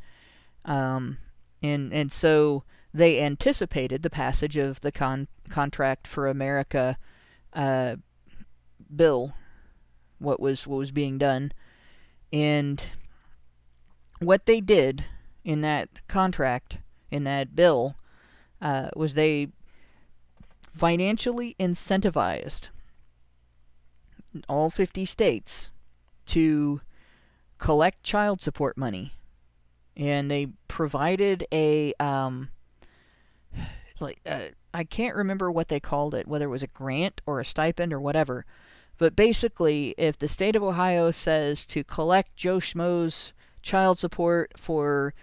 and so they anticipated the passage of the Contract for America bill, what was being done, and what they did in that contract, in that bill, was they financially incentivized all 50 states to collect child support money. And they provided a, I can't remember what they called it, whether it was a grant or a stipend or whatever. But basically, if the state of Ohio says to collect Joe Schmo's child support for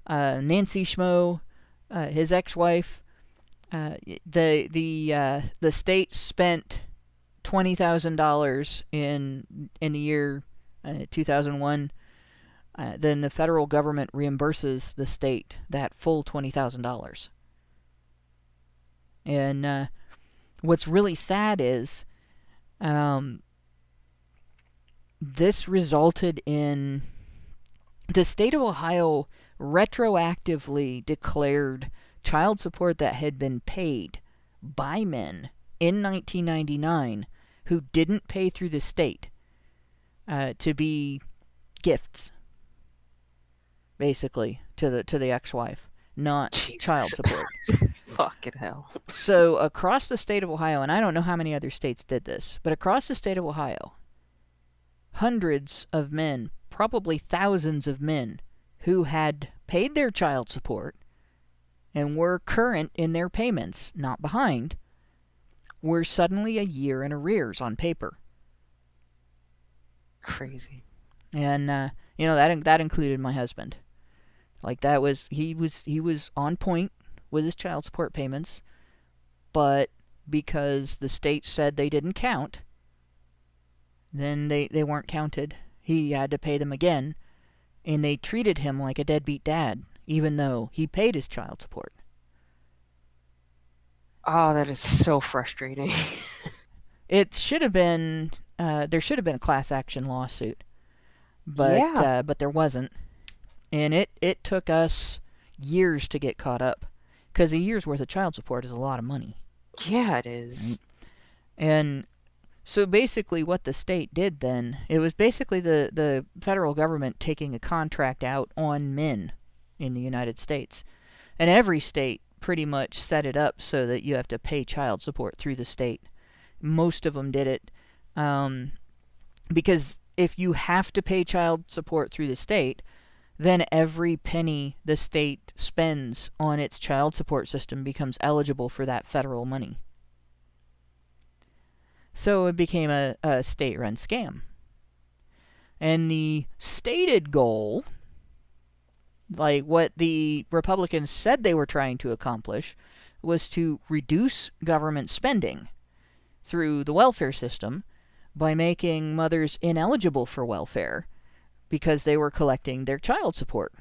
Nancy Schmo, his ex-wife, the state spent $20,000 in the year 2001. Then the federal government reimburses the state that full $20,000. And what's really sad is this resulted in the state of Ohio retroactively declared child support that had been paid by men in 1999 who didn't pay through the state to be gifts, basically, to the ex-wife, not child support. Fucking hell. So across the state of Ohio, and I don't know how many other states did this, but across the state of Ohio, hundreds of men, probably thousands of men, who had paid their child support and were current in their payments, not behind, were suddenly a year in arrears on paper. Crazy. And that included my husband. Like, that was he was on point with his child support payments, but because the state said they didn't count, then they weren't counted. He had to pay them again, and they treated him like a deadbeat dad, even though he paid his child support. Oh, that is so frustrating. It should have been there should have been a class action lawsuit, but there wasn't, and it took us years to get caught up, because a year's worth of child support is a lot of money. Yeah, it is. And so basically what the state did then, it was basically the federal government taking a contract out on men in the United States. And every state pretty much set it up so that you have to pay child support through the state. Most of them did it because if you have to pay child support through the state, then every penny the state spends on its child support system becomes eligible for that federal money. So it became a state-run scam. And the stated goal, like what the Republicans said they were trying to accomplish, was to reduce government spending through the welfare system by making mothers ineligible for welfare because they were collecting their child support.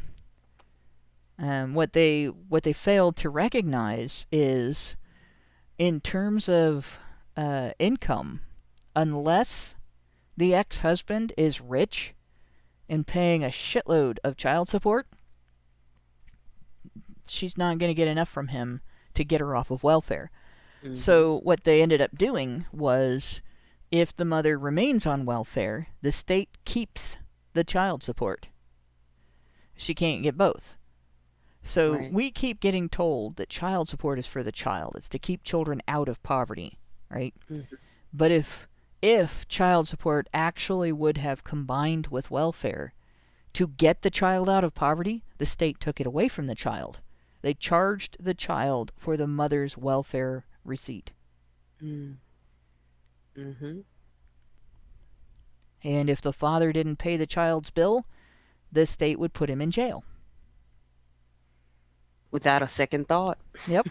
What they failed to recognize is, in terms of income, unless the ex-husband is rich and paying a shitload of child support, she's not going to get enough from him to get her off of welfare. Mm-hmm. So what they ended up doing was, if the mother remains on welfare, the state keeps the child support. She can't get both. So right. We keep getting told that child support is for the child. It's to keep children out of poverty, right? Mm-hmm. But if child support actually would have combined with welfare to get the child out of poverty, the state took it away from the child. They charged the child for the mother's welfare receipt. Mm-hmm. And if the father didn't pay the child's bill, the state would put him in jail. Without a second thought. Yep.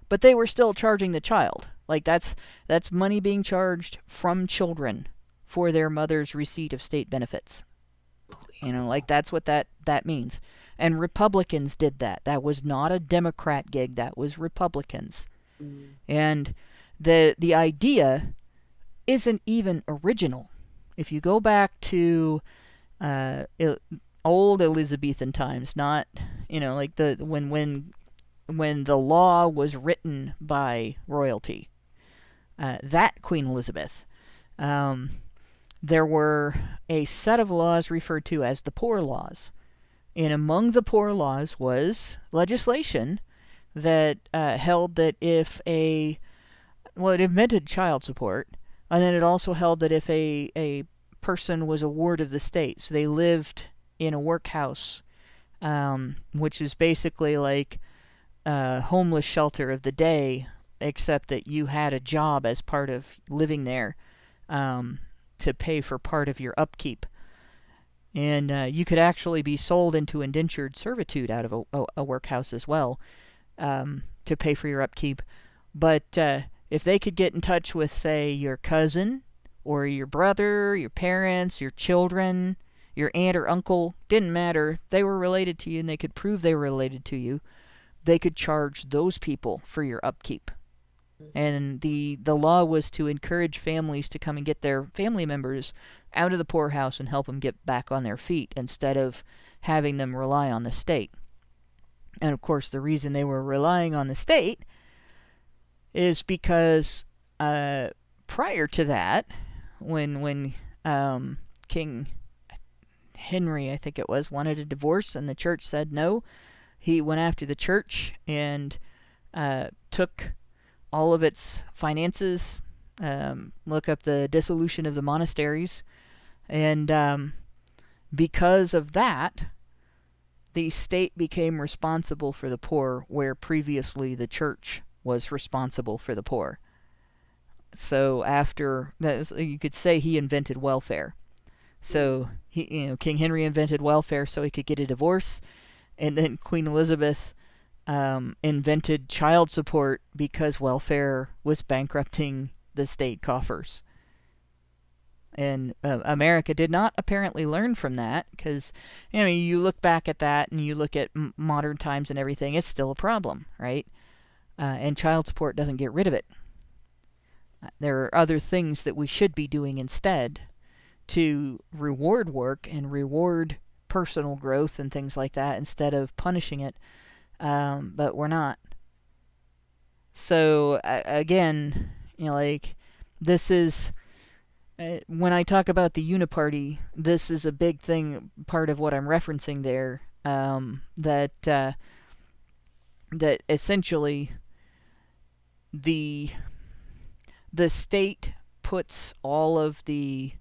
But they were still charging the child. Like, that's money being charged from children for their mother's receipt of state benefits. You know, like, that's what that means. And Republicans did that. That was not a Democrat gig. That was Republicans. Mm. And the idea isn't even original. If you go back to old Elizabethan times, not, like when the law was written by royalty, that Queen Elizabeth, there were a set of laws referred to as the Poor Laws. And among the Poor Laws was legislation that held that if it invented child support, And then it also held that if a person was a ward of the state, so they lived in a workhouse, which is basically like a homeless shelter of the day, except that you had a job as part of living there to pay for part of your upkeep. And you could actually be sold into indentured servitude out of a workhouse as well, to pay for your upkeep. But if they could get in touch with, say, your cousin or your brother, your parents, your children, your aunt or uncle, didn't matter, they were related to you and they could prove they were related to you, they could charge those people for your upkeep. And the law was to encourage families to come and get their family members out of the poorhouse and help them get back on their feet instead of having them rely on the state. And of course, the reason they were relying on the state is because prior to that, when King Henry, I think it was, wanted a divorce and the church said no, he went after the church and took all of its finances. Look up the dissolution of the monasteries. And because of that, the state became responsible for the poor, where previously the church was responsible for the poor. So after that, you could say he invented welfare. So King Henry invented welfare so he could get a divorce, and then Queen Elizabeth invented child support because welfare was bankrupting the state coffers. And America did not apparently learn from that, because you look back at that and you look at modern times and everything, it's still a problem, right? And child support doesn't get rid of it. There are other things that we should be doing instead to reward work and reward personal growth and things like that instead of punishing it. But we're not. So again, this is when I talk about the uniparty, this is a big thing, part of what I'm referencing there. That essentially the state puts all of the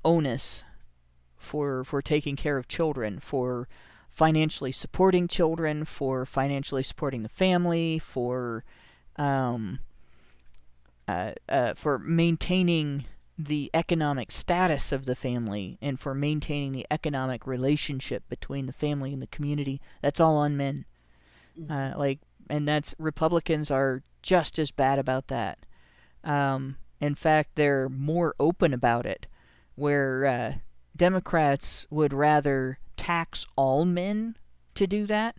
onus for taking care of children, for financially supporting children, for financially supporting the family, for maintaining the economic status of the family, and for maintaining the economic relationship between the family and the community. That's all on men. And that's, Republicans are just as bad about that. In fact, they're more open about it, where Democrats would rather tax all men to do that.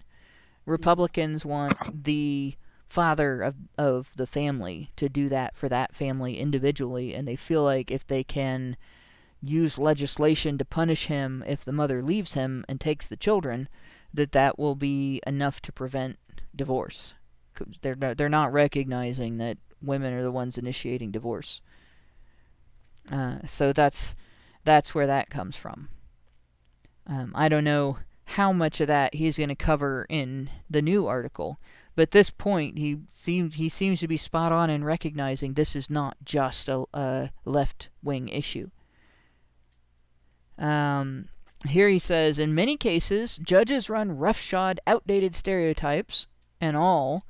Republicans want the father of the family to do that for that family individually, and they feel like if they can use legislation to punish him if the mother leaves him and takes the children, that will be enough to prevent divorce. They're not recognizing that women are the ones initiating divorce. So that's where that comes from. I don't know how much of that he's going to cover in the new article, but at this point he seems to be spot on in recognizing this is not just a left-wing issue. Here he says, in many cases, judges run roughshod, outdated stereotypes and all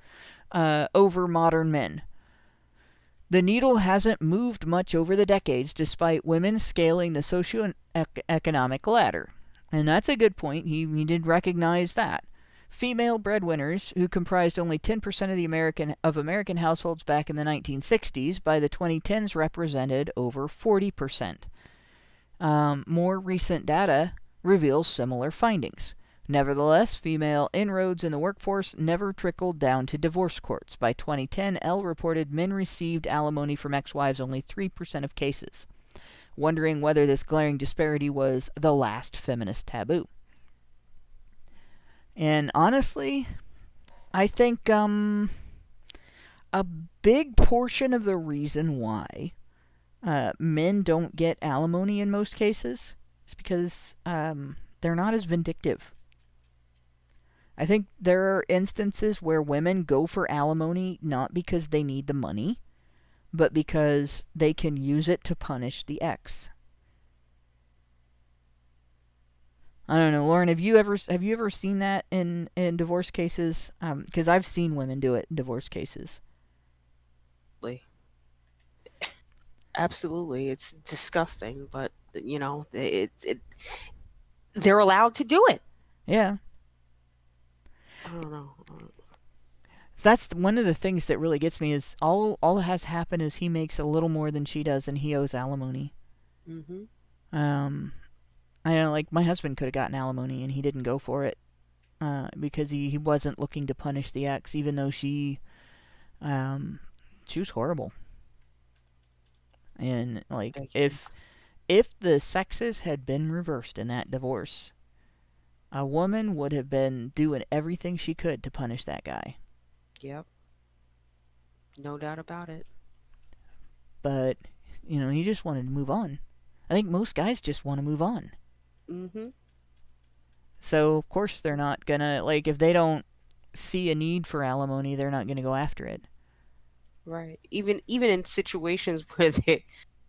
over modern men. The needle hasn't moved much over the decades, despite women scaling the socioeconomic ladder. And that's a good point. He did recognize that. Female breadwinners, who comprised only 10% of American households back in the 1960s, by the 2010s represented over 40%. More recent data reveals similar findings. Nevertheless, female inroads in the workforce never trickled down to divorce courts. By 2010, Elle reported men received alimony from ex-wives only 3% of cases, wondering whether this glaring disparity was the last feminist taboo. And honestly, I think a big portion of the reason why men don't get alimony in most cases is because they're not as vindictive. I think there are instances where women go for alimony not because they need the money, but because they can use it to punish the ex. I don't know, Lauren. Have you ever seen that in divorce cases? Because I've seen women do it in divorce cases. Absolutely, it's disgusting, but they're allowed to do it. Yeah. I don't know. That's one of the things that really gets me is all that has happened is he makes a little more than she does, and he owes alimony. Mm-hmm. I know, like, my husband could have gotten alimony, and he didn't go for it because he wasn't looking to punish the ex, even though she was horrible. And, like, if the sexes had been reversed in that divorce, a woman would have been doing everything she could to punish that guy. Yep. No doubt about it. But, he just wanted to move on. I think most guys just want to move on. Mm-hmm. So, of course, they're not gonna, like, if they don't see a need for alimony, they're not gonna go after it. Right. Even in situations where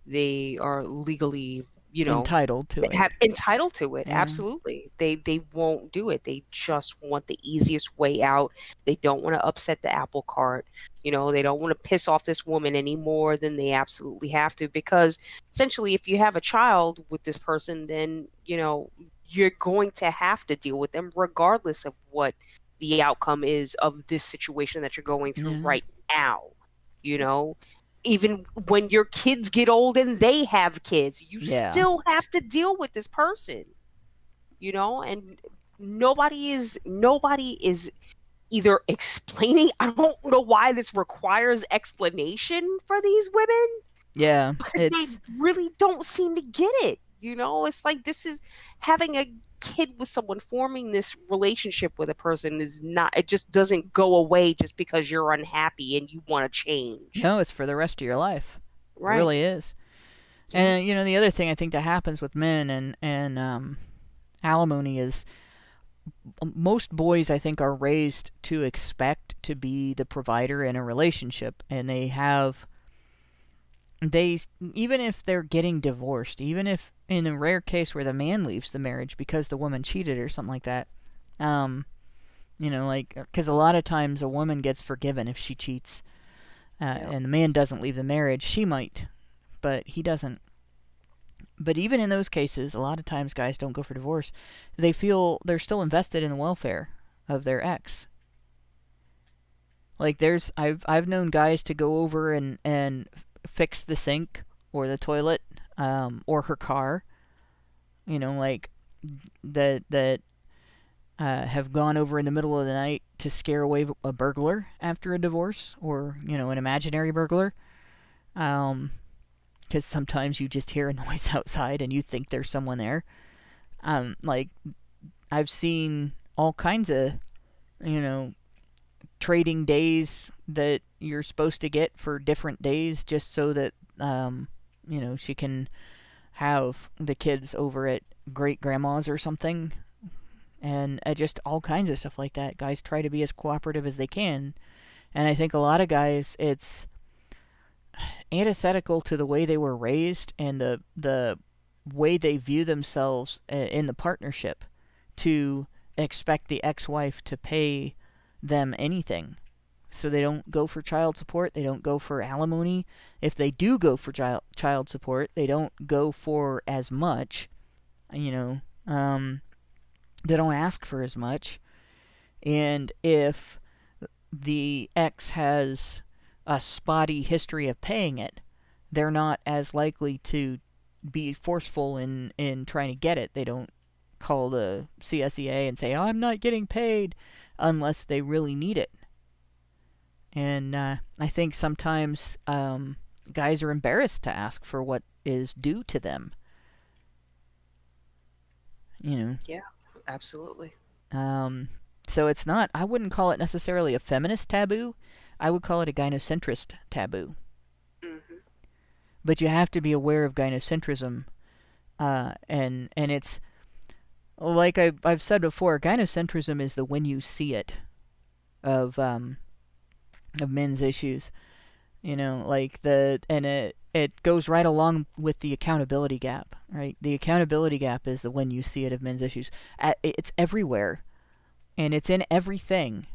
they are legally, entitled to it. Entitled to it. Yeah. Absolutely. They won't do it. They just want the easiest way out. They don't want to upset the apple cart. They don't want to piss off this woman any more than they absolutely have to, because essentially if you have a child with this person, then, you're going to have to deal with them regardless of what the outcome is of this situation that you're going through right now. Even when your kids get old and they have kids, you still have to deal with this person, and nobody is either explaining. I don't know why this requires explanation for these women. Yeah. But they really don't seem to get it. It's like, this is having a kid with someone, forming this relationship with a person it just doesn't go away just because you're unhappy and you want to change. No, it's for the rest of your life. Right. It really is. And, the other thing I think that happens with men and alimony is most boys, I think, are raised to expect to be the provider in a relationship, and even if they're getting divorced, even if in a rare case where the man leaves the marriage because the woman cheated or something like that, because a lot of times a woman gets forgiven if she cheats, and the man doesn't leave the marriage. She might, but he doesn't. But even in those cases, a lot of times guys don't go for divorce. They feel they're still invested in the welfare of their ex. Like, I've known guys to go over and fix the sink or the toilet, or her car, that have gone over in the middle of the night to scare away a burglar after a divorce, or an imaginary burglar, because sometimes you just hear a noise outside and you think there's someone there. Like, I've seen all kinds of trading days that you're supposed to get for different days, just so that she can have the kids over at great grandma's or something, and just all kinds of stuff like that. Guys try to be as cooperative as they can, and I think a lot of guys, it's antithetical to the way they were raised and the way they view themselves in the partnership to expect the ex-wife to pay them anything. So they don't go for child support. They don't go for alimony. If they do go for child support, they don't go for as much. They don't ask for as much. And if the ex has a spotty history of paying it, they're not as likely to be forceful in trying to get it. They don't call the CSEA and say, "Oh, I'm not getting paid," unless they really need it. And I think sometimes guys are embarrassed to ask for what is due to them. Yeah, absolutely. So it's not, I wouldn't call it necessarily a feminist taboo. I would call it a gynocentrist taboo. Mm-hmm. But you have to be aware of gynocentrism. And it's, like I've said before, gynocentrism is the when you see it of men's issues. You know, like it goes right along with the accountability gap, right? The accountability gap is the when you see it of men's issues. It's everywhere, and it's in everything.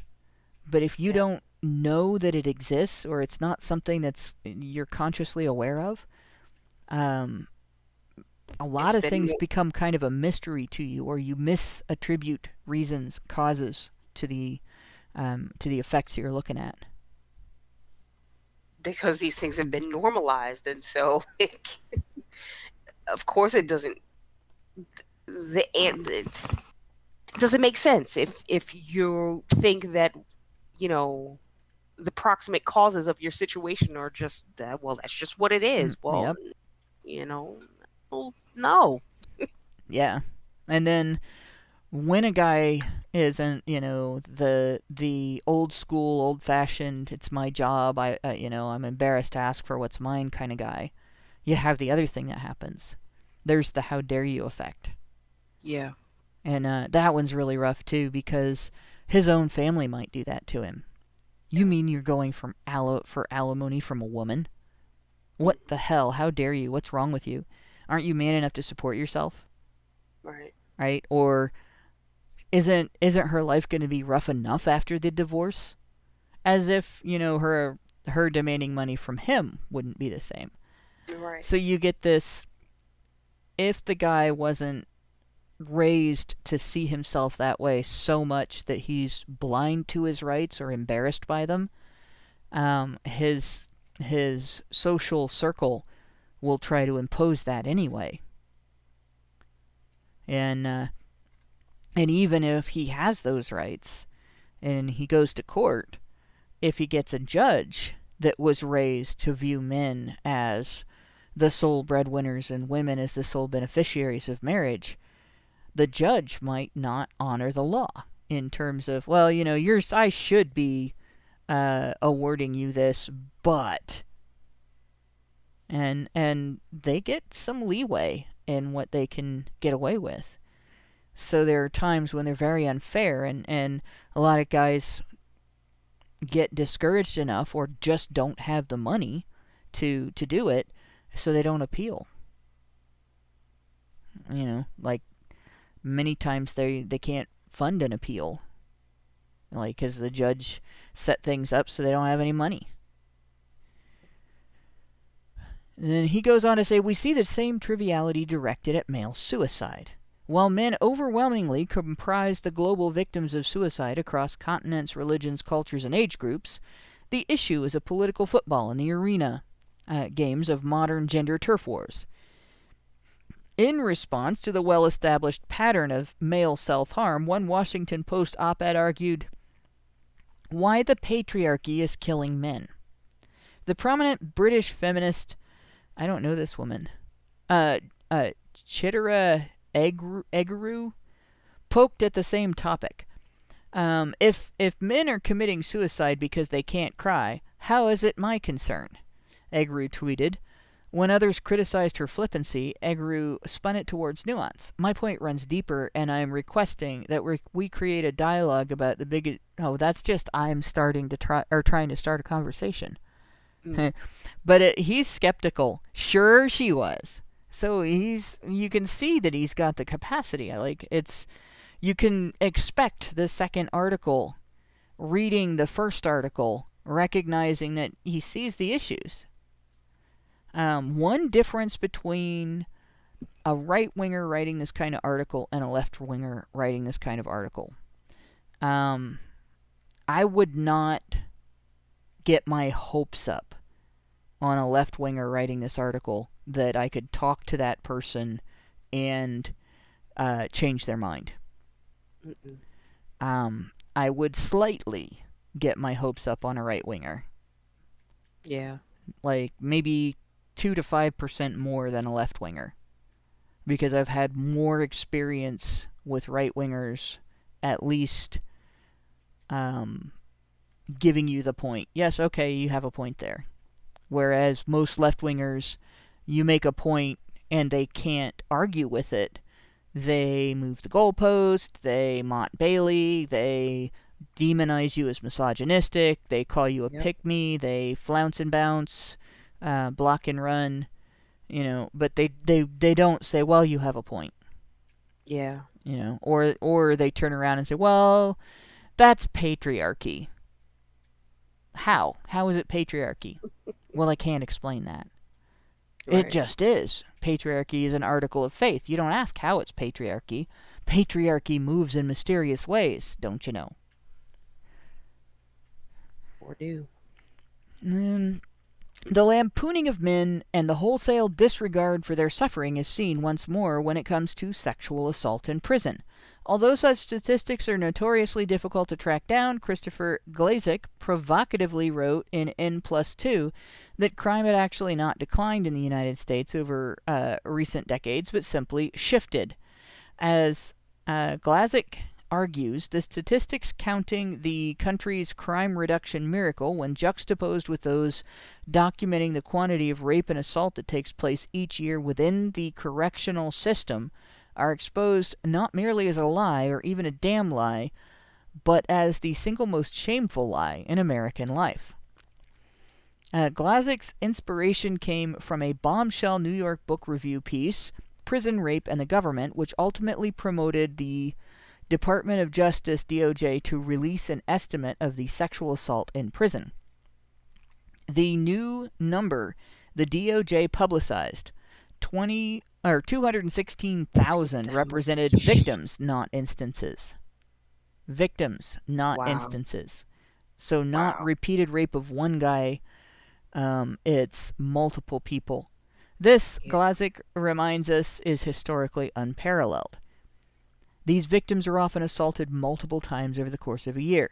But if you don't know that it exists, or it's not something that's you're consciously aware of, a lot of things become kind of a mystery to you, or you misattribute reasons, causes to the effects you're looking at. Because these things have been normalized, and so of course it doesn't. It doesn't make sense if you think that the proximate causes of your situation are just well, that's just what it is. Well, well, no. Yeah, and then when a guy isn't, the old school, old fashioned, it's my job, I'm embarrassed to ask for what's mine kind of guy, you have the other thing that happens. There's the how dare you effect. Yeah. And that one's really rough too, because his own family might do that to him. You mean you're going for alimony from a woman? What the hell? How dare you? What's wrong with you? Aren't you man enough to support yourself? Right. Right? Or isn't her life going to be rough enough after the divorce? As if, her demanding money from him wouldn't be the same. Right. So you get this, if the guy wasn't raised to see himself that way so much that he's blind to his rights or embarrassed by them, his social circle will try to impose that anyway. And even if he has those rights and he goes to court, if he gets a judge that was raised to view men as the sole breadwinners and women as the sole beneficiaries of marriage, the judge might not honor the law in terms of, well, I should be awarding you this, but... And they get some leeway in what they can get away with. So there are times when they're very unfair, and a lot of guys get discouraged enough or just don't have the money to do it, so they don't appeal. Like many times they can't fund an appeal, like because the judge set things up so they don't have any money. And then he goes on to say, we see the same triviality directed at male suicide. While men overwhelmingly comprise the global victims of suicide across continents, religions, cultures, and age groups, the issue is a political football in the arena games of modern gender turf wars. In response to the well-established pattern of male self-harm, one Washington Post op-ed argued, why the patriarchy is killing men. The prominent British feminist, I don't know this woman, Chittera Egru, poked at the same topic. If men are committing suicide because they can't cry, how is it my concern? Egru tweeted. When others criticized her flippancy, Egru spun it towards nuance. My point runs deeper, and I am requesting that we create a dialogue about the big... Oh, that's just I'm trying to start a conversation. But he's skeptical. Sure, she was. So you can see that he's got the capacity. You can expect the second article, reading the first article, recognizing that he sees the issues. One difference between a right-winger writing this kind of article and a left-winger writing this kind of article. I would not get my hopes up on a left-winger writing this article that I could talk to that person and change their mind. I would slightly get my hopes up on a right-winger. Yeah. Like maybe 2 to 5% more than a left-winger. Because I've had more experience with right-wingers at least giving you the point. Yes, okay, you have a point there. Whereas most left-wingers, you make a point and they can't argue with it. They move the goalpost, they Mont Bailey, they demonize you as misogynistic. They call you a pick-me. They flounce and bounce, block and run, but they don't say, well, you have a point. Yeah. Or they turn around and say, well, that's patriarchy. How? How is it patriarchy? Well, I can't explain that. Right. It just is. Patriarchy is an article of faith. You don't ask how it's patriarchy. Patriarchy moves in mysterious ways, don't you know? Or do. The lampooning of men and the wholesale disregard for their suffering is seen once more when it comes to sexual assault in prison. Although such statistics are notoriously difficult to track down, Christopher Glazik provocatively wrote in N+2 that crime had actually not declined in the United States over recent decades, but simply shifted. As Glazik argues, the statistics counting the country's crime reduction miracle, when juxtaposed with those documenting the quantity of rape and assault that takes place each year within the correctional system, are exposed not merely as a lie or even a damn lie, but as the single most shameful lie in American life. Glazik's inspiration came from a bombshell New York Book Review piece, Prison Rape and the Government, which ultimately promoted the Department of Justice, DOJ, to release an estimate of the sexual assault in prison. The new number the DOJ publicized, 216,000, represented victims, not instances. Victims, not instances. So not repeated rape of one guy, it's multiple people. This, Glazik reminds us, is historically unparalleled. These victims are often assaulted multiple times over the course of a year.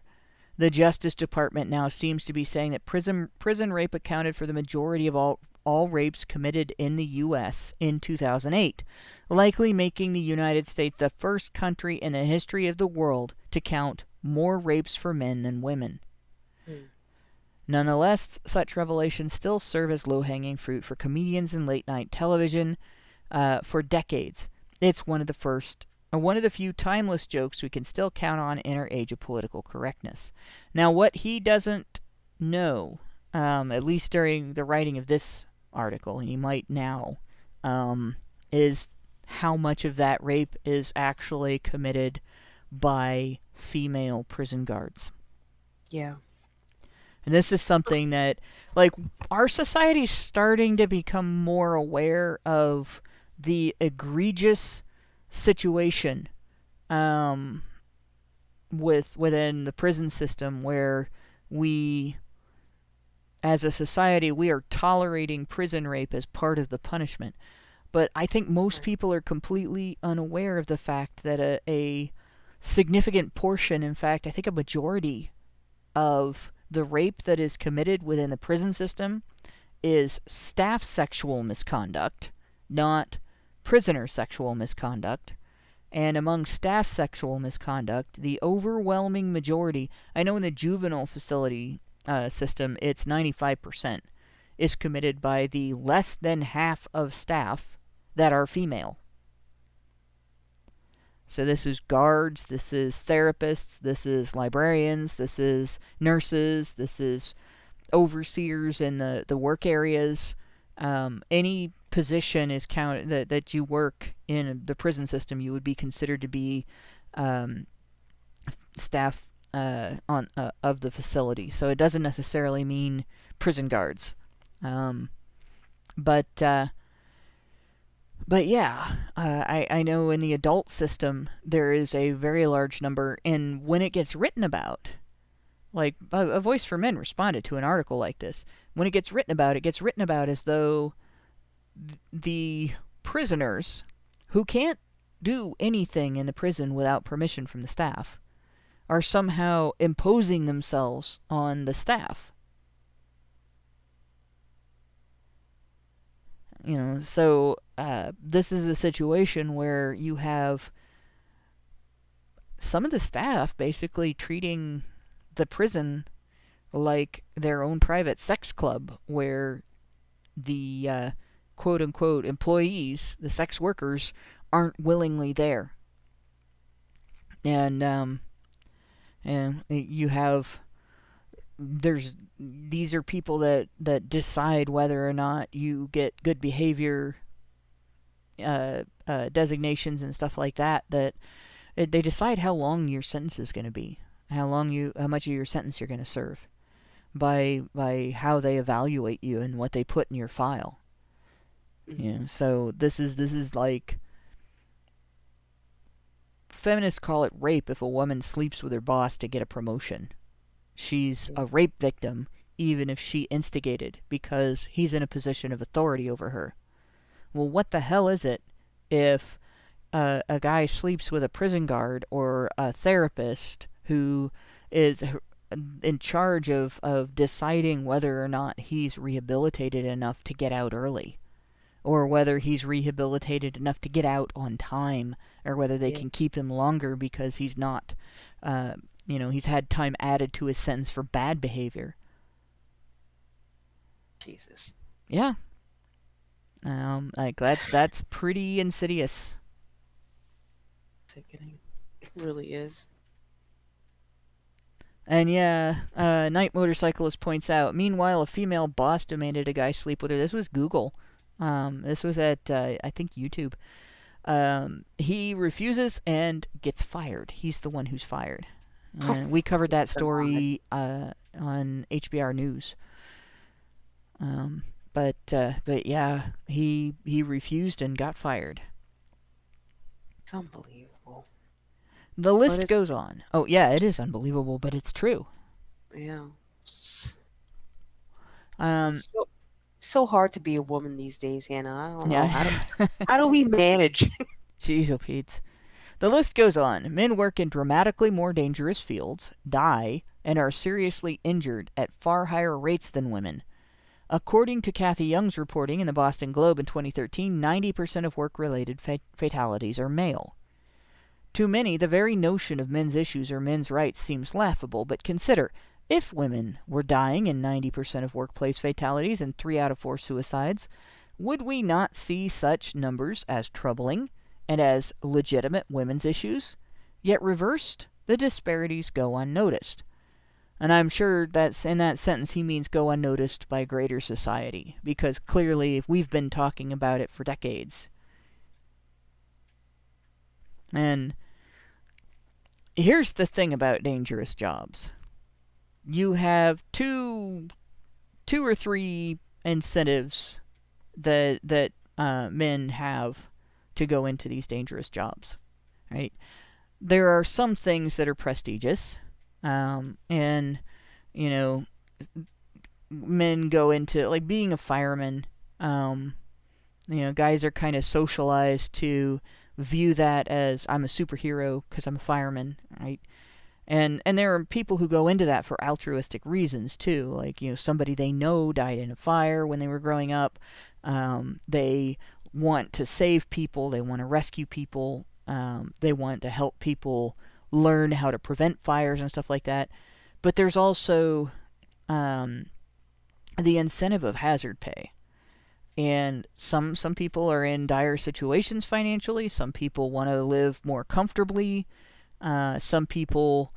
The Justice Department now seems to be saying that prison rape accounted for the majority of all rapes committed in the U.S. in 2008, likely making the United States the first country in the history of the world to count more rapes for men than women. Nonetheless, such revelations still serve as low-hanging fruit for comedians in late-night television for decades. It's one of the few timeless jokes we can still count on in our age of political correctness. Now, what he doesn't know, at least during the writing of this article, and he might now, is how much of that rape is actually committed by female prison guards. Yeah. And this is something that, our society's starting to become more aware of the egregious situation within the prison system, where we, as a society, we are tolerating prison rape as part of the punishment. But I think most people are completely unaware of the fact that a significant portion, in fact, I think a majority of the rape that is committed within the prison system is staff sexual misconduct, not prisoner sexual misconduct. And among staff sexual misconduct, the overwhelming majority, I know in the juvenile facility system, it's 95%, is committed by the less than half of staff that are female. So this is guards, this is therapists, this is librarians, this is nurses, this is overseers in the work areas. Any position is counted that you work in the prison system, you would be considered to be staff of the facility. So it doesn't necessarily mean prison guards. But yeah, I know in the adult system there is a very large number, and when it gets written about, like a Voice for Men responded to an article like this, when it gets written about as though the prisoners, who can't do anything in the prison without permission from the staff, are somehow imposing themselves on the staff. So this is a situation where you have some of the staff basically treating the prison like their own private sex club, where the quote-unquote employees, the sex workers, aren't willingly there. And And you have, these are people that decide whether or not you get good behavior designations and stuff like that. They decide how long your sentence is going to be, how much of your sentence you're going to serve, by how they evaluate you and what they put in your file. So this is like, feminists call it rape if a woman sleeps with her boss to get a promotion. She's a rape victim even if she instigated, because he's in a position of authority over her. Well, what the hell is it if a guy sleeps with a prison guard or a therapist who is in charge of deciding whether or not he's rehabilitated enough to get out early, or whether he's rehabilitated enough to get out on time, or whether they can keep him longer because he's not, he's had time added to his sentence for bad behavior. Jesus. Yeah. Like that's pretty insidious. Sickening. It really is. And Night Motorcyclist points out, meanwhile, a female boss demanded a guy sleep with her. This was Google. This was at, I think, YouTube. He refuses and gets fired. He's the one who's fired. We covered that story on HBR News. But yeah, he refused and got fired. It's unbelievable. The list goes on. Oh, yeah, it is unbelievable, but it's true. Yeah. So hard to be a woman these days, Hannah. I don't know. How do we manage? Jeez, oh Pete. The list goes on. Men work in dramatically more dangerous fields, die, and are seriously injured at far higher rates than women. According to Kathy Young's reporting in the Boston Globe in 2013, 90% of work-related fatalities are male. To many, the very notion of men's issues or men's rights seems laughable, but consider, if women were dying in 90% of workplace fatalities and 3 out of 4 suicides, would we not see such numbers as troubling and as legitimate women's issues? Yet reversed, the disparities go unnoticed. And I'm sure that's in that sentence he means go unnoticed by greater society, because clearly we've been talking about it for decades. And here's the thing about dangerous jobs. You have two or three incentives that men have to go into these dangerous jobs, right? There are some things that are prestigious, and men go into, like, being a fireman. Guys are kind of socialized to view that as, I'm a superhero because I'm a fireman, right? And there are people who go into that for altruistic reasons too, like, somebody they know died in a fire when they were growing up. They want to save people, they want to rescue people, they want to help people learn how to prevent fires and stuff like that. But there's also the incentive of hazard pay. And some people are in dire situations financially. Some people want to live more comfortably. Some people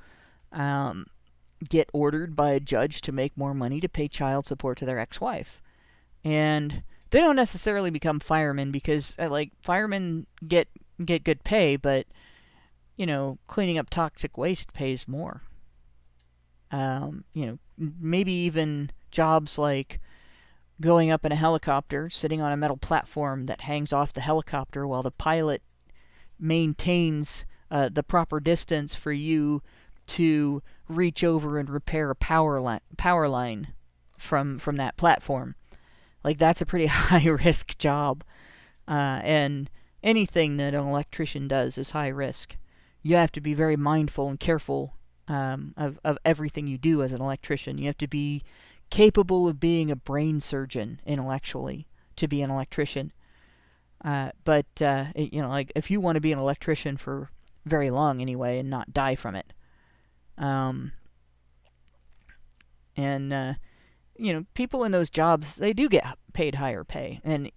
get ordered by a judge to make more money to pay child support to their ex-wife. And they don't necessarily become firemen because, firemen get good pay, but, cleaning up toxic waste pays more. Maybe even jobs like going up in a helicopter, sitting on a metal platform that hangs off the helicopter while the pilot maintains the proper distance for you to reach over and repair a power line from that platform. Like, that's a pretty high-risk job. And anything that an electrician does is high risk. You have to be very mindful and careful of everything you do as an electrician. You have to be capable of being a brain surgeon intellectually to be an electrician. But if you want to be an electrician for very long anyway and not die from it. People in those jobs, they do get paid higher pay. And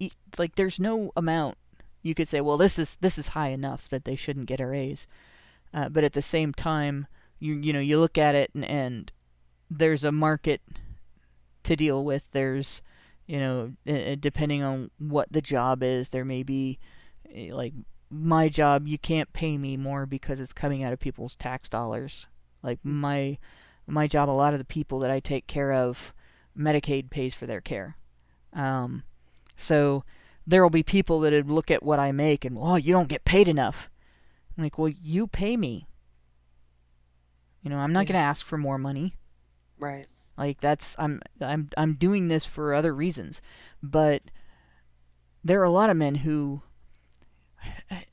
there's no amount you could say, well, this is high enough that they shouldn't get a raise. But at the same time, you look at it and there's a market to deal with. There's, depending on what the job is, there may be, like my job, you can't pay me more because it's coming out of people's tax dollars. Like my job, a lot of the people that I take care of, Medicaid pays for their care. So there will be people that would look at what I make and, oh, you don't get paid enough. I'm like, well, you pay me. I'm not going to ask for more money. Right. Like I'm doing this for other reasons. But there are a lot of men who,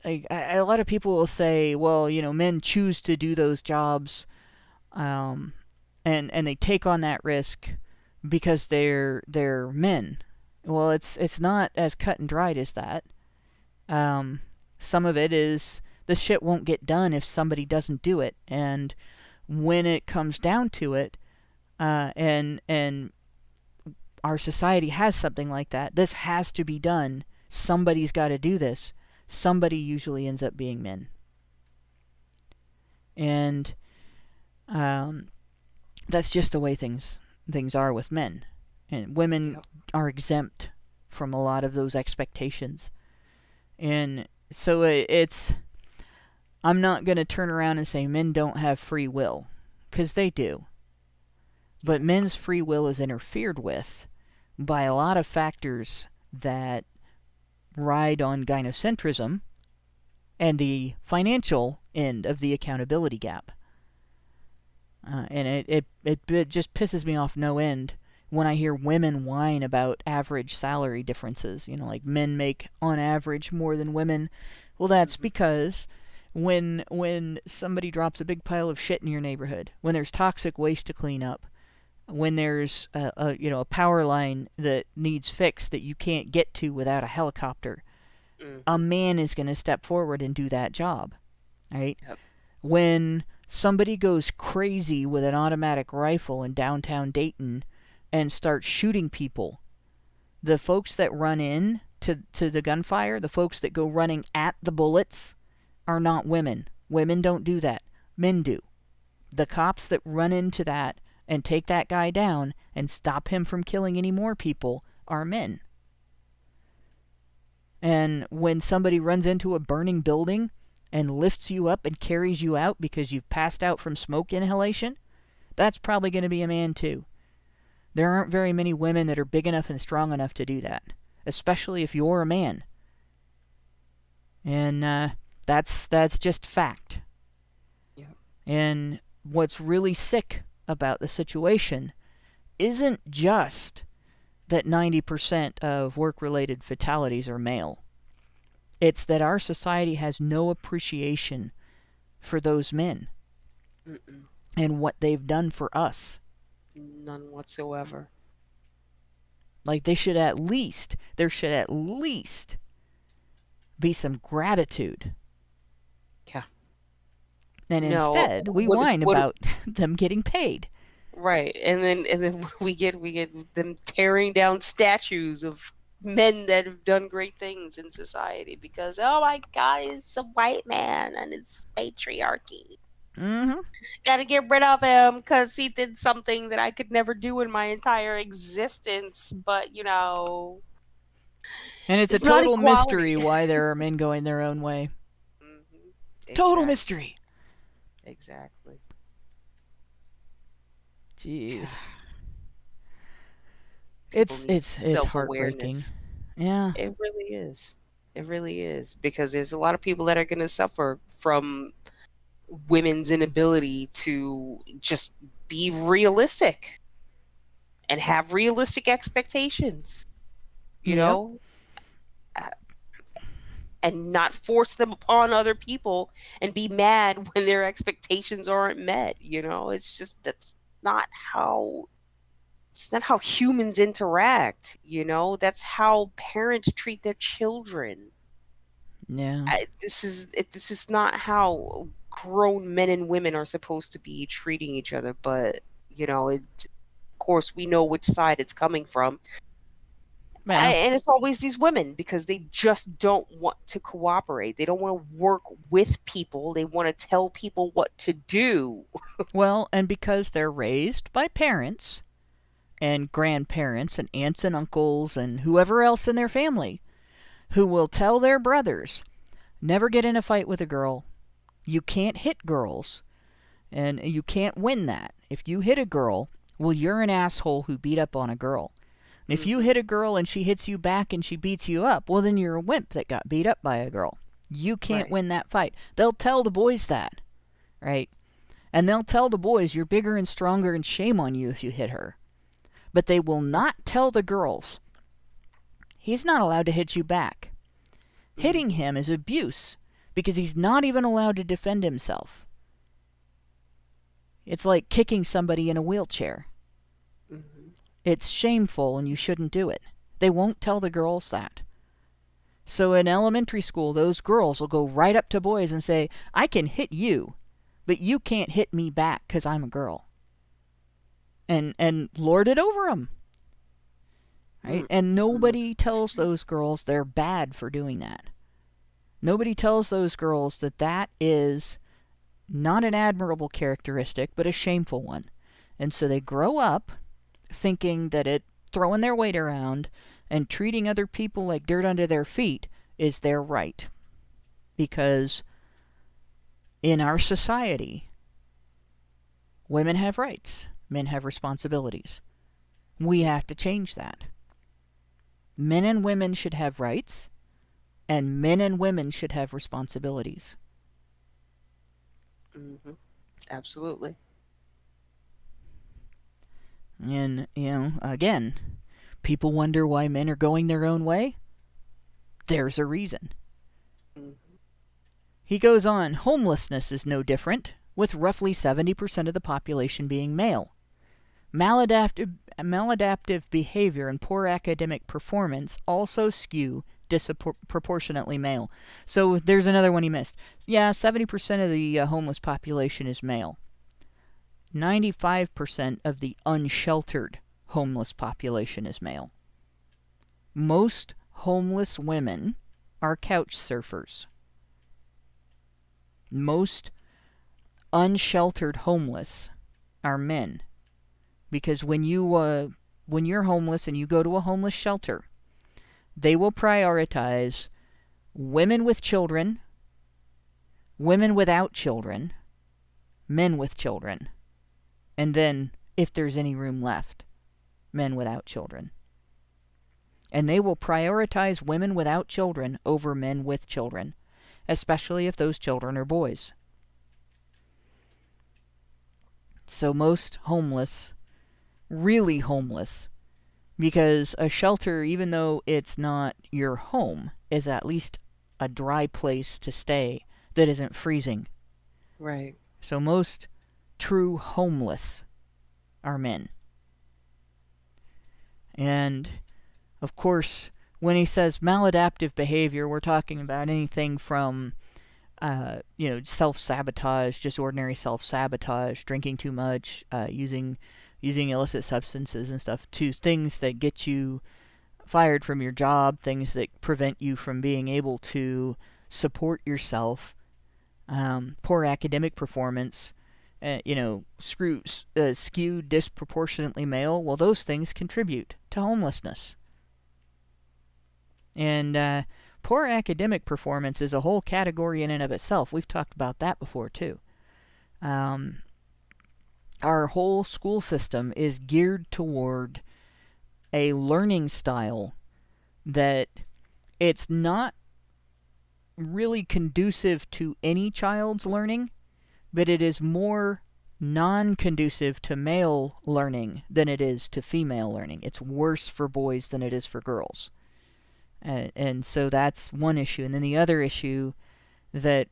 a lot of people will say, well, men choose to do those jobs, and they take on that risk because they're men. Well, it's not as cut and dried as that. Some of it is the shit won't get done if somebody doesn't do it, and when it comes down to it, and our society has something like that, this has to be done. Somebody's got to do this. Somebody usually ends up being men, and that's just the way things are with men. And women are exempt from a lot of those expectations. And so I'm not going to turn around and say men don't have free will, because they do. But men's free will is interfered with by a lot of factors that ride on gynocentrism and the financial end of the accountability gap. And it just pisses me off no end when I hear women whine about average salary differences. Like men make on average more than women. Well, that's because when somebody drops a big pile of shit in your neighborhood, when there's toxic waste to clean up, when there's a power line that needs fixed that you can't get to without a helicopter, a man is going to step forward and do that job, right? Yep. When somebody goes crazy with an automatic rifle in downtown Dayton and starts shooting people, the folks that run in to the gunfire, the folks that go running at the bullets, are not women. Women don't do that. Men do. The cops that run into that and take that guy down and stop him from killing any more people are men. And when somebody runs into a burning building and lifts you up and carries you out because you've passed out from smoke inhalation, that's probably going to be a man too. There aren't very many women that are big enough and strong enough to do that, especially if you're a man. And that's just fact. Yeah. And what's really sick about the situation isn't just that 90% of work-related fatalities are male. It's that our society has no appreciation for those men and what they've done for us. None whatsoever. Like there should at least be some gratitude. Yeah. And instead, we whine about them getting paid. Right, and then we get them tearing down statues of men that have done great things in society because, oh my God, it's a white man and it's patriarchy. Got to get rid of him because he did something that I could never do in my entire existence. But and it's a total mystery why there are men going their own way. Exactly. Total mystery. Exactly. Jeez. It's heartbreaking. Yeah. It really is. It really is. Because there's a lot of people that are going to suffer from women's inability to just be realistic and have realistic expectations. You know? And not force them upon other people and be mad when their expectations aren't met. It's just that's not how humans interact. That's how parents treat their children. Yeah. This is not how grown men and women are supposed to be treating each other. But of course, we know which side it's coming from. And it's always these women because they just don't want to cooperate. They don't want to work with people. They want to tell people what to do. Well, and because they're raised by parents and grandparents and aunts and uncles and whoever else in their family who will tell their brothers, never get in a fight with a girl. You can't hit girls, and you can't win that. If you hit a girl, well, you're an asshole who beat up on a girl. And if you hit a girl and she hits you back and she beats you up, well, then you're a wimp that got beat up by a girl. You can't win that fight. They'll tell the boys that, right? And they'll tell the boys, you're bigger and stronger and shame on you if you hit her. But they will not tell the girls, he's not allowed to hit you back. Hitting him is abuse because he's not even allowed to defend himself. It's like kicking somebody in a wheelchair. It's shameful and you shouldn't do it. They won't tell the girls that. So in elementary school, those girls will go right up to boys and say, I can hit you, but you can't hit me back because I'm a girl. And lord it over them. Right? And nobody tells those girls they're bad for doing that. Nobody tells those girls that that is not an admirable characteristic, but a shameful one. And so they grow up thinking that throwing their weight around and treating other people like dirt under their feet is their right. Because in our society, women have rights, men have responsibilities. We have to change that. Men and women should have rights, and men and women should have responsibilities. Absolutely. And, again, people wonder why men are going their own way. There's a reason. He goes on, homelessness is no different, with roughly 70% of the population being male. Maladaptive behavior and poor academic performance also skew disproportionately male. So there's another one he missed. Yeah, 70% of the homeless population is male. 95% of the unsheltered homeless population is male. Most homeless women are couch surfers. Most unsheltered homeless are men. Because when you're homeless and you go to a homeless shelter, they will prioritize women with children, women without children, men with children, and then, if there's any room left, men without children. And they will prioritize women without children over men with children, especially if those children are boys. So most homeless, really homeless, because a shelter, even though it's not your home, is at least a dry place to stay that isn't freezing. Right. So most true homeless are men. And, of course, when he says maladaptive behavior, we're talking about anything from, self-sabotage, just ordinary self-sabotage, drinking too much, using illicit substances and stuff, to things that get you fired from your job, things that prevent you from being able to support yourself, poor academic performance, skewed disproportionately male. Well, those things contribute to homelessness. And poor academic performance is a whole category in and of itself. We've talked about that before, too. Our whole school system is geared toward a learning style that it's not really conducive to any child's learning, but it is more non-conducive to male learning than it is to female learning. It's worse for boys than it is for girls. And so that's one issue. And then the other issue that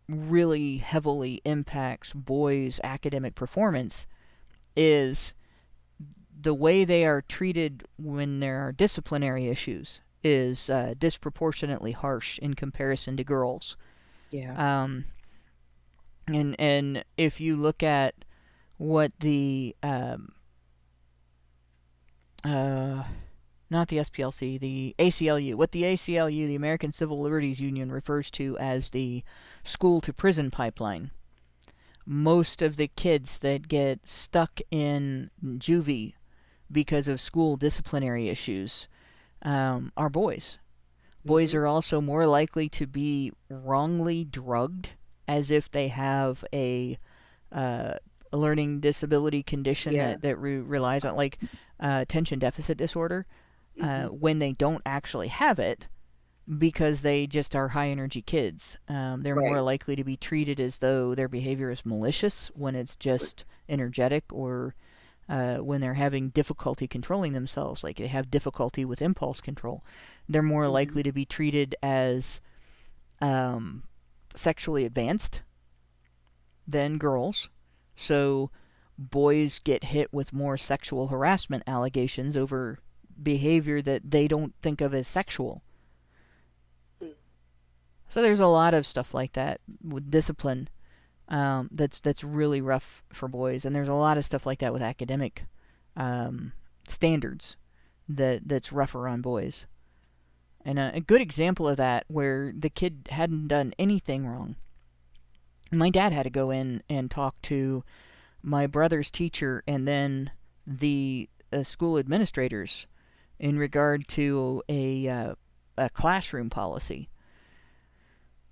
really heavily impacts boys' academic performance is the way they are treated when there are disciplinary issues is disproportionately harsh in comparison to girls. Yeah. And if you look at what the not the SPLC, the ACLU. What the ACLU, the American Civil Liberties Union, refers to as the school-to-prison pipeline. Most of the kids that get stuck in juvie because of school disciplinary issues are boys. Boys are also more likely to be wrongly drugged as if they have a learning disability condition that relies on, like, attention deficit disorder, when they don't actually have it, because they just are high-energy kids. They're more likely to be treated as though their behavior is malicious when it's just energetic, or when they're having difficulty controlling themselves, like they have difficulty with impulse control. They're more likely to be treated as sexually advanced than girls. So boys get hit with more sexual harassment allegations over behavior that they don't think of as sexual. So there's a lot of stuff like that with discipline that's really rough for boys, and there's a lot of stuff like that with academic standards that's rougher on boys. And a good example of that, where the kid hadn't done anything wrong. My dad had to go in and talk to my brother's teacher and then the school administrators in regard to a classroom policy.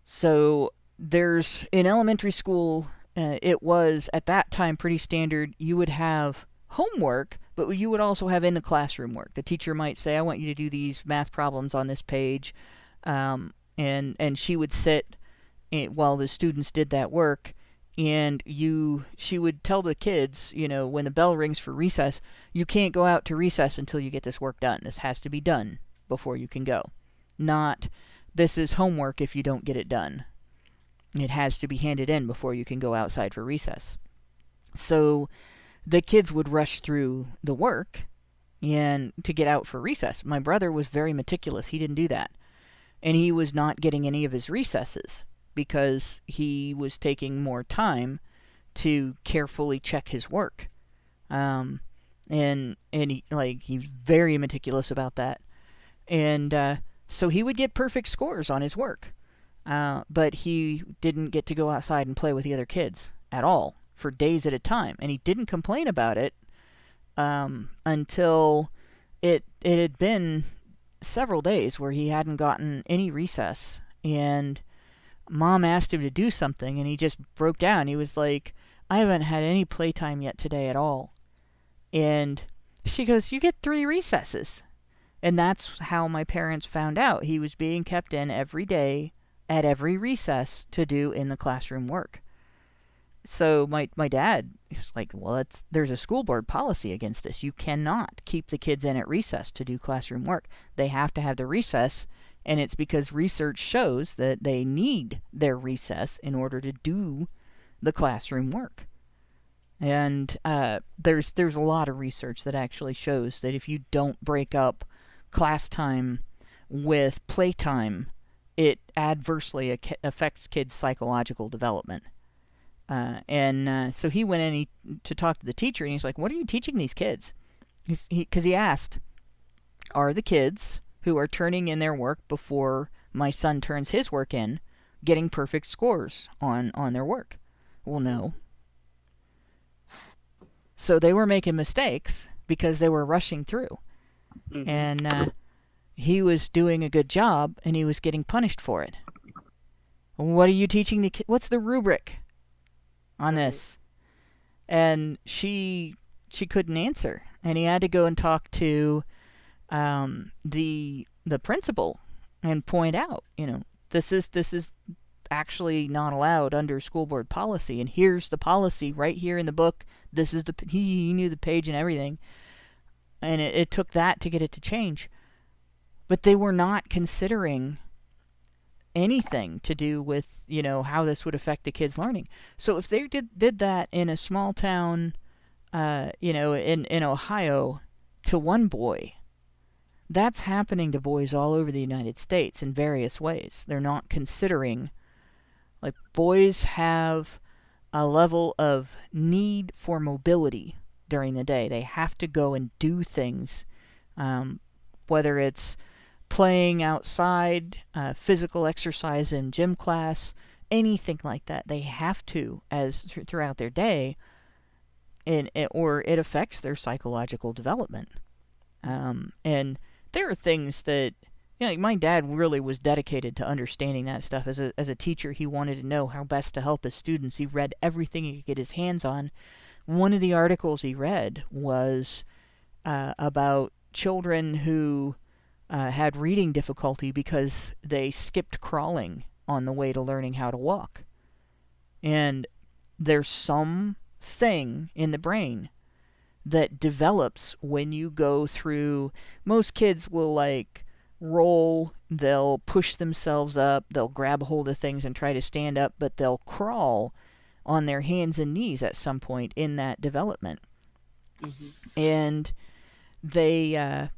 So there's, in elementary school, it was at that time pretty standard. You would have homework, but you would also have in the classroom work. The teacher might say, I want you to do these math problems on this page, and she would sit while the students did that work, and she would tell the kids, when the bell rings for recess, you can't go out to recess until you get this work done. This has to be done before you can go. Not, this is homework if you don't get it done. It has to be handed in before you can go outside for recess. So the kids would rush through the work and to get out for recess. My brother was very meticulous. He didn't do that. And he was not getting any of his recesses because he was taking more time to carefully check his work. And he's very meticulous about that. And so he would get perfect scores on his work. But he didn't get to go outside and play with the other kids at all for days at a time. And he didn't complain about it until it had been several days where he hadn't gotten any recess. And Mom asked him to do something, and he just broke down. He was like, I haven't had any playtime yet today at all. And she goes, you get 3 recesses. And that's how my parents found out. He was being kept in every day at every recess to do in the classroom work. So my dad was like, well, there's a school board policy against this. You cannot keep the kids in at recess to do classroom work. They have to have the recess, and it's because research shows that they need their recess in order to do the classroom work. And there's a lot of research that actually shows that if you don't break up class time with playtime, it adversely affects kids' psychological development. So he went in to talk to the teacher, and he's like, what are you teaching these kids? Because he asked, are the kids who are turning in their work before my son turns his work in getting perfect scores on their work? Well, no. So they were making mistakes because they were rushing through. Mm-hmm. And he was doing a good job, and he was getting punished for it. What are you teaching the kids? What's the rubric on this? And she couldn't answer, and he had to go and talk to the principal and point out, this is actually not allowed under school board policy, and here's the policy right here in the book. This is he knew the page and everything, and it took that to get it to change. But they were not considering anything to do with, how this would affect the kids' learning. So if they did that in a small town, in Ohio, to one boy, that's happening to boys all over the United States in various ways. They're not considering, like, boys have a level of need for mobility during the day. They have to go and do things whether it's playing outside, physical exercise in gym class, anything like that. They have to, as throughout their day, or it affects their psychological development. And there are things that, like my dad really was dedicated to understanding that stuff. As a teacher, he wanted to know how best to help his students. He read everything he could get his hands on. One of the articles he read was about children who had reading difficulty because they skipped crawling on the way to learning how to walk. And there's something in the brain that develops when you go through. Most kids will roll, they'll push themselves up, they'll grab hold of things and try to stand up, but they'll crawl on their hands and knees at some point in that development. And they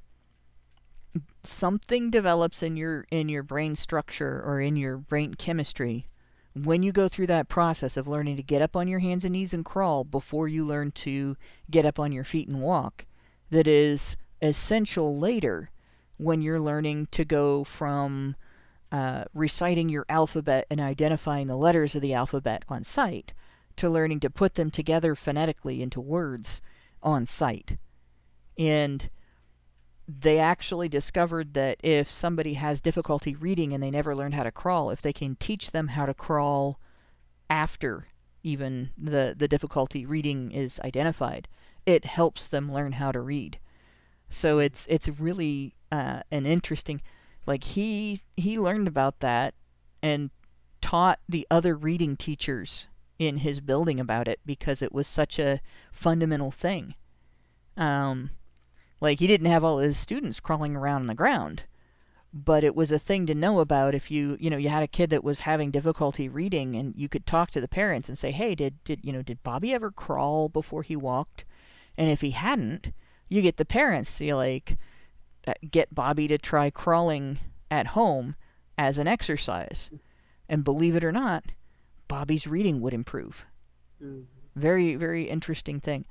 something develops in your brain structure or in your brain chemistry when you go through that process of learning to get up on your hands and knees and crawl before you learn to get up on your feet and walk, that is essential later when you're learning to go from reciting your alphabet and identifying the letters of the alphabet on sight to learning to put them together phonetically into words on sight. And they actually discovered that if somebody has difficulty reading and they never learned how to crawl, if they can teach them how to crawl after even the difficulty reading is identified, it helps them learn how to read. So it's really an interesting, he learned about that and taught the other reading teachers in his building about it because it was such a fundamental thing. He didn't have all his students crawling around on the ground, but it was a thing to know about if you had a kid that was having difficulty reading, and you could talk to the parents and say, hey, did Bobby ever crawl before he walked? And if he hadn't, you get the parents to get Bobby to try crawling at home as an exercise. And believe it or not, Bobby's reading would improve. Very, very interesting thing.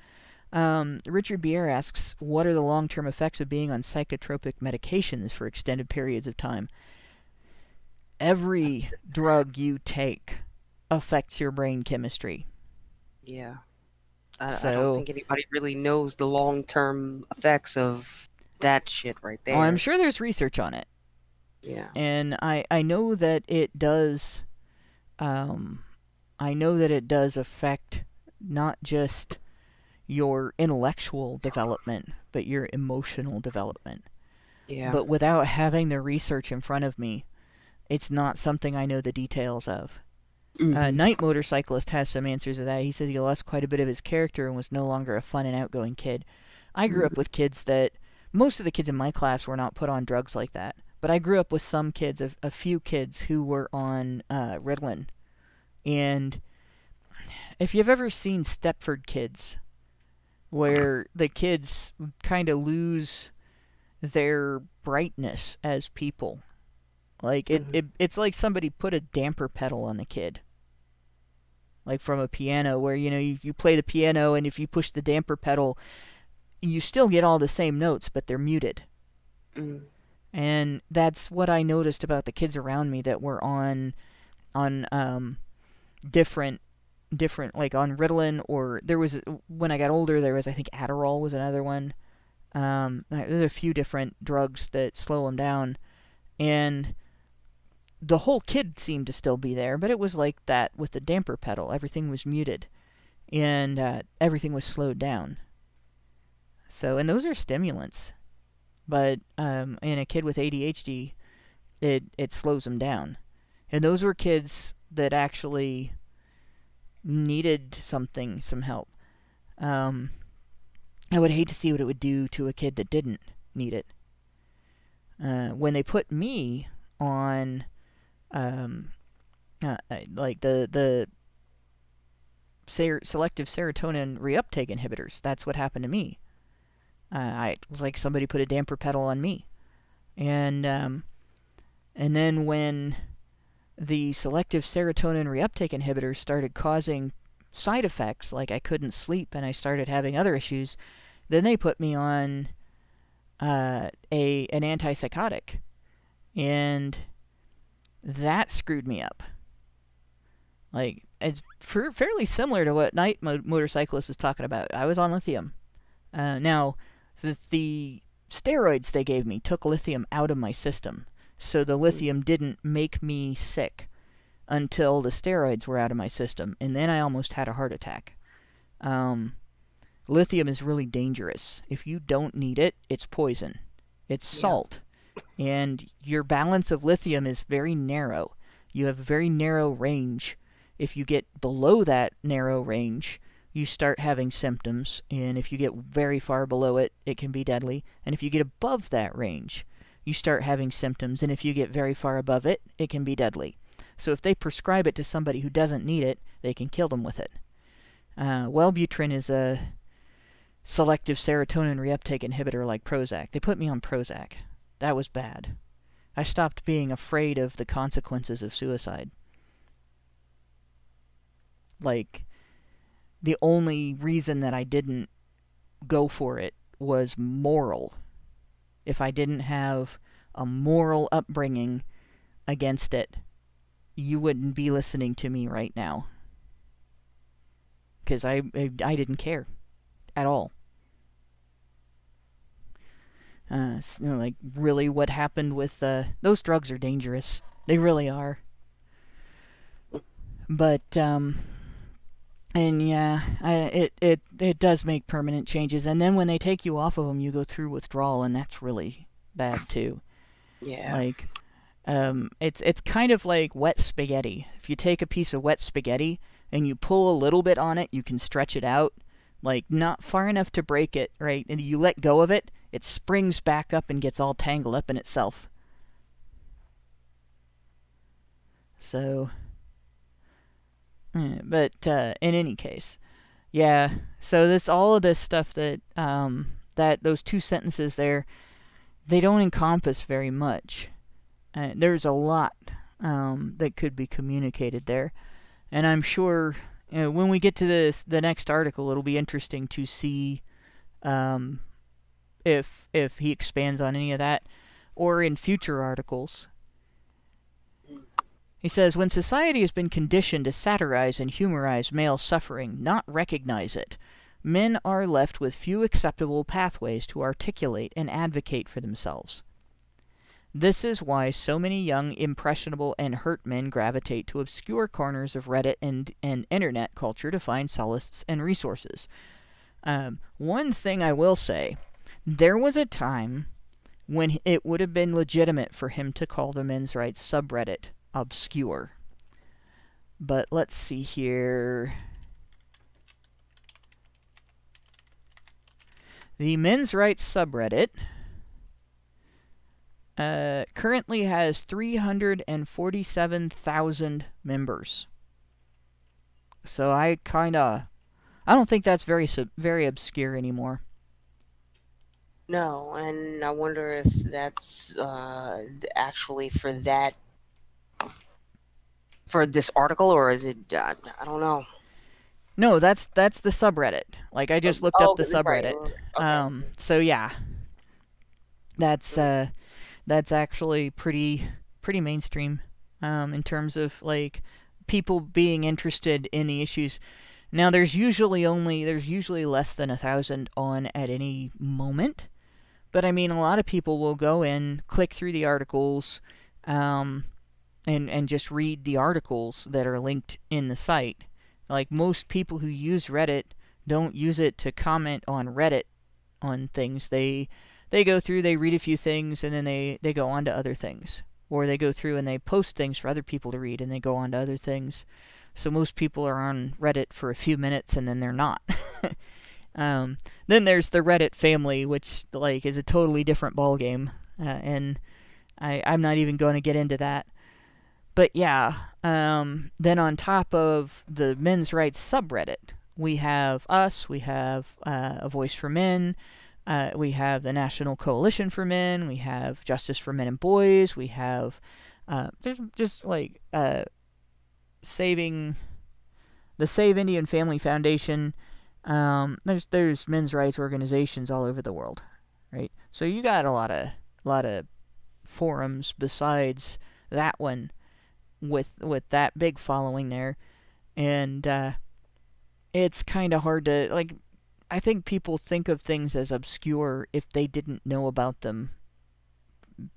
Richard Bier asks, what are the long-term effects of being on psychotropic medications for extended periods of time? Every drug you take affects your brain chemistry. Yeah. I don't think anybody really knows the long-term effects of that shit right there. Oh, I'm sure there's research on it. Yeah. And I know that it does, affect not just your intellectual development, but your emotional development. Yeah. But without having the research in front of me, it's not something I know the details of. Night Motorcyclist has some answers to that. He says he lost quite a bit of his character and was no longer a fun and outgoing kid. I grew up with kids that, most of the kids in my class were not put on drugs like that, but I grew up with some kids, a few kids who were on Ritalin. And if you've ever seen Stepford Kids, where the kids kind of lose their brightness as people. It's like somebody put a damper pedal on the kid. From a piano, where, you play the piano, and if you push the damper pedal, you still get all the same notes, but they're muted. And that's what I noticed about the kids around me that were on different on Ritalin, or there was, when I got older, there was, I think Adderall was another one. There's a few different drugs that slow them down, and the whole kid seemed to still be there, but it was like that with the damper pedal. Everything was muted, and everything was slowed down. So, and those are stimulants, but in a kid with ADHD, it slows them down. And those were kids that actually needed some help. I would hate to see what it would do to a kid that didn't need it. When they put me on the selective serotonin reuptake inhibitors, that's what happened to me. It was like somebody put a damper pedal on me. And then when the selective serotonin reuptake inhibitors started causing side effects, like I couldn't sleep and I started having other issues, then they put me on an antipsychotic, and that screwed me up. Like, it's fairly similar to what Night Motorcyclist is talking about. I was on lithium. Now, the steroids they gave me took lithium out of my system, so the lithium didn't make me sick until the steroids were out of my system, and then I almost had a heart attack. Lithium is really dangerous. If you don't need it, it's poison. It's salt. And your balance of lithium is very narrow. You have a very narrow range. If you get below that narrow range, you start having symptoms. And if you get very far below it, it can be deadly. And if you get above that range, you start having symptoms. And if you get very far above it, it can be deadly. So if they prescribe it to somebody who doesn't need it, they can kill them with it. Wellbutrin is a selective serotonin reuptake inhibitor like Prozac. They put me on Prozac. That was bad. I stopped being afraid of the consequences of suicide. Like, the only reason that I didn't go for it was moral. If I didn't have a moral upbringing against it, you wouldn't be listening to me right now. Because I didn't care at all. Like, really what happened with those drugs are dangerous. They really are. But and yeah, it does make permanent changes. And then when they take you off of them, you go through withdrawal, and that's really bad too. Yeah. Like, it's kind of like wet spaghetti. If you take a piece of wet spaghetti and you pull a little bit on it, you can stretch it out, like not far enough to break it, right? And you let go of it, it springs back up and gets all tangled up in itself. So, but in any case, yeah. So all of this stuff that those two sentences there, they don't encompass very much. There's a lot that could be communicated there, and I'm sure when we get to the next article, it'll be interesting to see if he expands on any of that, or in future articles. He says, when society has been conditioned to satirize and humorize male suffering, not recognize it, men are left with few acceptable pathways to articulate and advocate for themselves. This is why so many young, impressionable, and hurt men gravitate to obscure corners of Reddit and internet culture to find solace and resources. One thing I will say, there was a time when it would have been legitimate for him to call the men's rights subreddit obscure. But let's see here. The men's rights subreddit currently has 347,000 members. So I don't think that's very obscure anymore. No, and I wonder if that's actually for this article, or is it? I don't know. No, that's the subreddit. Like, I just looked up the subreddit. Right. Okay. So yeah, that's actually pretty mainstream in terms of like people being interested in the issues. Now there's usually less than 1,000 on at any moment, but I mean a lot of people will go in, click through the articles, and just read the articles that are linked in the site. Like, most people who use Reddit don't use it to comment on Reddit on things. They go through, they read a few things, and then they go on to other things. Or they go through and they post things for other people to read, and they go on to other things. So most people are on Reddit for a few minutes, and then they're not. Then there's the Reddit family, which like is a totally different ballgame. And I'm not even going to get into that. But yeah, then on top of the men's rights subreddit, we have us, we have A Voice for Men, we have the National Coalition for Men, we have Justice for Men and Boys, we have just like Save Indian Family Foundation. There's men's rights organizations all over the world. right? So you got a lot of forums besides that one with that big following there, and it's kind of hard to, like, I think people think of things as obscure if they didn't know about them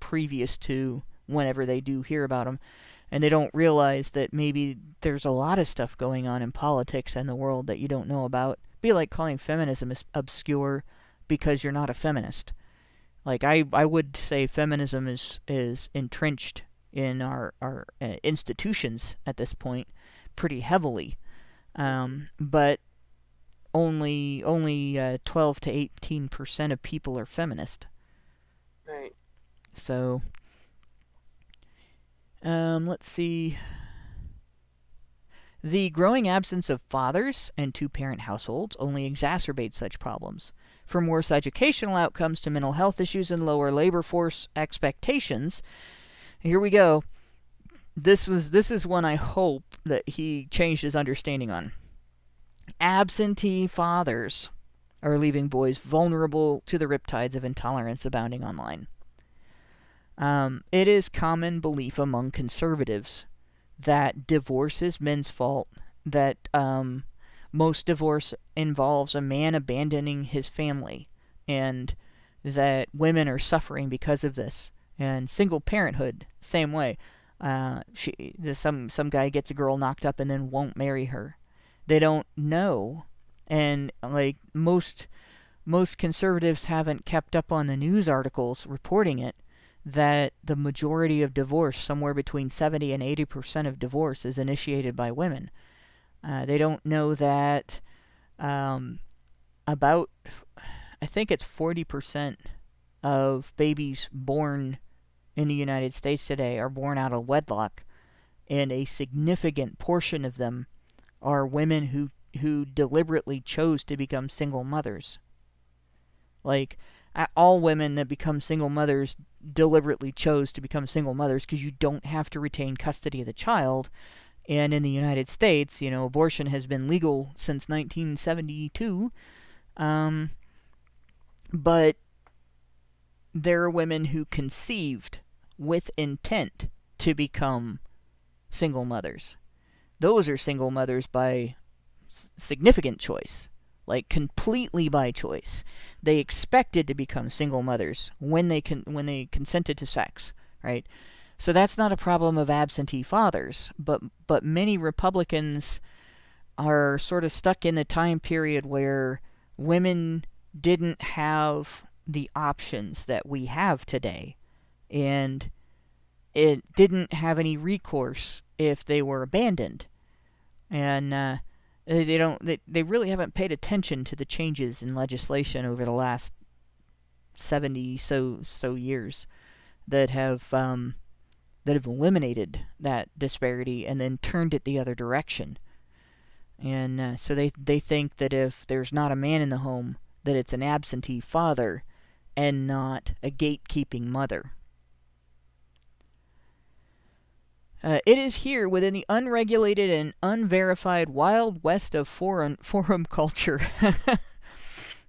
previous to whenever they do hear about them, and they don't realize that maybe there's a lot of stuff going on in politics and the world that you don't know about. Be like calling feminism obscure because you're not a feminist. Like, I would say feminism is entrenched in our institutions at this point pretty heavily, but only 12 to 18% of people are feminist. Right. So, let's see. The growing absence of fathers and two-parent households only exacerbates such problems. From worse educational outcomes to mental health issues and lower labor force expectations. Here we go. This is one I hope that he changed his understanding on. Absentee fathers are leaving boys vulnerable to the riptides of intolerance abounding online. It is common belief among conservatives that divorce is men's fault, that most divorce involves a man abandoning his family, and that women are suffering because of this. And single parenthood, same way. Some guy gets a girl knocked up and then won't marry her. They don't know, and like most conservatives haven't kept up on the news articles reporting it, that the majority of divorce, somewhere between 70 and 80% of divorce, is initiated by women. They don't know that about, I think it's 40% of babies born in the United States today are born out of wedlock, and a significant portion of them are women who deliberately chose to become single mothers. Like, all women that become single mothers deliberately chose to become single mothers because you don't have to retain custody of the child. And in the United States, abortion has been legal since 1972. But there are women who conceived with intent to become single mothers. Those are single mothers by significant choice, like completely by choice. They expected to become single mothers when they consented to sex, right? So that's not a problem of absentee fathers, but many Republicans are sort of stuck in the time period where women didn't have the options that we have today, and it didn't have any recourse if they were abandoned. And they really haven't paid attention to the changes in legislation over the last 70 so years that have eliminated that disparity and then turned it the other direction. And so they think that if there's not a man in the home, that it's an absentee father and not a gatekeeping mother. It is here within the unregulated and unverified wild west of forum culture.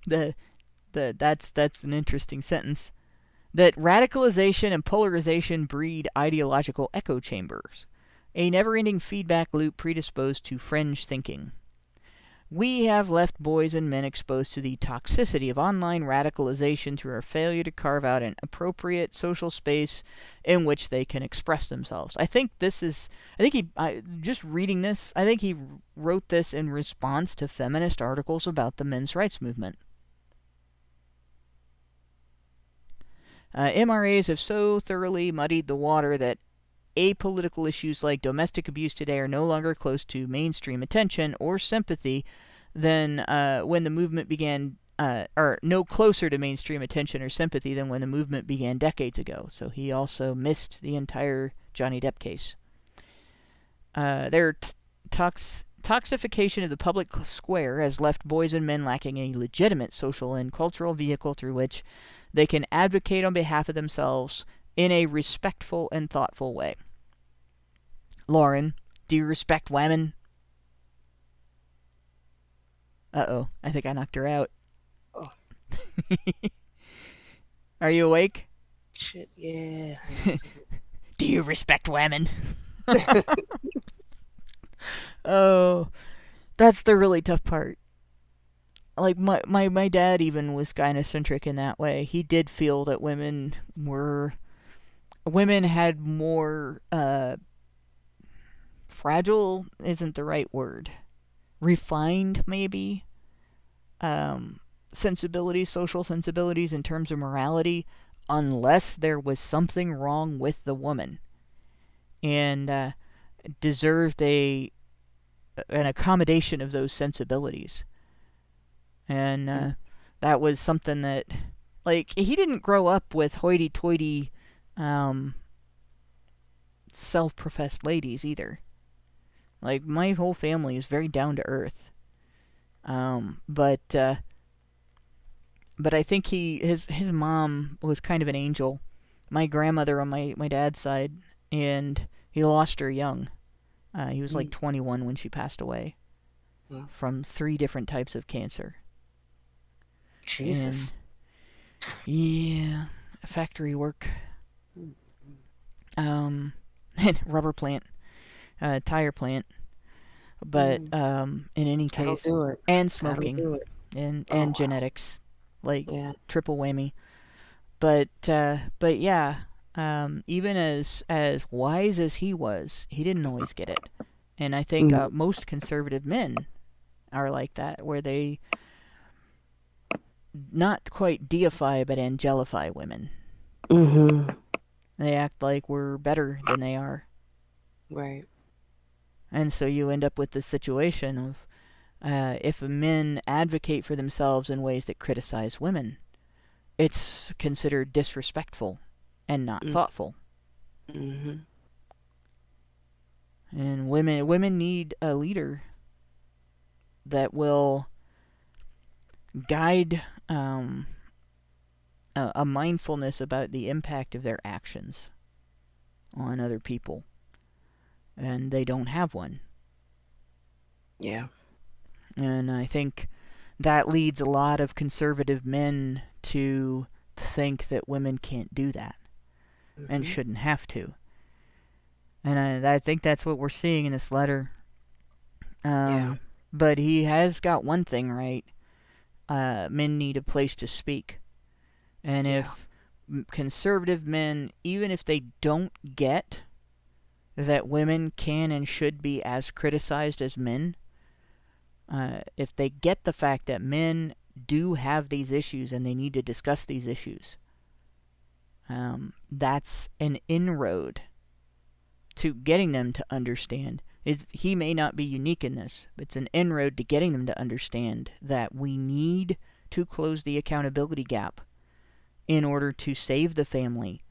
That's an interesting sentence. That radicalization and polarization breed ideological echo chambers, a never-ending feedback loop predisposed to fringe thinking. We have left boys and men exposed to the toxicity of online radicalization through our failure to carve out an appropriate social space in which they can express themselves. Just reading this, I think he wrote this in response to feminist articles about the men's rights movement. MRAs have so thoroughly muddied the water that apolitical issues like domestic abuse today are no longer close to mainstream attention or sympathy than when the movement began, or no closer to mainstream attention or sympathy than when the movement began decades ago. So he also missed the entire Johnny Depp case. Their toxification of the public square has left boys and men lacking a legitimate social and cultural vehicle through which they can advocate on behalf of themselves in a respectful and thoughtful way. Lauren, do you respect women? Uh-oh, I think I knocked her out. Oh. Are you awake? Shit, yeah. Do you respect women? Oh, that's the really tough part. Like, my dad even was gynocentric in that way. He did feel that women had more, fragile isn't the right word. Refined, maybe. Sensibilities, social sensibilities in terms of morality, unless there was something wrong with the woman. And, deserved an accommodation of those sensibilities. And that was something that, like, he didn't grow up with hoity-toity, self-professed ladies either. Like, my whole family is very down to earth. But I think his mom was kind of an angel. My grandmother on my dad's side, and he lost her young. He was like 21 when she passed away from 3 different types of cancer. Jesus. And, yeah, factory work. And rubber plant, tire plant. But in any case, do it. and That'll smoking, do it. and wow. genetics, like triple whammy. But yeah, even as wise as he was, he didn't always get it. And I think most conservative men are like that, where they not quite deify but angelify women. Mm-hmm. They act like we're better than they are. Right. And so you end up with this situation of if men advocate for themselves in ways that criticize women, it's considered disrespectful and not thoughtful. Mm-hmm. And women need a leader that will guide a mindfulness about the impact of their actions on other people. And they don't have one. Yeah. And I think that leads a lot of conservative men to think that women can't do that and shouldn't have to. And I think that's what we're seeing in this letter. But he has got one thing right. Men need a place to speak. And if conservative men, even if they don't get that women can and should be as criticized as men, if they get the fact that men do have these issues and they need to discuss these issues, that's an inroad to getting them to understand. He may not be unique in this, but it's an inroad to getting them to understand that we need to close the accountability gap in order to save the family,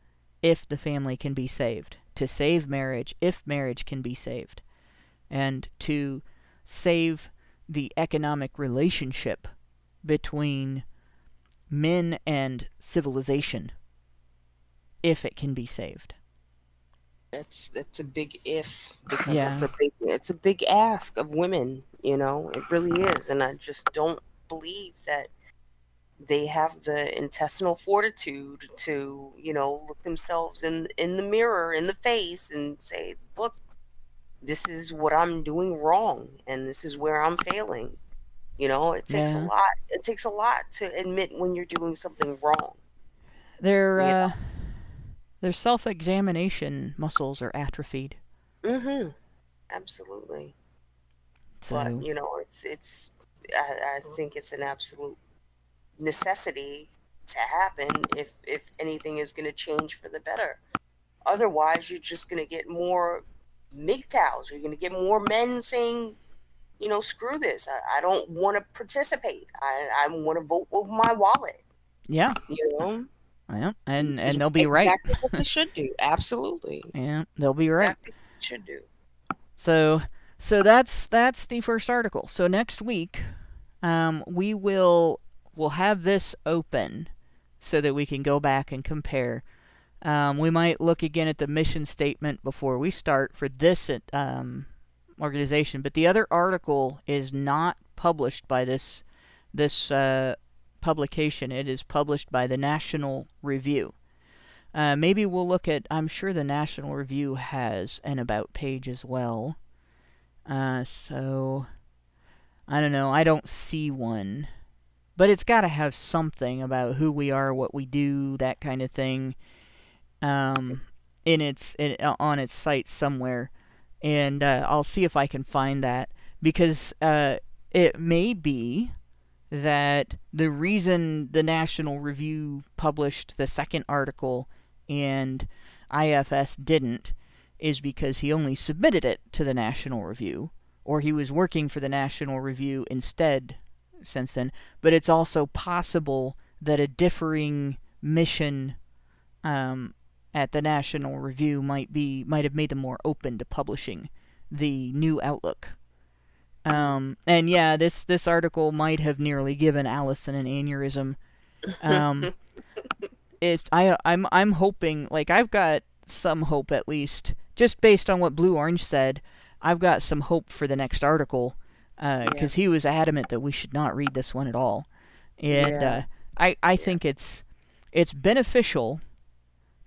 if the family can be saved, to save marriage, if marriage can be saved, and to save the economic relationship between men and civilization, if it can be saved. It's a big if, because it's a big ask of women, it really is. And I just don't believe that they have the intestinal fortitude to, look themselves in the mirror, in the face, and say, look, this is what I'm doing wrong, and this is where I'm failing. It takes a lot. It takes a lot to admit when you're doing something wrong. Their self-examination muscles are atrophied. Mm-hmm. Absolutely. So, but it's I think it's an absolute necessity to happen if anything is going to change for the better. Otherwise, you're just going to get more MGTOWs. You're going to get more men saying, screw this. I don't want to participate. I want to vote with my wallet. Yeah. Yeah, and they'll be right. Exactly what they should do. Absolutely. Yeah, they'll be right. Exactly what they should do. So that's the first article. So next week, we'll have this open so that we can go back and compare. We might look again at the mission statement before we start for this organization. But the other article is not published by this publication. It is published by the National Review. Maybe we'll look at, I'm sure the National Review has an about page as well. So, I don't know, I don't see one. But it's got to have something about who we are, what we do, that kind of thing, on its site somewhere. And I'll see if I can find that, because it may be that the reason the National Review published the second article and IFS didn't is because he only submitted it to the National Review, or he was working for the National Review instead since then. But it's also possible that a differing mission at the National Review might have made them more open to publishing the new outlook. And yeah, this article might have nearly given Allison an aneurysm. I'm hoping, like, I've got some hope, at least just based on what Blue Orange said. I've got some hope for the next article, because he was adamant that we should not read this one at all. And I think it's beneficial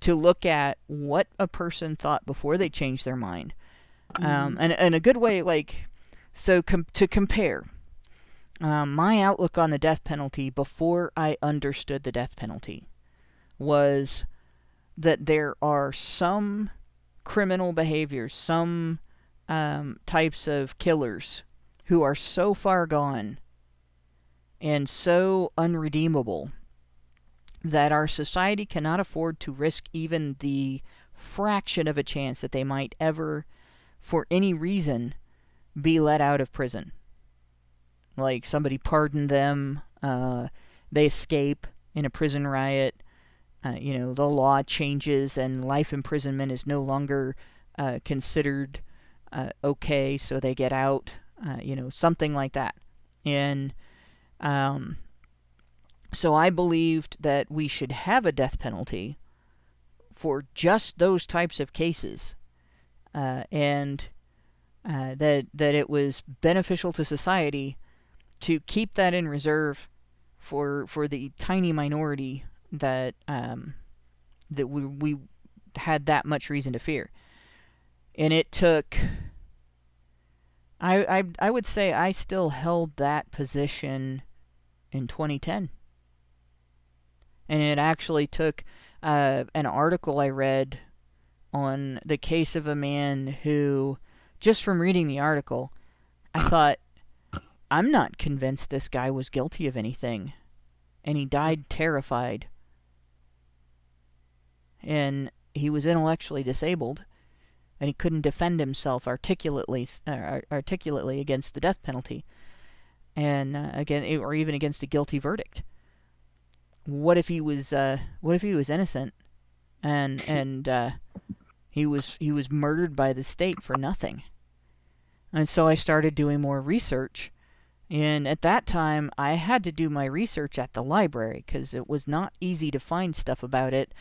to look at what a person thought before they changed their mind. And a good way, like, so to compare my outlook on the death penalty before I understood the death penalty was that there are some criminal behaviors, some types of killers who are so far gone and so unredeemable that our society cannot afford to risk even the fraction of a chance that they might ever, for any reason, be let out of prison. Like, somebody pardoned them, they escape in a prison riot, the law changes and life imprisonment is no longer considered okay, so they get out, something like that. And so I believed that we should have a death penalty for just those types of cases, and that it was beneficial to society to keep that in reserve for the tiny minority that we had that much reason to fear. And it took, I would say I still held that position in 2010. And it actually took an article I read on the case of a man who, just from reading the article, I thought, I'm not convinced this guy was guilty of anything. And he died terrified. And he was intellectually disabled, and he couldn't defend himself articulately against the death penalty, and or even against a guilty verdict. What if he was innocent, and he was murdered by the state for nothing? And so I started doing more research. And at that time, I had to do my research at the library because it was not easy to find stuff about it.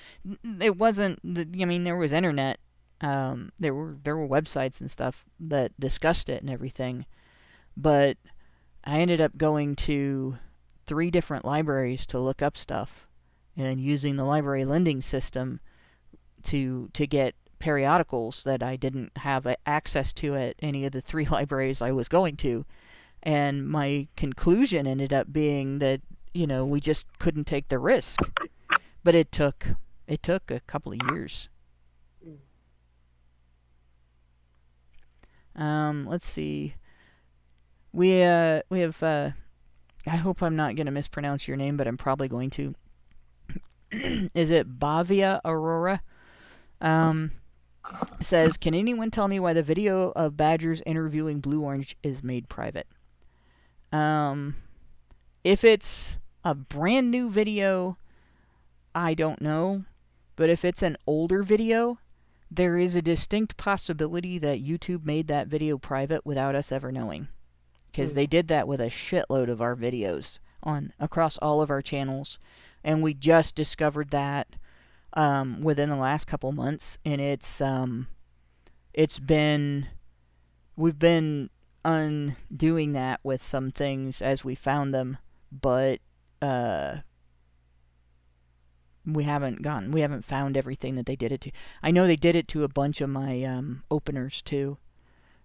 It wasn't, there was internet. There were websites and stuff that discussed it and everything. But I ended up going to 3 different libraries to look up stuff and using the library lending system to get periodicals that I didn't have access to at any of the 3 libraries I was going to. And my conclusion ended up being that, we just couldn't take the risk. But it took a couple of years. Let's see. We have, I hope I'm not going to mispronounce your name, but I'm probably going to. Is it Bavia Aurora? Says, can anyone tell me why the video of Badgers interviewing Blue Orange is made private? If it's a brand new video, I don't know. But if it's an older video, there is a distinct possibility that YouTube made that video private without us ever knowing. Because they did that with a shitload of our videos across all of our channels. And we just discovered that within the last couple months. And we've been undoing that with some things as we found them, but we haven't found everything that they did it to. I know they did it to a bunch of my openers too.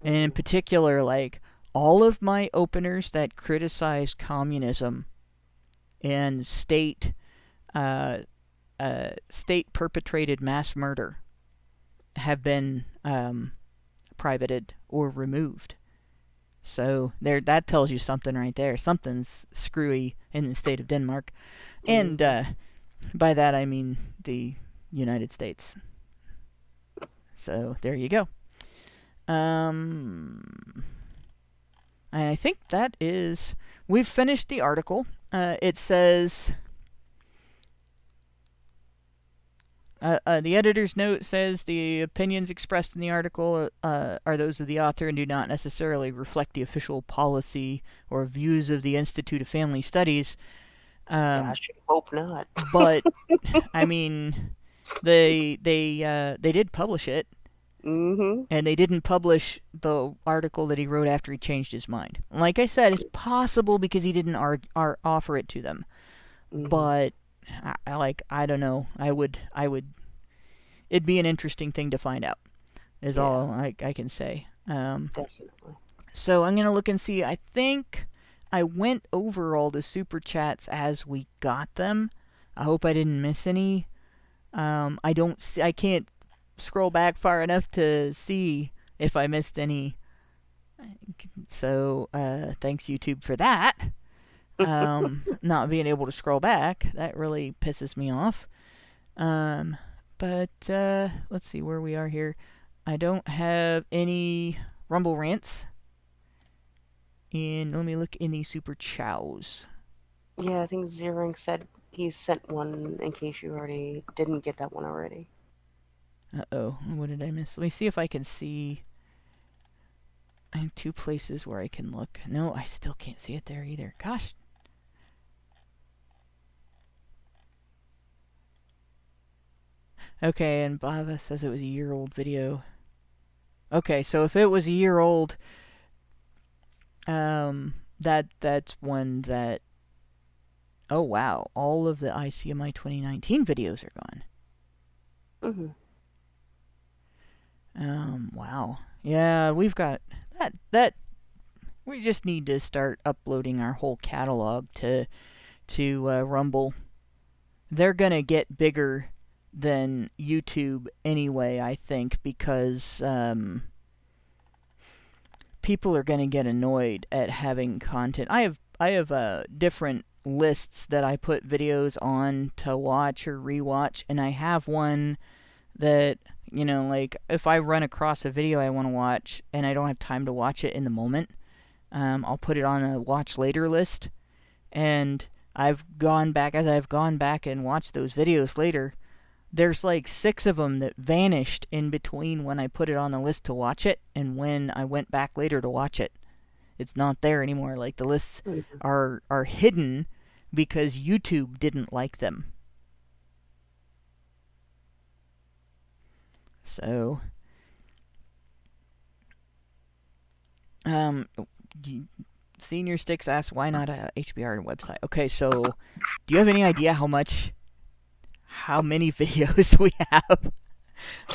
And in particular, like, all of my openers that criticize communism and state perpetrated mass murder have been privated or removed. So that tells you something right there. Something's screwy in the state of Denmark. And by that I mean the United States. So there you go. And I think that is... We've finished the article. It says... the editor's note says the opinions expressed in the article are those of the author and do not necessarily reflect the official policy or views of the Institute of Family Studies. I should hope not. But I mean, they did publish it, and they didn't publish the article that he wrote after he changed his mind. Like I said, it's possible because he didn't offer it to them, but. I don't know. I would. It'd be an interesting thing to find out. Is all I can say. Definitely. So I'm gonna look and see. I think I went over all the super chats as we got them. I hope I didn't miss any. I don't. I can't scroll back far enough to see if I missed any. So thanks YouTube for that. Not being able to scroll back, that really pisses me off. But let's see where we are here. I don't have any Rumble rants. And let me look in the super chows. Yeah, I think Zering said he sent one in case you already didn't get that one already. Uh-oh, what did I miss? Let me see if I can see. I have two places where I can look. No, I still can't see it there either. Gosh. Okay, and Bava says it was a year-old video. Okay, so if it was a year old, that's one that... Oh, wow. All of the ICMI 2019 videos are gone. Wow. Yeah, we've got... That... We just need to start uploading our whole catalog to Rumble. They're gonna get bigger than YouTube anyway, I think, because people are going to get annoyed at having content. I have different lists that I put videos on to watch or rewatch, and I have one that, you know, like, if I run across a video I want to watch and I don't have time to watch it in the moment, I'll put it on a watch later list, and I've gone back and watched those videos later. There's like 6 of them that vanished in between when I put it on the list to watch it and when I went back later to watch it. It's not there anymore. Like, the lists are hidden because YouTube didn't like them. So, Senior Sticks asks, why not a HBR website? Okay, so do you have any idea how many videos we have?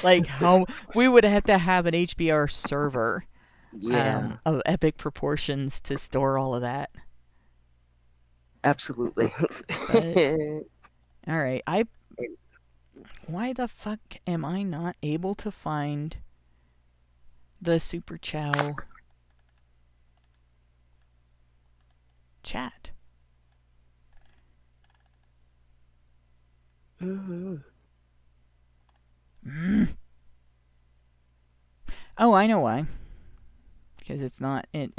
Like, how we would have to have an HBR server of epic proportions to store all of that. Absolutely. All right, why the fuck am I not able to find the Super Chow chat? Oh, I know why. Because it's not in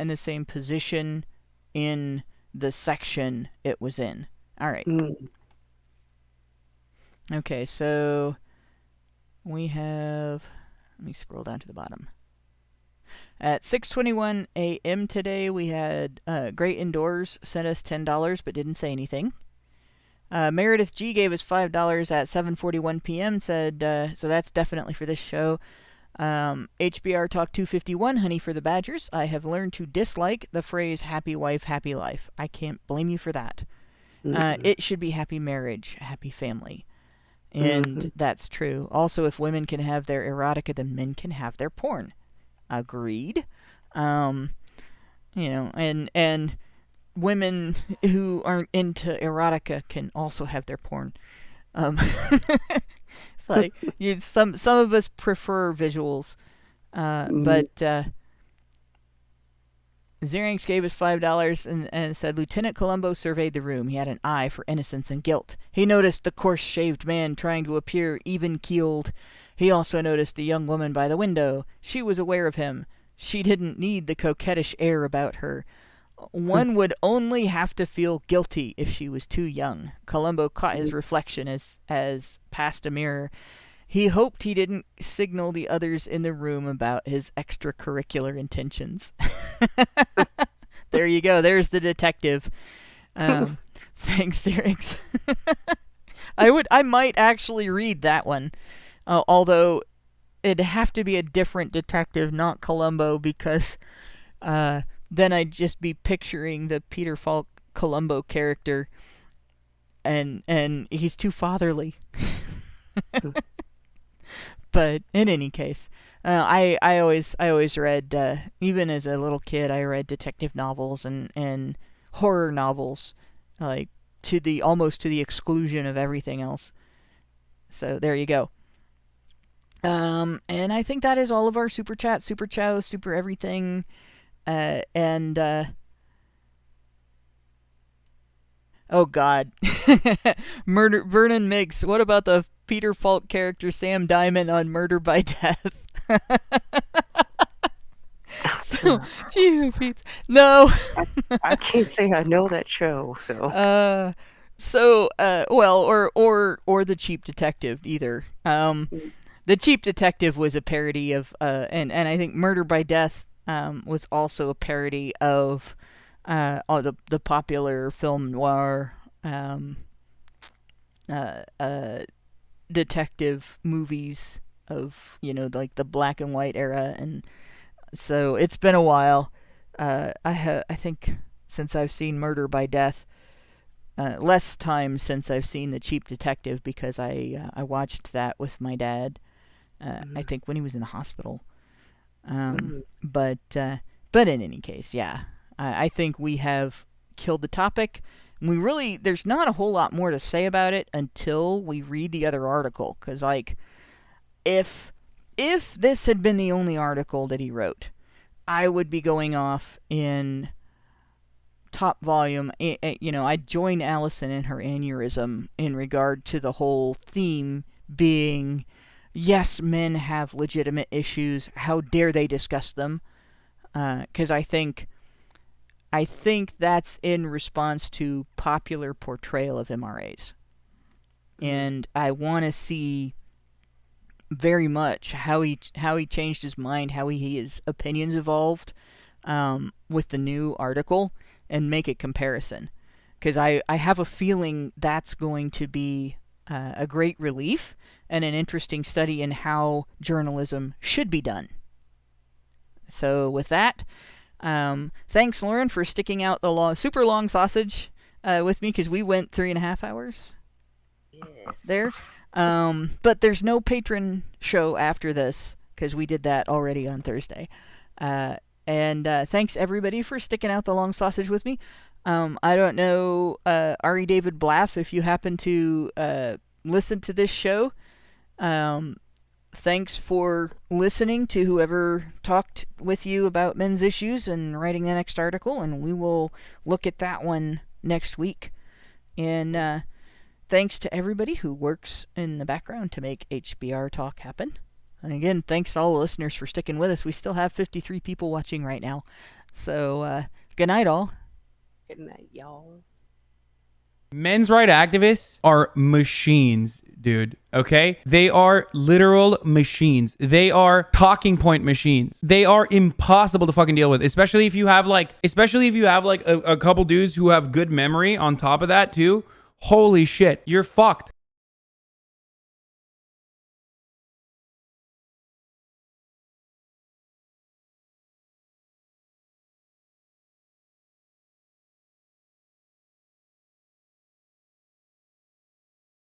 the same position in the section it was in. All right. Okay, so we have... Let me scroll down to the bottom. At 6:21 a.m. today, we had Great Indoors sent us $10 but didn't say anything. Meredith G gave us $5 at 7:41 p.m. Said, so that's definitely for this show. HBR Talk 251, honey for the Badgers. I have learned to dislike the phrase happy wife, happy life. I can't blame you for that. It should be happy marriage, happy family. And that's true. Also, if women can have their erotica, then men can have their porn. Agreed. And women who aren't into erotica can also have their porn. It's like some of us prefer visuals, but Xerinx gave us $5 and said, Lieutenant Columbo surveyed the room. He had an eye for innocence and guilt. He noticed the coarse-shaved man trying to appear even-keeled. He also noticed the young woman by the window. She was aware of him. She didn't need the coquettish air about her. One would only have to feel guilty if she was too young. Columbo caught his reflection as past a mirror. He hoped he didn't signal the others in the room about his extracurricular intentions. There you go. There's the detective. Thanks, Xerinx. I might actually read that one. Although it'd have to be a different detective, not Columbo, because then I'd just be picturing the Peter Falk Columbo character, and he's too fatherly. But in any case, I always read, even as a little kid, I read detective novels and horror novels, like almost to the exclusion of everything else. So there you go. And I think that is all of our super chat, super chow, super everything. Oh God, Vernon Miggs. What about the Peter Falk character Sam Diamond on Murder by Death? Gee, Pete. No. I can't say I know that show. Or The Cheap Detective either. The Cheap Detective was a parody of, and I think Murder by Death was also a parody of the popular film noir detective movies of, like the black and white era. And so it's been a while. I think since I've seen Murder by Death, less time since I've seen The Cheap Detective, because I watched that with my dad, I think when he was in the hospital. But in any case, yeah, I think we have killed the topic. There's not a whole lot more to say about it until we read the other article. Because, like, if this had been the only article that he wrote, I would be going off in top volume. I'd join Allison in her aneurysm in regard to the whole theme being, yes, men have legitimate issues. How dare they discuss them? Because I think that's in response to popular portrayal of MRAs. And I want to see very much how he changed his mind, how his opinions evolved with the new article, and make a comparison. Because I have a feeling that's going to be a great relief and an interesting study in how journalism should be done. So with that, thanks, Lauren, for sticking out the super long sausage with me, because we went 3.5 hours there. But there's no patron show after this, because we did that already on Thursday. And thanks, everybody, for sticking out the long sausage with me. I don't know, Ari David Blaff, if you happen to listen to this show. Thanks for listening to whoever talked with you about men's issues and writing the next article, and we will look at that one next week. And thanks to everybody who works in the background to make HBR Talk happen. And again, thanks to all the listeners for sticking with us. We still have 53 people watching right now. So, good night, all. Good night, y'all. Men's rights activists are machines, dude. Okay? They are literal machines. They are talking point machines. They are impossible to fucking deal with, especially if you have like a couple dudes who have good memory on top of that too. Holy shit, you're fucked.